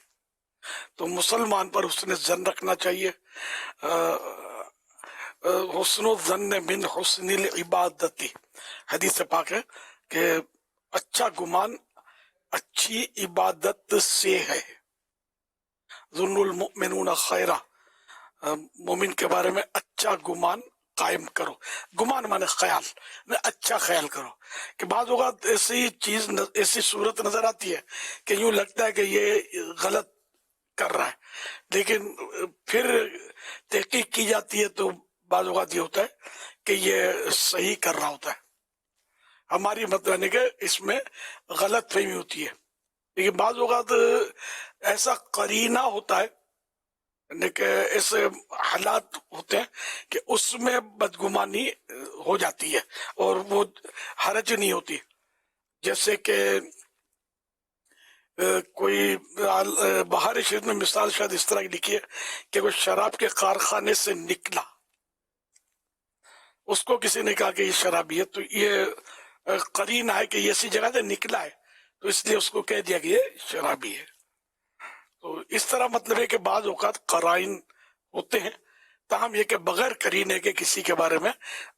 तो मुसलमान पर हुस्न ज़न रखना चाहिए। हुस्न ज़न मिन हुस्निल इबादती, हदीस पाक है कि अच्छा गुमान अच्छी इबादत से है। ज़ुन्नुल मुमिनून खैरा, मोमिन के बारे में अच्छा गुमान कायम करो। गुमान माने ख्याल, अच्छा ख्याल करो। कि बाज़ औक़ात ऐसी चीज ऐसी सूरत नजर आती है कि यूं लगता है कि ये गलत कर रहा है, लेकिन फिर तहकीक की जाती है तो बाज़ औक़ात ये होता है कि ये सही कर रहा होता है। हमारी मतलब है कि इसमें गलत फहमी होती है, लेकिन बाज़ औक़ात ऐसा करीना होता है कि ऐसे हालात होते हैं कि उसमें बदगुमानी हो जाती है और वो हरज नहीं होती। जैसे कि कोई बाहर शरीफ में मिसाल शायद इस तरह की लिखी है कि वो शराब के कारखाने से निकला, उसको किसी ने कहा कि ये शराबी है, तो ये करीना है कि ये ऐसी जगह से निकला है, तो इसलिए उसको कह दिया कि ये शराबी है। तो इस तरह मतलब है कि बाज़ औक़ात कराइन होते हैं, ताहम ये कि बगैर करीने के किसी के बारे में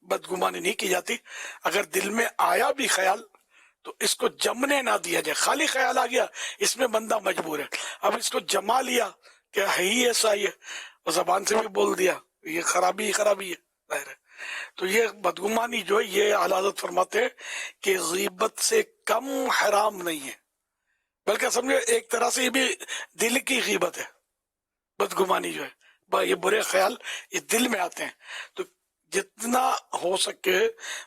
बदगुमानी नहीं की जाती। अगर दिल में आया भी ख्याल तो इसको जमने ना दिया जाए। खाली ख्याल आ गया, इसमें बंदा मजबूर है, अब इसको जमा लिया कि है ही ऐसा ही है, और जबान से भी बोल दिया ये खराबी है, जाहिर है। तो ये बदगुमानी जो है, ये आला हज़रत फरमाते हैं कि गीबत से कम हराम नहीं है, बल्कि समझो एक तरह से ये भी दिल की गीबत है। बदगुमानी जो है, ये बुरे ख्याल ये दिल में आते हैं। तो जितना हो सके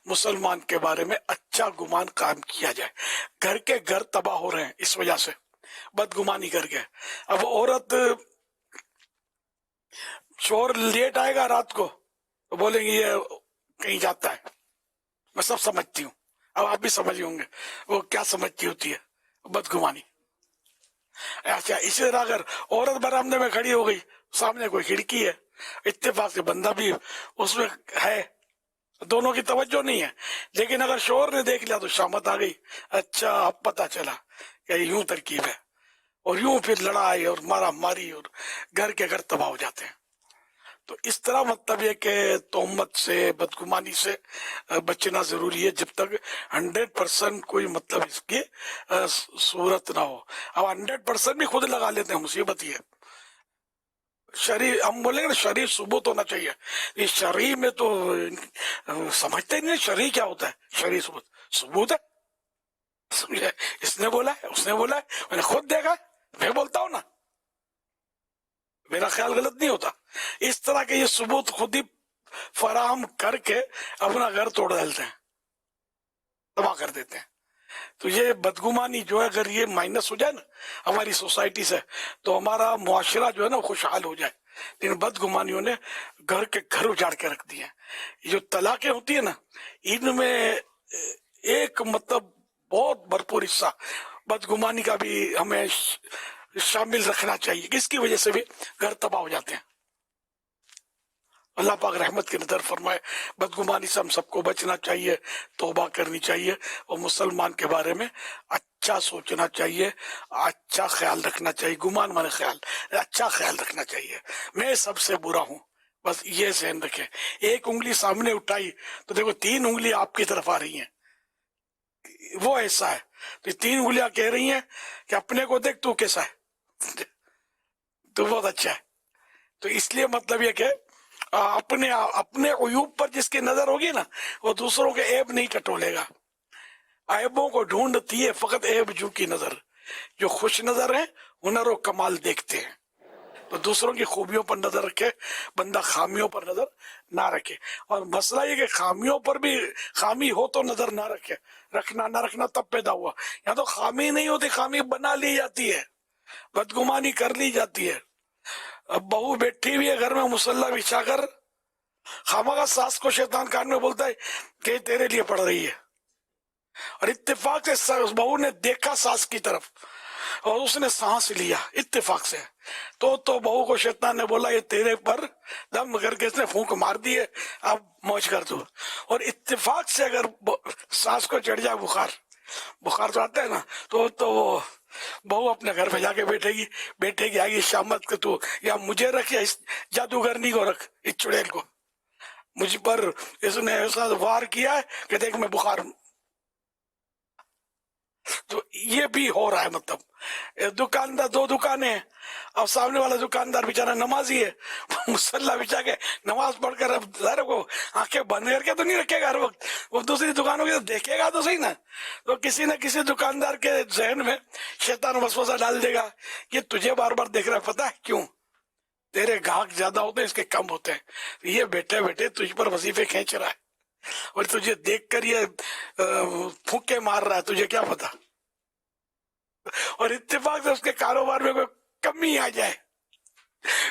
मुसलमान के बारे में अच्छा गुमान कायम किया जाए। घर के घर तबाह हो रहे हैं इस वजह से, बदगुमानी करके। अब औरत शोर लेट आएगा रात को तो बोलेंगे ये कहीं जाता है, मैं सब समझती हूँ। अब आप भी समझ होंगे वो क्या समझती होती है, बदगुमानी। अच्छा, इसी तरह अगर औरत बरामदे में खड़ी हो गई, सामने कोई खिड़की है, इत्तेफाक से बंदा भी उसमें है, दोनों की तवज्जो नहीं है, लेकिन अगर शोर ने देख लिया तो शामत आ गई। अच्छा, अब पता चला कि यूं तरकीब है, और यूं फिर लड़ाई और मारा मारी और घर के घर तबाह हो जाते हैं। तो इस तरह मतलब ये कि तोहमत से, बदगुमानी से बचना जरूरी है, जब तक 100% कोई मतलब इसकी सूरत ना हो। अब 100% भी खुद लगा लेते हैं, मुसीबत ही है। शरीर हम बोलेंगे ना, शरीर सबूत होना चाहिए। इस शरीर में तो समझते नहीं शरीर क्या होता है। शरीर सबूत है, समझे? इसने बोला है, उसने बोला है, मैंने खुद देखा है, मैं बोलता हूं ना, मेरा ख्याल गलत नहीं होता। इस तरह के ये सबूत खुद ही फराहम करके अपना घर तोड़ डालते हैं, तबाह कर देते हैं। तो ये बदगुमानी जो है, अगर ये माइनस हो जाए ना हमारी सोसाइटी से, तो हमारा मुआशरा जो है ना खुशहाल हो जाए। लेकिन बदगुमानियों ने घर के घर उजाड़ के रख दिए हैं। ये जो तलाकें होती है ना, इनमें एक मतलब बहुत भरपूर और हिस्सा बदगुमानी का भी हमें शामिल रखना चाहिए, किसकी वजह से भी घर तबाह हो जाते हैं। अल्लाह पाक रहमत की नजर फरमाए। बदगुमानी से हम सबको बचना चाहिए, तौबा करनी चाहिए और मुसलमान के बारे में अच्छा सोचना चाहिए, अच्छा ख्याल रखना चाहिए। गुमान माने ख्याल, अच्छा ख्याल रखना चाहिए। मैं सबसे बुरा हूँ, बस ये ध्यान रखें। एक उंगली सामने उठाई तो देखो 3 उंगली आपकी तरफ आ रही हैं, वो ऐसा है। तो 3 उंगलियां कह रही हैं कि अपने को देख, तू कैसा है, तू बहुत अच्छा है। तो इसलिए मतलब ये कि अपने उयूब पर जिसकी नजर होगी ना, वो दूसरों के ऐब नहीं टटोलेगा। ऐबों को ढूंढती है फकत ऐब जू की नजर। जो खुश नजर है हुनर और कमाल देखते हैं। तो दूसरों की खूबियों पर नजर रखे, बंदा खामियों पर नजर ना रखे। और मसला ये कि खामियों पर भी खामी हो तो नजर ना रखे, रखना ना रखना तब पैदा हुआ। यहाँ तो खामी नहीं होती, खामी बना ली जाती है, बदगुमानी कर ली जाती है। अब बहू बैठी हुई है घर में मुसल्ला बिछा कर, खामखा सास को शैतान कान में बोलता है कि तेरे लिए पढ़ रही है। और इत्तेफाक से बहू ने देखा सास की तरफ और उसने सांस लिया इत्तेफाक से। तो बहू को शैतान ने बोला ये तेरे पर दम करके इसने फूंक मार दी है, अब मौज कर दो। और इत्तेफाक से अगर सास को चढ़ जाए बुखार तो आता है ना, तो बहू अपने घर पे जाके बैठेगी आगे शामत के तू या मुझे रख या इस जादूगरनी को रख, इस चुड़ैल को, मुझ पर इसने ऐसा वार किया है कि देख मैं बुखार। तो ये भी हो रहा है। मतलब दुकानदार, 2 दुकानें हैं, अब सामने वाला दुकानदार बेचारा नमाजी है, मुसल्ला बिछा के नमाज पढ़कर अब सारे को आंखें बंद करके तो नहीं रखेगा हर वक्त, वो दूसरी दुकानों की तो देखेगा तो सही ना। तो किसी न किसी दुकानदार के जहन में शैतान वसवसा डाल देगा कि तुझे बार बार देख रहा है, पता है क्यों? तेरे गाहक ज्यादा होते हैं, इसके कम होते हैं। ये बैठे बैठे तुझ पर वजीफे खींच रहा है और तुझे देख कर ये फूंके मार रहा है, तुझे क्या पता। और इत्तेफाक से उसके कारोबार में कोई कमी आ जाए,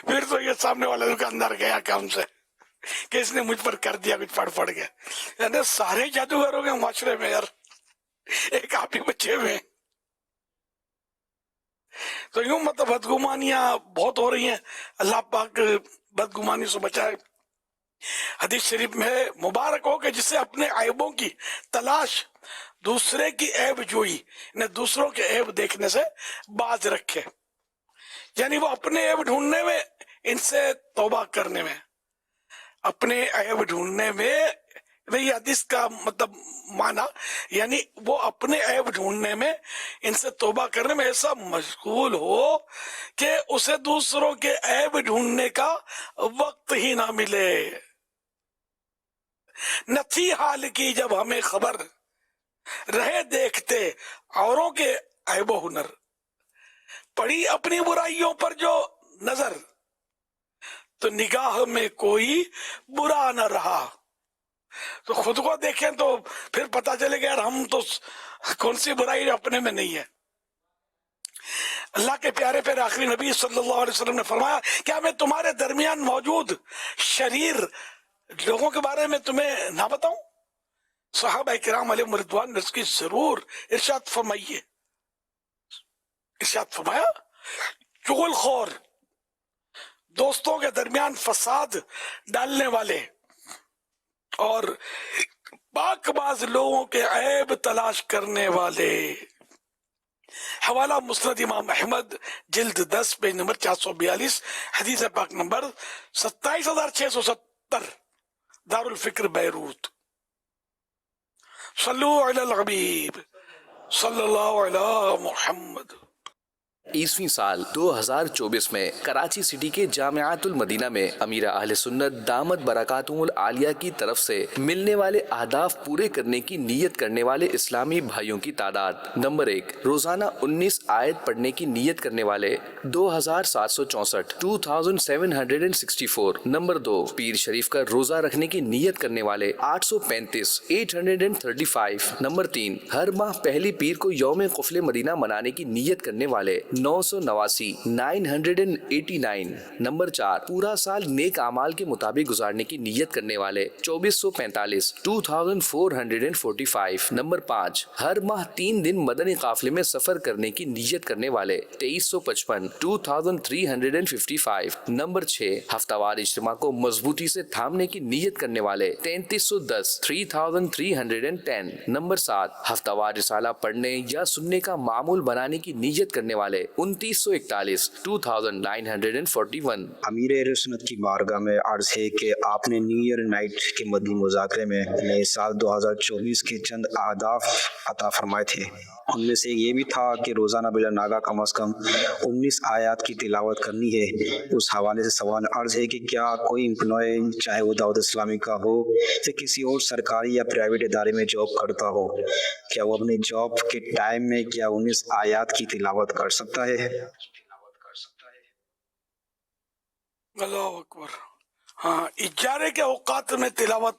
फिर तो ये सामने वाला दुकानदार गया काम से कि इसने मुझ पर कर दिया कुछ पढ़ के। यानी सारे जादूगर हो गए माशरे में यार, एक आप ही बच्चे में। तो यूं मतलब बदगुमानियां बहुत हो रही हैं, अल्लाह पाक बदगुमानी से बचाए। हदीस शरीफ में मुबारक हो कि जिसे अपने ऐबों की तलाश, दूसरे की ऐब जोई, ने दूसरों के ऐब देखने से बाज रखे। यानी वो अपने ऐब ढूंढने में, इनसे तौबा करने में, अपने ऐब ढूंढने में, वही हदीस का मतलब माना, यानी वो अपने ऐब ढूंढने में, इनसे तौबा करने में ऐसा मशगूल हो कि उसे दूसरों के ऐब ढूंढने का वक्त ही ना मिले। न थी हाल की जब हमें खबर, रहे देखते औरों के ऐबो हुनर। पड़ी अपनी बुराइयों पर जो नजर, तो निगाह में कोई बुरा न रहा। तो खुद को देखें तो फिर पता चलेगा यार हम तो कौन सी बुराई अपने में नहीं है। अल्लाह के प्यारे प्यारे आखिरी नबी सल्लल्लाहु अलैहि वसल्लम ने फरमाया, क्या मैं तुम्हारे दरमियान मौजूद शरीर लोगों के बारे में तुम्हें ना बताऊं? सहाबा किराम अलैहिम रिदवान ने इसकी जरूर इरशाद फरमाइए। इरशाद फरमाया, चुगलखोर, दोस्तों के दरमियान फसाद डालने वाले और पाकबाज लोगों के ऐब तलाश करने वाले। हवाला मुस्नद इमाम अहमद जिल्द 10 पेज नंबर 442, हदीस पाक नंबर 27670, दारुल फिक्र बैरूत। सल्लु अलल हबीब सल्लल्लाहु अलैहि मुहम्मद। ईस्वी साल 2024 में कराची सिटी के जामियातुल मदीना में अमीर अहले सुन्नत दामत बरकातुहुल आलिया की तरफ से मिलने वाले अहदाफ पूरे करने की नीयत करने वाले इस्लामी भाइयों की तादाद। नंबर 1, रोजाना 19 आयत पढ़ने की नीयत करने वाले 2764 2764। नंबर 2, पीर शरीफ का रोजा रखने की नीयत करने वाले 835 835। नंबर 3, हर माह पहली पीर को यौम कुफले मदीना मनाने की नीयत करने वाले 989 989। नंबर 4, पूरा साल नेक अमाल के मुताबिक गुजारने की नीयत करने वाले 2445 2445। नंबर 5, हर माह 3 दिन मदनी काफिले में सफर करने की नीयत करने वाले 2355 2355। नंबर 6, हफ्तावार इज्तिमा को मजबूती से थामने की नीयत करने वाले 3310 3310। नंबर 7, हफ्तावार रिसाला पढ़ने या सुनने का मामूल बनाने की नीयत करने वाले 2941 2941। अमीर सुन्नत की बारगाह में अर्ज है कि आपने न्यू ईयर नाइट के मदनी मुज़ाकरे में नए साल 2024 के चंद अहदाफ अता फरमाए थे। उनमें से ये भी था कि रोज़ाना बिला नागा कम अज़ कम 19 आयात की तिलावत करनी है। उस हवाले से सवाल अर्ज है कि क्या कोई एम्प्लॉय, चाहे वो दावत इस्लामी का हो या किसी और सरकारी या प्राइवेट इदारे में जॉब करता हो, क्या वो अपने जॉब के टाइम में क्या 19 आयात की तिलावत कर सकता है? अल्लाहु अकबर। हाँ, इजारे के औकात में तिलावत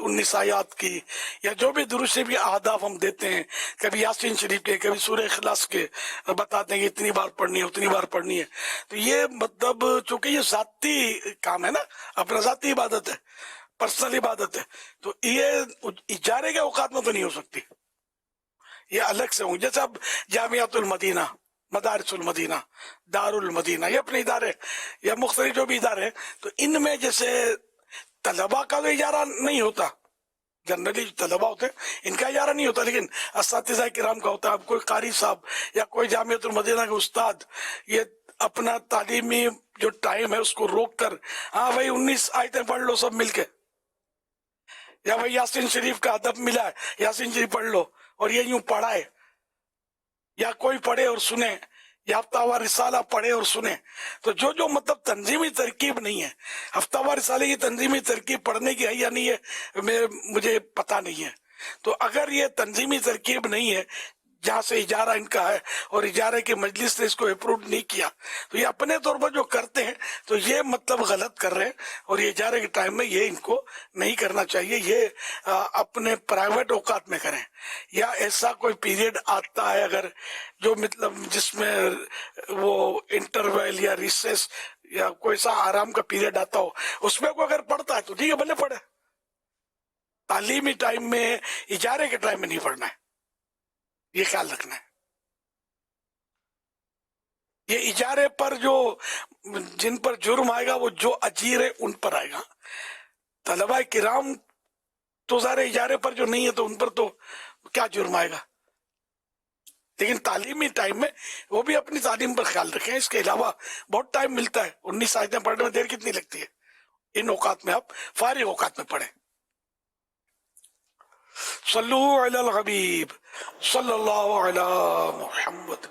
19 आयात की या जो भी दुरूद शरीफ के आदाब हम देते हैं, कभी यासीन शरीफ के, कभी सूरह इखलास के, बताते हैं कि इतनी बार पढ़नी है, उतनी बार पढ़नी है। तो ये मतलब चूंकि ये जाती काम है ना, अपना जाती इबादत है, पर्सनल इबादत है, तो ये इजारे के औकात में तो नहीं हो सकती, ये अलग से होंगे। जैसे अब Jamiatul Medina, मदारिसुल Medina, Darul Medina, ये अपने इदारे या मुख्तलिफ जो भी इदारे हैं, तो इनमें जैसे तलबा का तो इजारा नहीं होता, जनरली तलबा होते हैं इनका इजारा नहीं होता, लेकिन असातिज़ा किराम का होता है। अब कोई कारी साहब या कोई जामियातुल मदीना के उस्ताद ये अपना तालीमी जो टाइम है उसको रोक कर, हाँ भाई 19 आयतें पढ़ लो सब मिलके, या भाई यासीन शरीफ का अदब मिला है, यासीन शरीफ पढ़ लो, और ये यूं पढ़ाए, या कोई पढ़े और सुने, या हफ्तावार रिसाला पढ़े और सुने। तो जो जो मतलब तंजीमी तरकीब नहीं है, हफ्तावार रिसाले की तंजीमी तरकीब पढ़ने की है या नहीं है मुझे पता नहीं है। तो अगर ये तंजीमी तरकीब नहीं है जहाँ से इजारा इनका है और इजारे की मजलिस ने इसको अप्रूव नहीं किया, तो ये अपने तौर पर जो करते हैं तो ये मतलब गलत कर रहे हैं, और ये इजारे के टाइम में ये इनको नहीं करना चाहिए। ये अपने प्राइवेट औकात में करें, या ऐसा कोई पीरियड आता है अगर जो मतलब जिसमें वो इंटरवल या रिसेस या कोई सा आराम का पीरियड आता हो, उसमें कोई अगर पढ़ता है तो ठीक है, भले पढ़े। तालीमी टाइम में, इजारे के टाइम में नहीं पढ़ना है, ये ख्याल रखना है। ये इजारे पर जो जिन पर जुर्म आएगा वो जो अजीर है उन पर आएगा। तलबा किराम तो सारे इजारे पर जो नहीं है तो उन पर तो क्या जुर्म आएगा। लेकिन तालीमी टाइम में वो भी अपनी तालीम पर ख्याल रखें। इसके अलावा बहुत टाइम मिलता है, 19 आयतें पढ़ने में देर कितनी लगती है, इन औकात में आप फारिग औकात में पढ़ें। सल्लु अलल हबीब सल्लल्लाहु अला मुहम्मद।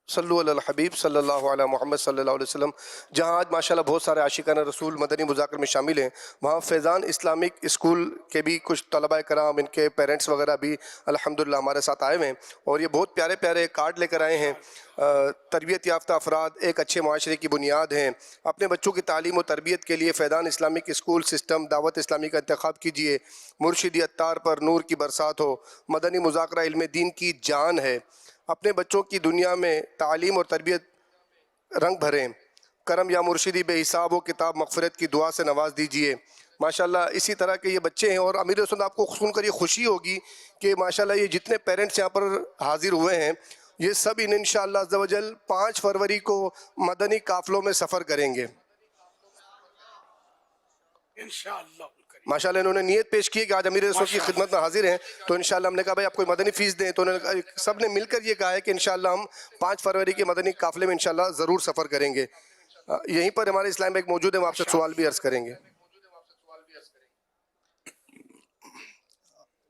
सल्लु अलल हबीब सल्लल्लाहु अलैहि मोहम्मद सल्लल्लाहु अलैहि वसल्लम। जहाँ आज माशाल्लाह बहुत सारे आशिकान रसूल मदनी मुज़ाकर में शामिल हैं, वहाँ फैज़ान इस्लामिक स्कूल के भी कुछ तलबा कराम, इनके पेरेंट्स वगैरह भी अल्हम्दुलिल्लाह हमारे साथ आए हुए हैं, और ये बहुत प्यारे प्यारे कार्ड लेकर आए हैं। तरबियत याफ्ता अफराद एक अच्छे माशरे की बुनियाद हैं। अपने बच्चों की तालीम और तरबियत के लिए Faizan Islamic school system Dawat Islami का इंतखाब कीजिए। मुर्शिदी अत्तार पर नूर की बरसात हो। मदनी मुज़ाकरा इल्म दीन की जान है। अपने बच्चों की दुनिया में तालीम और तरबियत रंग भरें। करम या मुर्शिदी बेहिसाब हो, किताब मग़फ़िरत की दुआ से नवाज दीजिए। माशाल्लाह इसी तरह के ये बच्चे हैं। और अमीर सुन्नत आपको सुनकर ये खुशी होगी कि माशाल्लाह ये जितने पेरेंट्स यहाँ पर हाजिर हुए हैं, ये सब इन इंशाअल्लाह अज़्ज़ा वजल 5 फरवरी को मदनी काफ़िलों में सफ़र करेंगे इंशाअल्लाह। माशाल्लाह इन्होंने नियत पेश की कि आज अमीर रसूल की खिदमत में हाजिर हैं, तो इंशाअल्लाह हमने कहा भाई आप कोई मदनी फ़ीस दें, तो उन्होंने सब ने मिलकर ये कहा है कि इंशाअल्लाह हम 5 फरवरी के मदनी काफ़िले में इंशाअल्लाह ज़रूर सफ़र करेंगे। यहीं पर हमारे इस्लाम बैंक मौजूद है, वो आपसे सवाल भी अर्ज़ करेंगे।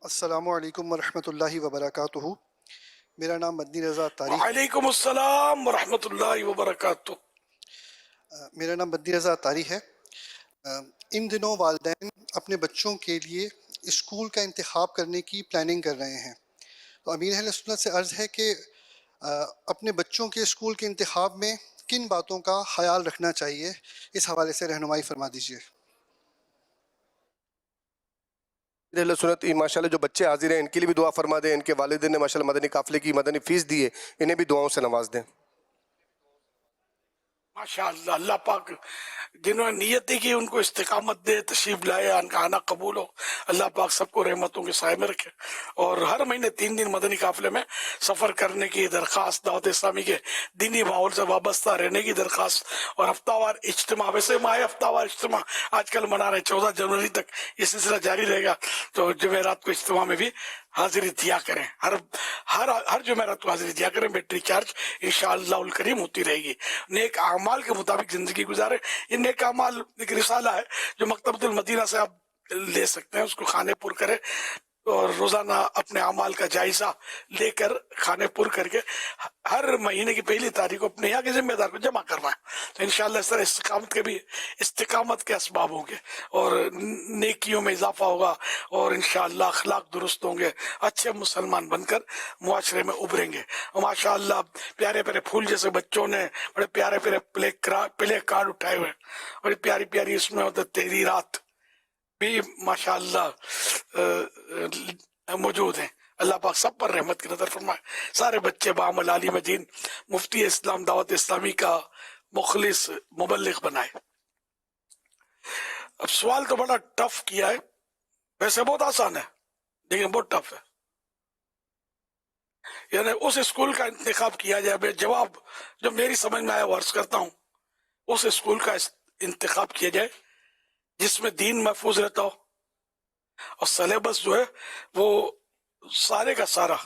अस्सलामु अलैकुम वरहमतुल्लाहि वबरकातुहू। मेरा नाम मदनी रज़ा तारी। वालेकुम अस्सलाम वरहमतुल्लाहि वबरकातुहू। मेरा नाम मदनी रज़ा तारी है। इन दिनों वालिदैन अपने बच्चों के लिए स्कूल का इंतखाब करने की प्लानिंग कर रहे हैं, तो अमीर अहले सुन्नत से अर्ज़ है कि अपने बच्चों के स्कूल के इंतखाब में किन बातों का ख्याल रखना चाहिए, इस हवाले से रहनुमाई फरमा दीजिए। अहले सुन्नत माशाल्लाह जो बच्चे हाजिर हैं इनके लिए भी दुआ फरमा दें, इनके वालिदैन ने माशाल्लाह मदनी काफिले की मदनी फीस दी है, इन्हें भी दुआओं से नवाज दें। माशाअल्लाह, अल्लाह पाक जिन्होंने नियत की उनको इस्तिकामत दे, तशरीफ लाए, उनका आना कबूल हो। अल्लाह पाक सबको रहमतों के साए में रखे। और हर महीने 3 दिन मदनी काफिले में सफ़र करने की दरख्वास्त, दावत इस्लामी के दीनी माहौल से वाबस्ता रहने की दरख्वास्त, और हफ्तावार इज्तिमा, वैसे माह हफ्तावार इज्तिमा आजकल मना रहे, 14 जनवरी तक ये सिलसिला जारी रहेगा। तो जुमेरात को इज्तिमा में भी हाजिरी दिया करें, हर हर हर जुमेरात को हाजिरी दिया करें। बैटरी चार्ज इंशाअल्लाह करीम होती रहेगी। नेक अमाल के मुताबिक जिंदगी गुजारे। ये नेक अमाल एक रिसाला है जो मकतबतुल मदीना से आप ले सकते हैं, उसको खाने पुर करें और रोजाना अपने अमाल का जायजा लेकर खाने पुर करके हर महीने की पहली तारीख को अपने यहाँ के जिम्मेदार को जमा करवाएं। तो इंशाअल्लाह इस तरह इस्तिकामत के असबाब होंगे और नेकियों में इजाफा होगा और इंशाअल्लाह अखलाक दुरुस्त होंगे, अच्छे मुसलमान बनकर मुआशरे में उभरेंगे। और माशाअल्लाह प्यारे प्यारे फूल जैसे बच्चों ने बड़े प्यारे प्यारे प्ले कार्ड उठाए हुए, बड़ी प्यारी प्यारी इसमें होता तेरी रात भी माशाअल्लाह मौजूद हैं। अल्लाह पाक सब पर रहमत की नजर फरमाए। सारे बच्चे बामल आलिम दीन मुफ्ती इस्लाम दावत इस्लामी का मुखलिस मुबल्लिग बनाए। अब सवाल तो बड़ा टफ किया है, वैसे बहुत आसान है लेकिन बहुत टफ है। यानी उस स्कूल का इंतखाब किया जाए, जवाब जो मेरी समझ में आया वो अर्ज करता हूँ, उस स्कूल का इंतखाब किया जाए जिसमें दीन महफूज रहता हो और सिलेबस जो है वो सारे का सारा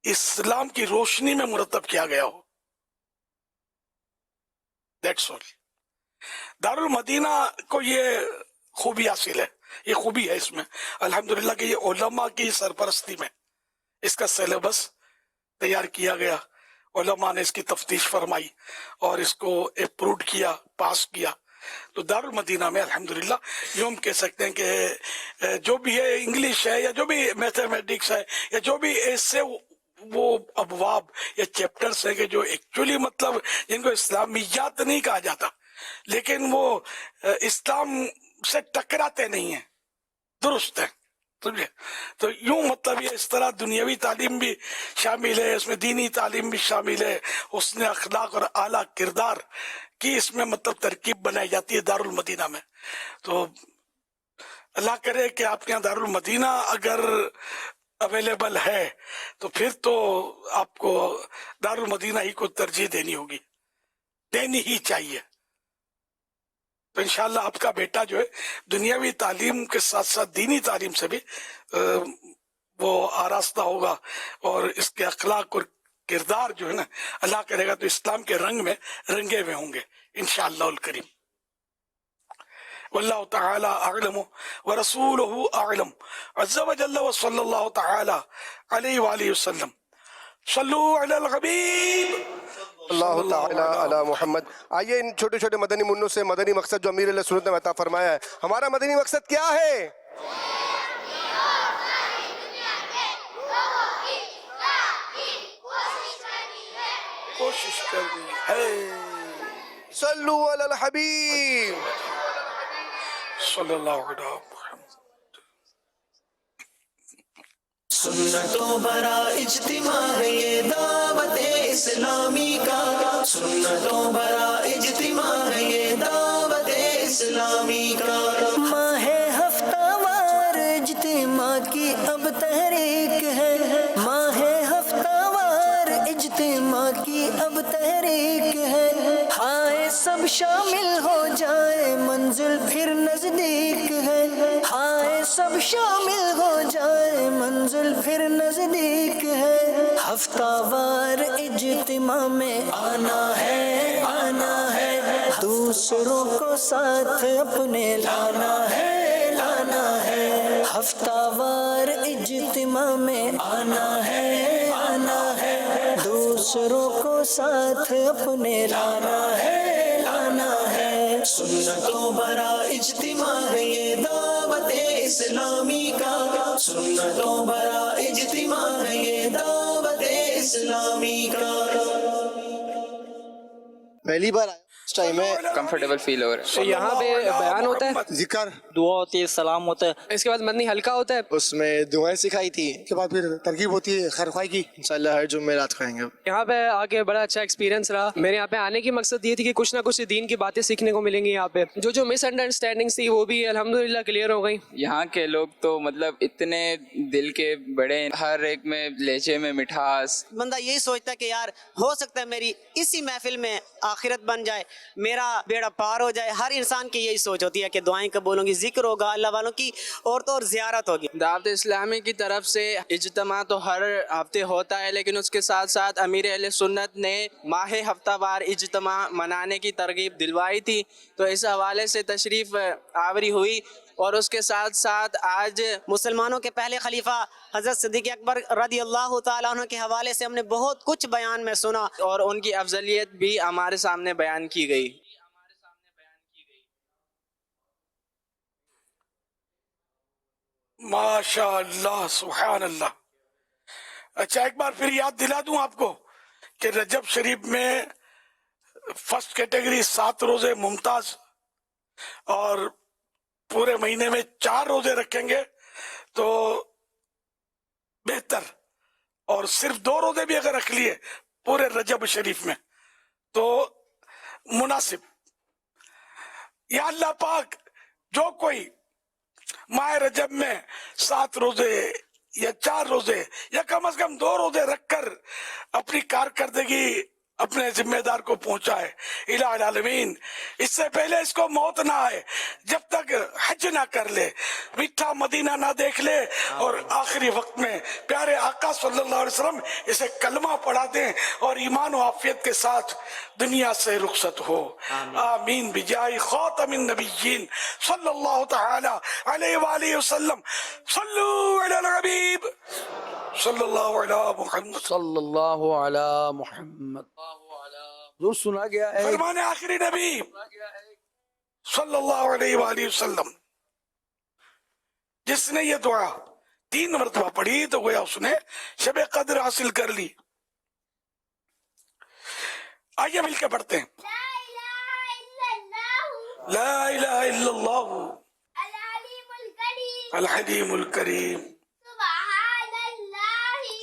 इस्लाम की रोशनी में मुरतब किया गया हो। That's all. दारुल मदीना को ये खूबी हासिल है, ये खूबी है इसमें अल्हम्दुलिल्लाह कि ये उलमा की सरपरस्ती में इसका सिलेबस तैयार किया गया। उलमा ने इसकी तफ्तीश फरमाई और इसको अप्रूव किया, पास किया। तो दारुल मदीना में अल्हम्दुलिल्लाह यूं हम कह सकते हैं कि जो भी है इंग्लिश है या जो भी मैथमेटिक्स है या जो भी ऐसे वो अबवाब या चैप्टर्स है कि जो एक्चुअली मतलब जिनको इस्लामियात नहीं कहा जाता लेकिन वो इस्लाम से टकराते नहीं है, दुरुस्त है, समझे। तो यूं मतलब ये इस तरह दुनियावी तालीम भी शामिल है, इसमें दीनी तालीम भी शामिल है, उसने अखलाक और आला किरदार की इसमें मतलब तरकीब बनाई जाती है दारुल मदीना में। तो अल्लाह करे कि आपके यहाँ दारुल मदीना अगर अवेलेबल है तो फिर तो आपको दारुल मदीना ही को तरजीह देनी होगी, देनी ही चाहिए। तो इंशाअल्लाह आपका बेटा जो है दुनियावी तालीम के साथ साथ दीनी तालीम से भी वो आरास्ता होगा और इसके अखलाक और किरदार जो है ना अल्लाह करेगा तो इस्लाम के रंग में रंगे हुए होंगे इंशाअल्लाह करीम। वल्लाहु तआला अअलम व रसूलुहु अअलम अज़्ज़ा व जल्ला व सल्लल्लाहु तआला अलैहि व आलिहि वसल्लम। सल्लु अलल हबीब अल्लाह ताला अला मोहम्मद। आइए इन छोटे छोटे मदनी मुन्नों से मदनी मकसद जो अमीर अहले सुन्नत ने अता फरमाया है, हमारा मदनी मकसद क्या है? कोशिश करनी है। सल्लु अलल हबीब सल्लल्लाहु अलैहि वसल्लम। सुन्नतों भरा इज्तिमा है ये दावत इस्लामी का, सुन्नतों भरा इज्तिमा है ये दावत इस्लामी का। माह हफ्तावार इज्तिमा की अब तहरीक है, माह हफ्तावार इज्तिमा की अब तहरीक है। हाय सब शामिल हो जाए मंजिल फिर नजदीक है, हाय सब शामिल हो जाए मंजिल फिर नजदीक है। हफ्तावार इज्तिमा में आना है, आना है, दूसरों को साथ अपने लाना है, लाना है। हफ्तावार इज्तिमा में आना है, आना है, दूसरों को साथ अपने लाना है, लाना है। सुन्नतों भरा इज्तिमा है ये दावत इस्लामी का, सुन्नतों भरा इज्तिमा है ये दावत इस्लामी का। पहली बार आया اس ٹائم میں کمفرٹیبل فیل ہو رہا ہے. یہاں پہ بیان ہوتا ہے, ذکر, دعا ہوتی ہے, سلام ہوتا ہے, اس کے بعد مدنی حلقہ ہوتا ہے, اس میں دعائیں سکھائی تھی, اس کے بعد پھر ترغیب ہوتی ہے خیر خواہ کی. انشاءاللہ ہر جمعے رات کھائیں گے. یہاں پہ آگے بڑا اچھا ایکسپیرینس رہا. میرے یہاں پہ آنے کی مقصد یہ تھی کہ کچھ نہ کچھ دین کی باتیں سیکھنے کو ملیں گی. یہاں پہ جو مس انڈرسٹینڈنگس تھی وہ بھی الحمدللہ کلیئر ہو گئی. یہاں کے لوگ تو مطلب اتنے دل کے بڑے, ہر ایک میں لہجے میں مٹھاس. بندہ یہی سوچتا ہے کہ یار ہو سکتا ہے میری اسی محفل میں آخرت بن جائے, میرا بیڑا پار ہو جائے. ہر انسان کی یہی سوچ ہوتی ہے کہ دعائیں قبول ہوں گی, ذکر ہوگا, اللہ والوں کی اور تو اور زیارت ہوگی. دعوت اسلامی کی طرف سے اجتماع تو ہر ہفتے ہوتا ہے, لیکن اس کے ساتھ ساتھ امیر اہل سنت نے ماہ ہفتہ وار اجتماع منانے کی ترغیب دلوائی تھی. تو اس حوالے سے تشریف آوری ہوئی, اور اس کے ساتھ ساتھ آج مسلمانوں کے پہلے خلیفہ حضرت صدیق اکبر رضی اللہ تعالیٰ عنہ کے حوالے سے ہم نے بہت کچھ بیان میں سنا, اور ان کی افضلیت بھی ہمارے سامنے بیان کی گئی. ماشاء اللہ, سبحان اللہ. اچھا ایک بار پھر یاد دلا دوں آپ کو کہ رجب شریف میں فرسٹ کیٹیگری 7 روزے ممتاز, اور پورے مہینے میں 4 روزے رکھیں گے تو بہتر, اور صرف 2 روزے بھی اگر رکھ لیے پورے رجب شریف میں تو مناسب. یا اللہ پاک جو کوئی ماہ رجب میں 7 روزے یا 4 روزے یا کم از کم 2 روزے رکھ کر اپنی کارکردگی اپنے ذمہ دار کو پہنچائے الہ العالمین, اس سے پہلے اس کو موت نہ آئے, جب تک حج نہ کر لے, میٹھا مدینہ نہ دیکھ لے, اور آخری وقت میں پیارے آقا صلی اللہ علیہ وسلم اسے کلمہ پڑھا دیں اور ایمان و عافیت کے ساتھ دنیا سے رخصت ہو. آمین بجائے خاتم النبیین صلی اللہ تعالی علیہ وآلہ وسلم. صلو علی الحبیب صلی اللہ علی محمد صلی اللہ علی محمد. حضور سنا گیا ہے فرمان آخری نبی صلی اللہ علیہ وآلہ وسلم, جس نے یہ دعا 3 مرتبہ پڑھی تو گویا اس نے شب قدر حاصل کر لی. آئیے مل کے پڑھتے ہیں. لا الہ الا اللہ الحلیم الکریم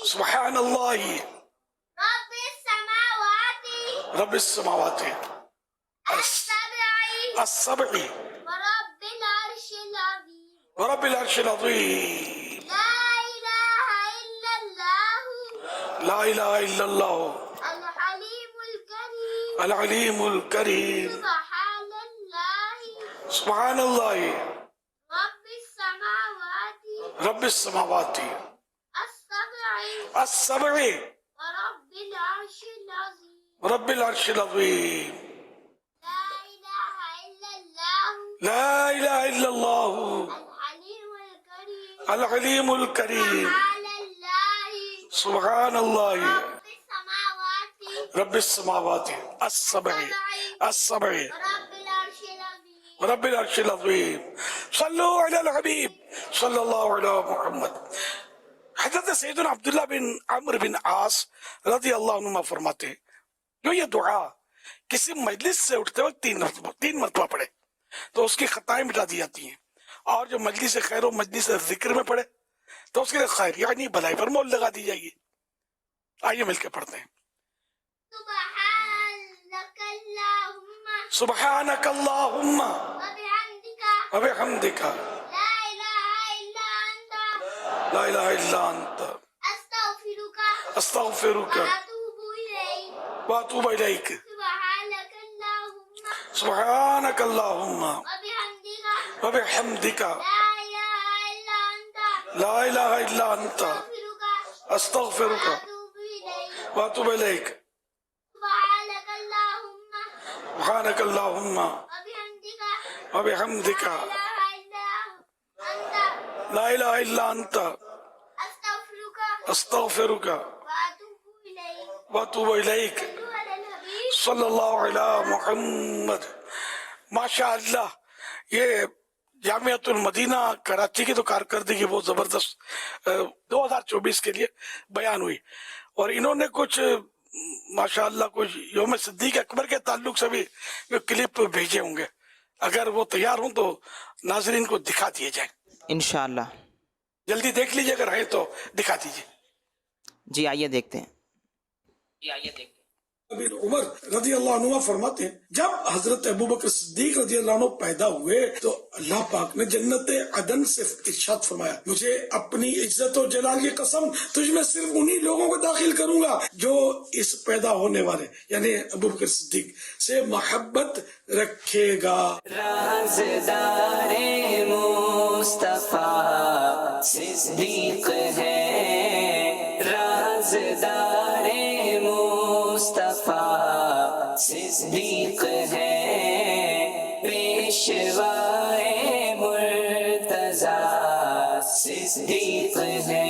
سبحان اللہ رب السماوات السبع ورب العرش العظیم. لا الہ الا اللہ العلیم الکریم سبحان اللہ رب السماوات السبع رب العرش العظیم. لا الہ الا اللہ العلیم الکریم سبحان اللہ رب السماوات السبع السبع رب العرش العظیم. صلو علی الحبیب صلی اللہ علی محمد. حضرت سیدنا عبداللہ بن عمرو بن عاص رضی اللہ عنہ فرماتے ہیں جو یہ دعا کسی مجلس سے اٹھتے وقت 3 مرتبہ پڑھے تو اس کی خطائیں مٹا دی جاتی ہیں, اور جو مجلس خیر و مجلس ذکر میں پڑھے تو اس کے لیے خیر یعنی بھلائی پر مول لگا دی جائے گی. آئیے مل کے پڑھتے ہیں. سبحانک اللہم وبحمدک لا الہ الا انت استغفرک واتوب الیک. سبحانک اللہم وبحمدک لا الہ الا انت استغفرک واتوب الیک. سبحانک اللہم وبحمدک لا الہ الا انت استغفرک واتوب الیک. صلی اللہ علی محمد. ماشاء اللہ, یہ جامعۃ المدینہ کراچی کی تو کارکردگی بہت زبردست 2024 کے لیے بیان ہوئی, اور انہوں نے کچھ माशाअल्लाह कुछ यौम सिद्दीक अकबर के ताल्लुक से भी क्लिप भेजे होंगे, अगर वो तैयार हों तो नाजरीन को दिखा दिए जाए इंशाअल्लाह। जल्दी देख लीजिए, अगर है तो दिखा दीजिए। जी आइए देखते हैं। बिन उमर रजी अल्लाह अन्हु फरमाते हैं, जब हजरत अबू बकर सिद्दीक रजी अल्लाह अन्हु पैदा हुए तो अल्लाह पाक ने जन्नत अदन से इरशाद फरमाया, मुझे अपनी इज्जत और जलाल की कसम, तुझमें सिर्फ उन्हीं लोगों को दाखिल करूंगा जो इस पैदा होने वाले यानी अबू बकर सिद्दीक से मोहब्बत रखेगा। राज़दारे मुस्तफा सिद्दीक है, राज़दारे मुस्तफा सिद्दीक है, पेशवाए मुर्तज़ा सिद्दीक है,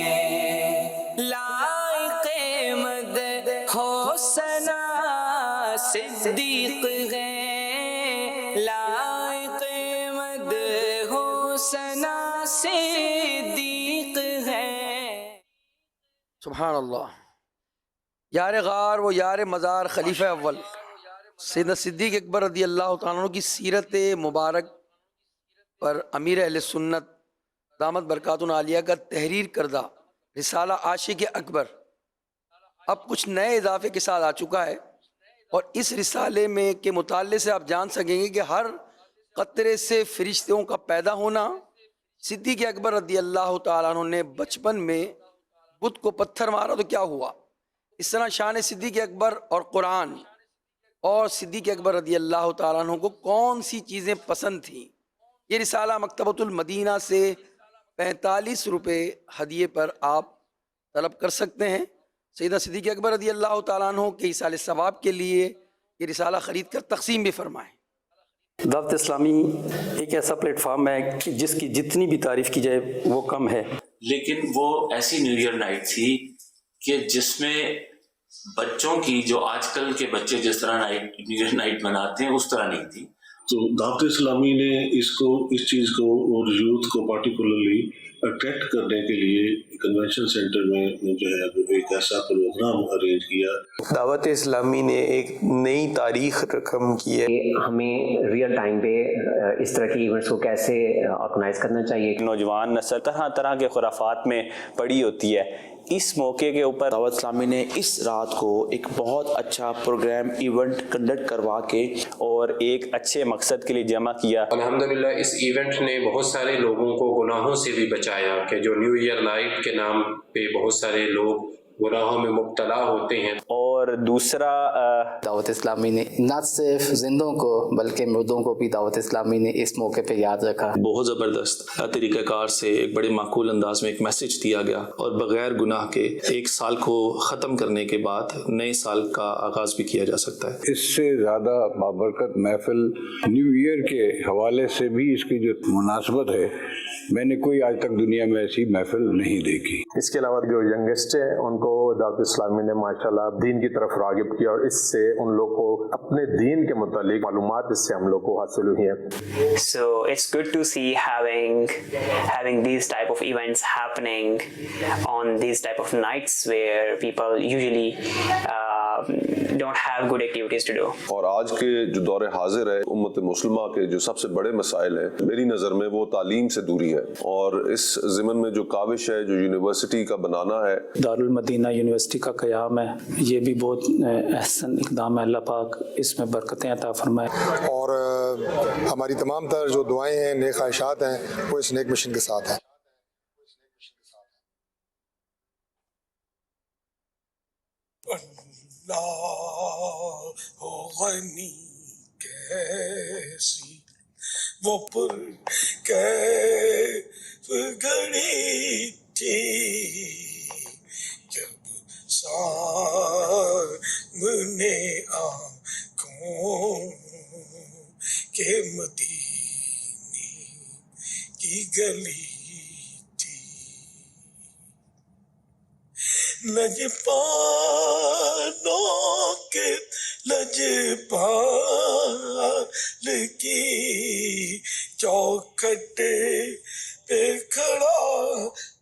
लाइक़े मद होसना सिद्दीक है, लाइक़े मद होसना सिद्दीक है। सुभान अल्लाह। यार गार वो यार मज़ार खलीफा अव्वल सैयदना सिद्दीक़ अकबर रदी अल्लाह तआला अन्हु की सीरत मुबारक पर अमीर अहले सुन्नत दामत बरकातुन आलिया का तहरीर करदा रिसाला आशिक़ अकबर अब कुछ नए इजाफे के साथ आ चुका है, और इस रिसाले में के मुताले से आप जान सकेंगे कि हर कतरे से फरिश्तों का पैदा होना। सिद्दीक़ अकबर रदी अल्लाह तआला अन्हु ने बचपन में बुत को पत्थर मारा तो क्या हुआ। इस तरह शान सिद्दीक़ अकबर और कुरान और सिद्दीक़ अकबर रदी अल्लाह तआला अन्हु को कौन सी चीज़ें पसंद थीं, ये रिसाला मकतबतुल मदीना से 45 रुपये हदिये पर आप तलब कर सकते हैं। सैयदना सिद्दीक़ अकबर रदी अल्लाह तआला अन्हु के इसाले सवाब के लिए ये रिसाला ख़रीद कर तक़सीम भी फरमाएँ। दावत इस्लामी एक ऐसा प्लेटफार्म है कि जिसकी जितनी भी तारीफ़ की जाए वो कम है, लेकिन वो ऐसी न्यू ईयर नाइट थी कि जिसमें बच्चों की, जो आजकल के बच्चे जिस तरह न्यू ईयर नाइट मनाते हैं उस तरह नहीं थी। तो दावत इस्लामी ने इस चीज़ को और यूथ को पार्टिकुलरली अट्रैक्ट करने के लिए कन्वेंशन सेंटर में जो है वो एक ऐसा प्रोग्राम अरेंज किया। दावत इस्लामी ने एक नई तारीख रकम की है। हमें रियल टाइम पे इस तरह के इवेंट्स को कैसे ऑर्गेनाइज करना चाहिए। नौजवान नस्ल तरह तरह के खुराफात में पड़ी होती है। इस मौके के ऊपर दावत इस्लामी ने इस रात को एक बहुत अच्छा प्रोग्राम इवेंट कंडक्ट करवा के और एक अच्छे मकसद के लिए जमा किया। अल्हम्दुलिल्लाह इस इवेंट ने बहुत सारे लोगों को गुनाहों से भी बचाया कि जो न्यू ईयर नाइट के नाम पे बहुत सारे लोग गुनाहों में मुब्तला होते हैं। और दूसरा दावत इस्लामी ने न सिर्फ जिंदों को बल्कि मुर्दों को भी दावत इस्लामी ने इस मौके पे याद रखा। बहुत ज़बरदस्त तरीक़ाकार से एक बड़े माकूल अंदाज में एक मैसेज दिया गया और बग़ैर गुनाह के एक साल को ख़त्म करने के बाद नए साल का आगाज़ भी किया जा सकता है। इससे ज़्यादा बाबरकत महफिल न्यू ईयर के हवाले से भी इसकी जो मुनासबत है, मैंने कोई आज तक दुनिया में ऐसी महफिल नहीं देखी। इसके अलावा जो यंगेस्ट है उनको दावत इस्लामी ने माशाल्लाह दीन की तरफ रागिब किया और इससे उन लोग को अपने दीन के मुतालिक मालूमात इससे हम लोग को हासिल हुई हैं। So it's good to see having these type of events happening on these type of nights where people usually don't have good activities to do. और आज के जो दौर हाजिर है उम्मत मुस्लिमा के जो सबसे बड़े मसाइल हैं मेरी नज़र में वो तालीम से दूरी है, और इस ज़िमन में जो काविश है जो यूनिवर्सिटी का बनाना है, दारुल मदीना यूनिवर्सिटी का क़याम है, ये भी बहुत अहसन इक़दाम है। अल्लाह पाक इसमें बरकतें अता फरमाए। और हमारी तमाम तर जो दुआएं हैं, नेक ख्वाहिशात हैं, वो इस नेक मिशन के साथ हैं। गनी कैसी वो पुर कैफ घड़ी थी जब सामने आँखों के मदीने की गली लजपानों के लजपाल की चौखट पे खड़ा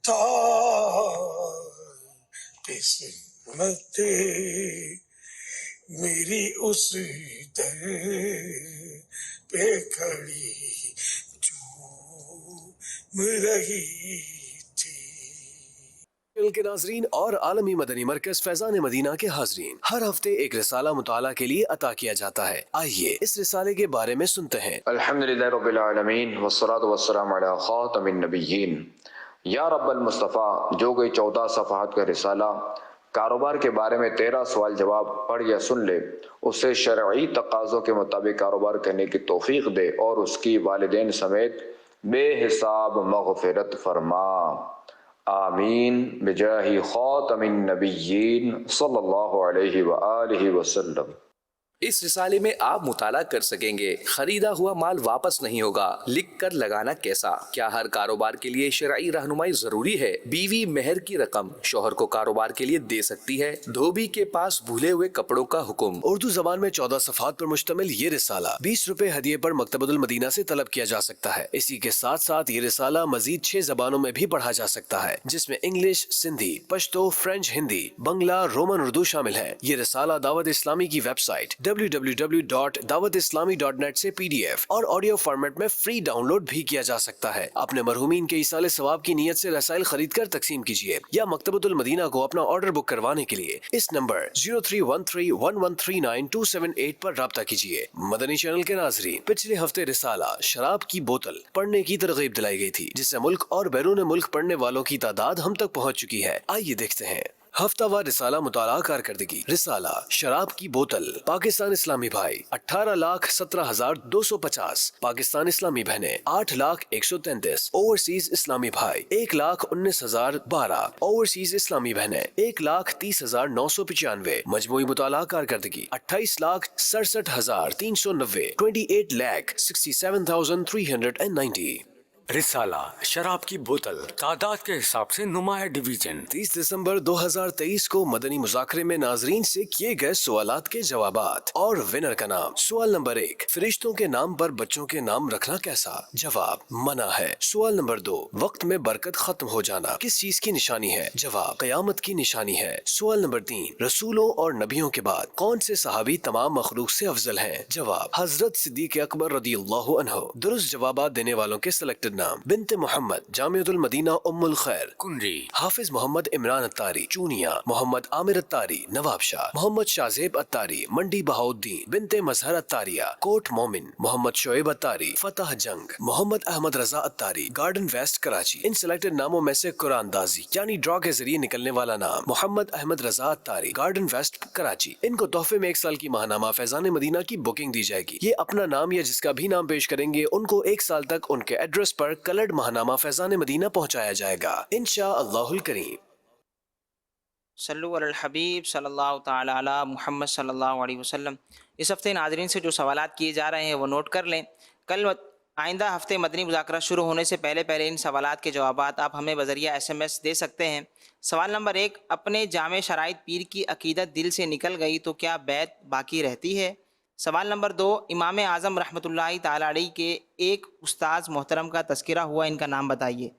था किस्मत मेरी उस दर पे खड़ी चूम रही के नाजरीन और आलमी मदनी मरकज फैजान मदीना के हाजरीन, हर हफ्ते एक रिसाला मुताला के लिए अता किया जाता है। आइए इस रिसाले के बारे में सुनते हैं। अल्हम्दुलिल्लाह रब्बिल आलमीन वस्सलातु वस्सलामु अला खातमिन नबिय्यीन। या रब्बल मुस्तफ़ा, जो कोई 14 सफ़हात का रिसाला कारोबार के बारे में 13 सवाल जवाब पढ़ या सुन ले, उसे शरई तकाज़ों के मुताबिक कारोबार करने की तौफीक दे और उसकी वालिदैन समेत बेहिसाब मग़फ़िरत फरमा। आमीन बिजाही खातमिन नबिय्यीन सल्लल्लाहु अलैहि व आलिहि वसल्लम। इस रिसाले में आप मुताला कर सकेंगे। खरीदा हुआ माल वापस नहीं होगा, लिख कर लगाना कैसा? क्या हर कारोबार के लिए शरई रहनुमाई जरूरी है? बीवी मेहर की रकम शोहर को कारोबार के लिए दे सकती है? धोबी के पास भूले हुए कपड़ों का हुक्म। उर्दू जबान में 14 सफ़हात पर मुश्तमिल ये रिसाला 20 रुपए हदिये पर मकतबतुल मदीना से तलब किया जा सकता है। इसी के साथ साथ ये रिसाला मजीद 6 जबानों में भी पढ़ा जा सकता है, जिसमें इंग्लिश, सिंधी, पश्तो, फ्रेंच, हिंदी, बंगला, रोमन उर्दू शामिल है। ये रिसाला दावत इस्लामी की वेबसाइट www.dawatislami.net से PDF और ऑडियो फॉर्मेट में फ्री डाउनलोड भी किया जा सकता है। अपने मरहूमीन के इसाले सवाब की नीयत से रसाइल खरीद कर तकसीम कीजिए या मकतबतुल मदीना को अपना ऑर्डर बुक करवाने के लिए इस नंबर 0313113928 पर राब्ता कीजिए। मदनी चैनल के नाजरीन, पिछले हफ्ते रिसाला शराब की बोतल पढ़ने की तरगीब दिलाई गई थी, जिससे मुल्क और बैरून मुल्क पढ़ने वालों की तादाद हम तक पहुँच चुकी है। आइए देखते हैं हफ्तावार रिसाला मुताला कारकर्दगी। रिसाला शराब की बोतल पाकिस्तान इस्लामी भाई 18,17,250, पाकिस्तान इस्लामी बहनें 8,01,33, ओवरसीज इस्लामी भाई 1,19,012, ओवरसीज इस्लामी बहनें 1,30,995। मजमूई मुताला कारकर्दगी 28,67,390, 28,67,390। रिसाला शराब की बोतल तादाद के हिसाब से नुमाया डिवीजन। 30 दिसंबर 2023 को मदनी मुज़ाकरे में नाजरीन से किए गए सवालात के जवाबात और विनर का नाम। सवाल नंबर 1, फरिश्तों के नाम पर बच्चों के नाम रखना कैसा? जवाब, मना है। सवाल नंबर 2, वक्त में बरकत खत्म हो जाना किस चीज की निशानी है? जवाब, क़यामत की निशानी है। सवाल नंबर 3, रसूलों और नबियों के बाद कौन से सहाबी तमाम मखलूक से अफजल हैं? जवाब, हजरत सिद्दीक अकबर रदियल्लाहु अन्हु। दुरुस्त जवाबात देने वालों के सिलेक्टेड नाम: बिन्ते मोहम्मद, जामिअतुल मदीना उम्मुल खैर, कुंडी, हाफिज मोहम्मद इमरान अत्तारी, चूनिया, मोहम्मद आमिर अत्तारी, नवाबशाह, मोहम्मद शाहजेब अत्तारी, मंडी बहाउद्दीन, बिन्ते मजहर अत्तारिया, कोट मोमिन, मोहम्मद शोएब अत्तारी, फतह जंग, मोहम्मद अहमद रजा अत्तारी, गार्डन वेस्ट कराची। इन सिलेक्टेड नामों में से कुरानदाजी यानी ड्रॉ के जरिए निकलने वाला नाम मोहम्मद अहमद रजा अत्तारी, गार्डन वेस्ट कराची। इनको तोहफे में 1 साल की माहनामा फैजान मदीना की बुकिंग दी जाएगी। ये अपना नाम या जिसका भी नाम पेश करेंगे उनको 1 साल तक उनके एड्रेस पर कलर्ड माहनामा फैजान मदीना पहुंचाया जाएगा, इंशाअल्लाहुल करीम। सल्लु अलल हबीब सल्लल्लाहु ताला अला मुहम्मद सल्लल्लाहु अलैहि वसल्लम। इस हफ्ते नाजरीन से जो सवालात किए जा रहे हैं वो नोट कर लें। कल आइंदा हफ्ते मदनी मुज़ाकरा शुरू होने से पहले इन सवालात के जवाबात आप हमें बज़रिया SMS दे सकते हैं। सवाल नंबर 1, अपने जामे शराइत पीर की अकीदत दिल से निकल गई तो क्या बैत बाकी रहती है? सवाल नंबर 2, इमाम आज़म रहमतुल्लाहि ताला अलैहि के एक उस्ताद मोहतरम का तज़किरा हुआ, इनका नाम बताइए।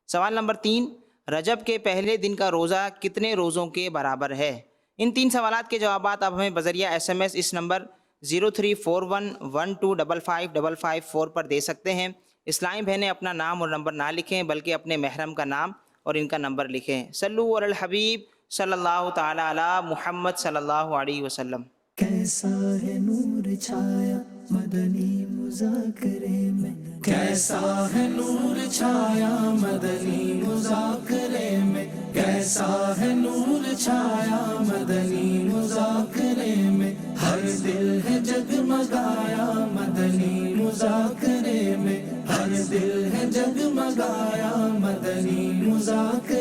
सवाल नंबर 3, रजब के पहले दिन का रोज़ा कितने रोज़ों के बराबर है? इन 3 सवालात के जवाबात आप हमें बज़रिया SMS इस नंबर 0341125555 पर दे सकते हैं। इस्लामी बहनें अपना नाम और नंबर ना लिखें बल्कि अपने महरम का नाम और इनका नंबर लिखें। सल्लु अलल हबीब सल्लल्लाहु ताला अला मुहम्मद सल्लल्लाहु अलैहि वसल्लम। कैसा है नूर छाया मदनी मुज़ाकरे में, कैसा है नूर छाया मदनी मुज़ाकरे में, कैसा है नूर छाया मदनी मुज़ाकरे में, हर दिल है जगमगाया मदनी मुज़ाकरे में, हर दिल है जगमगाया मदनी मुज़ाकरे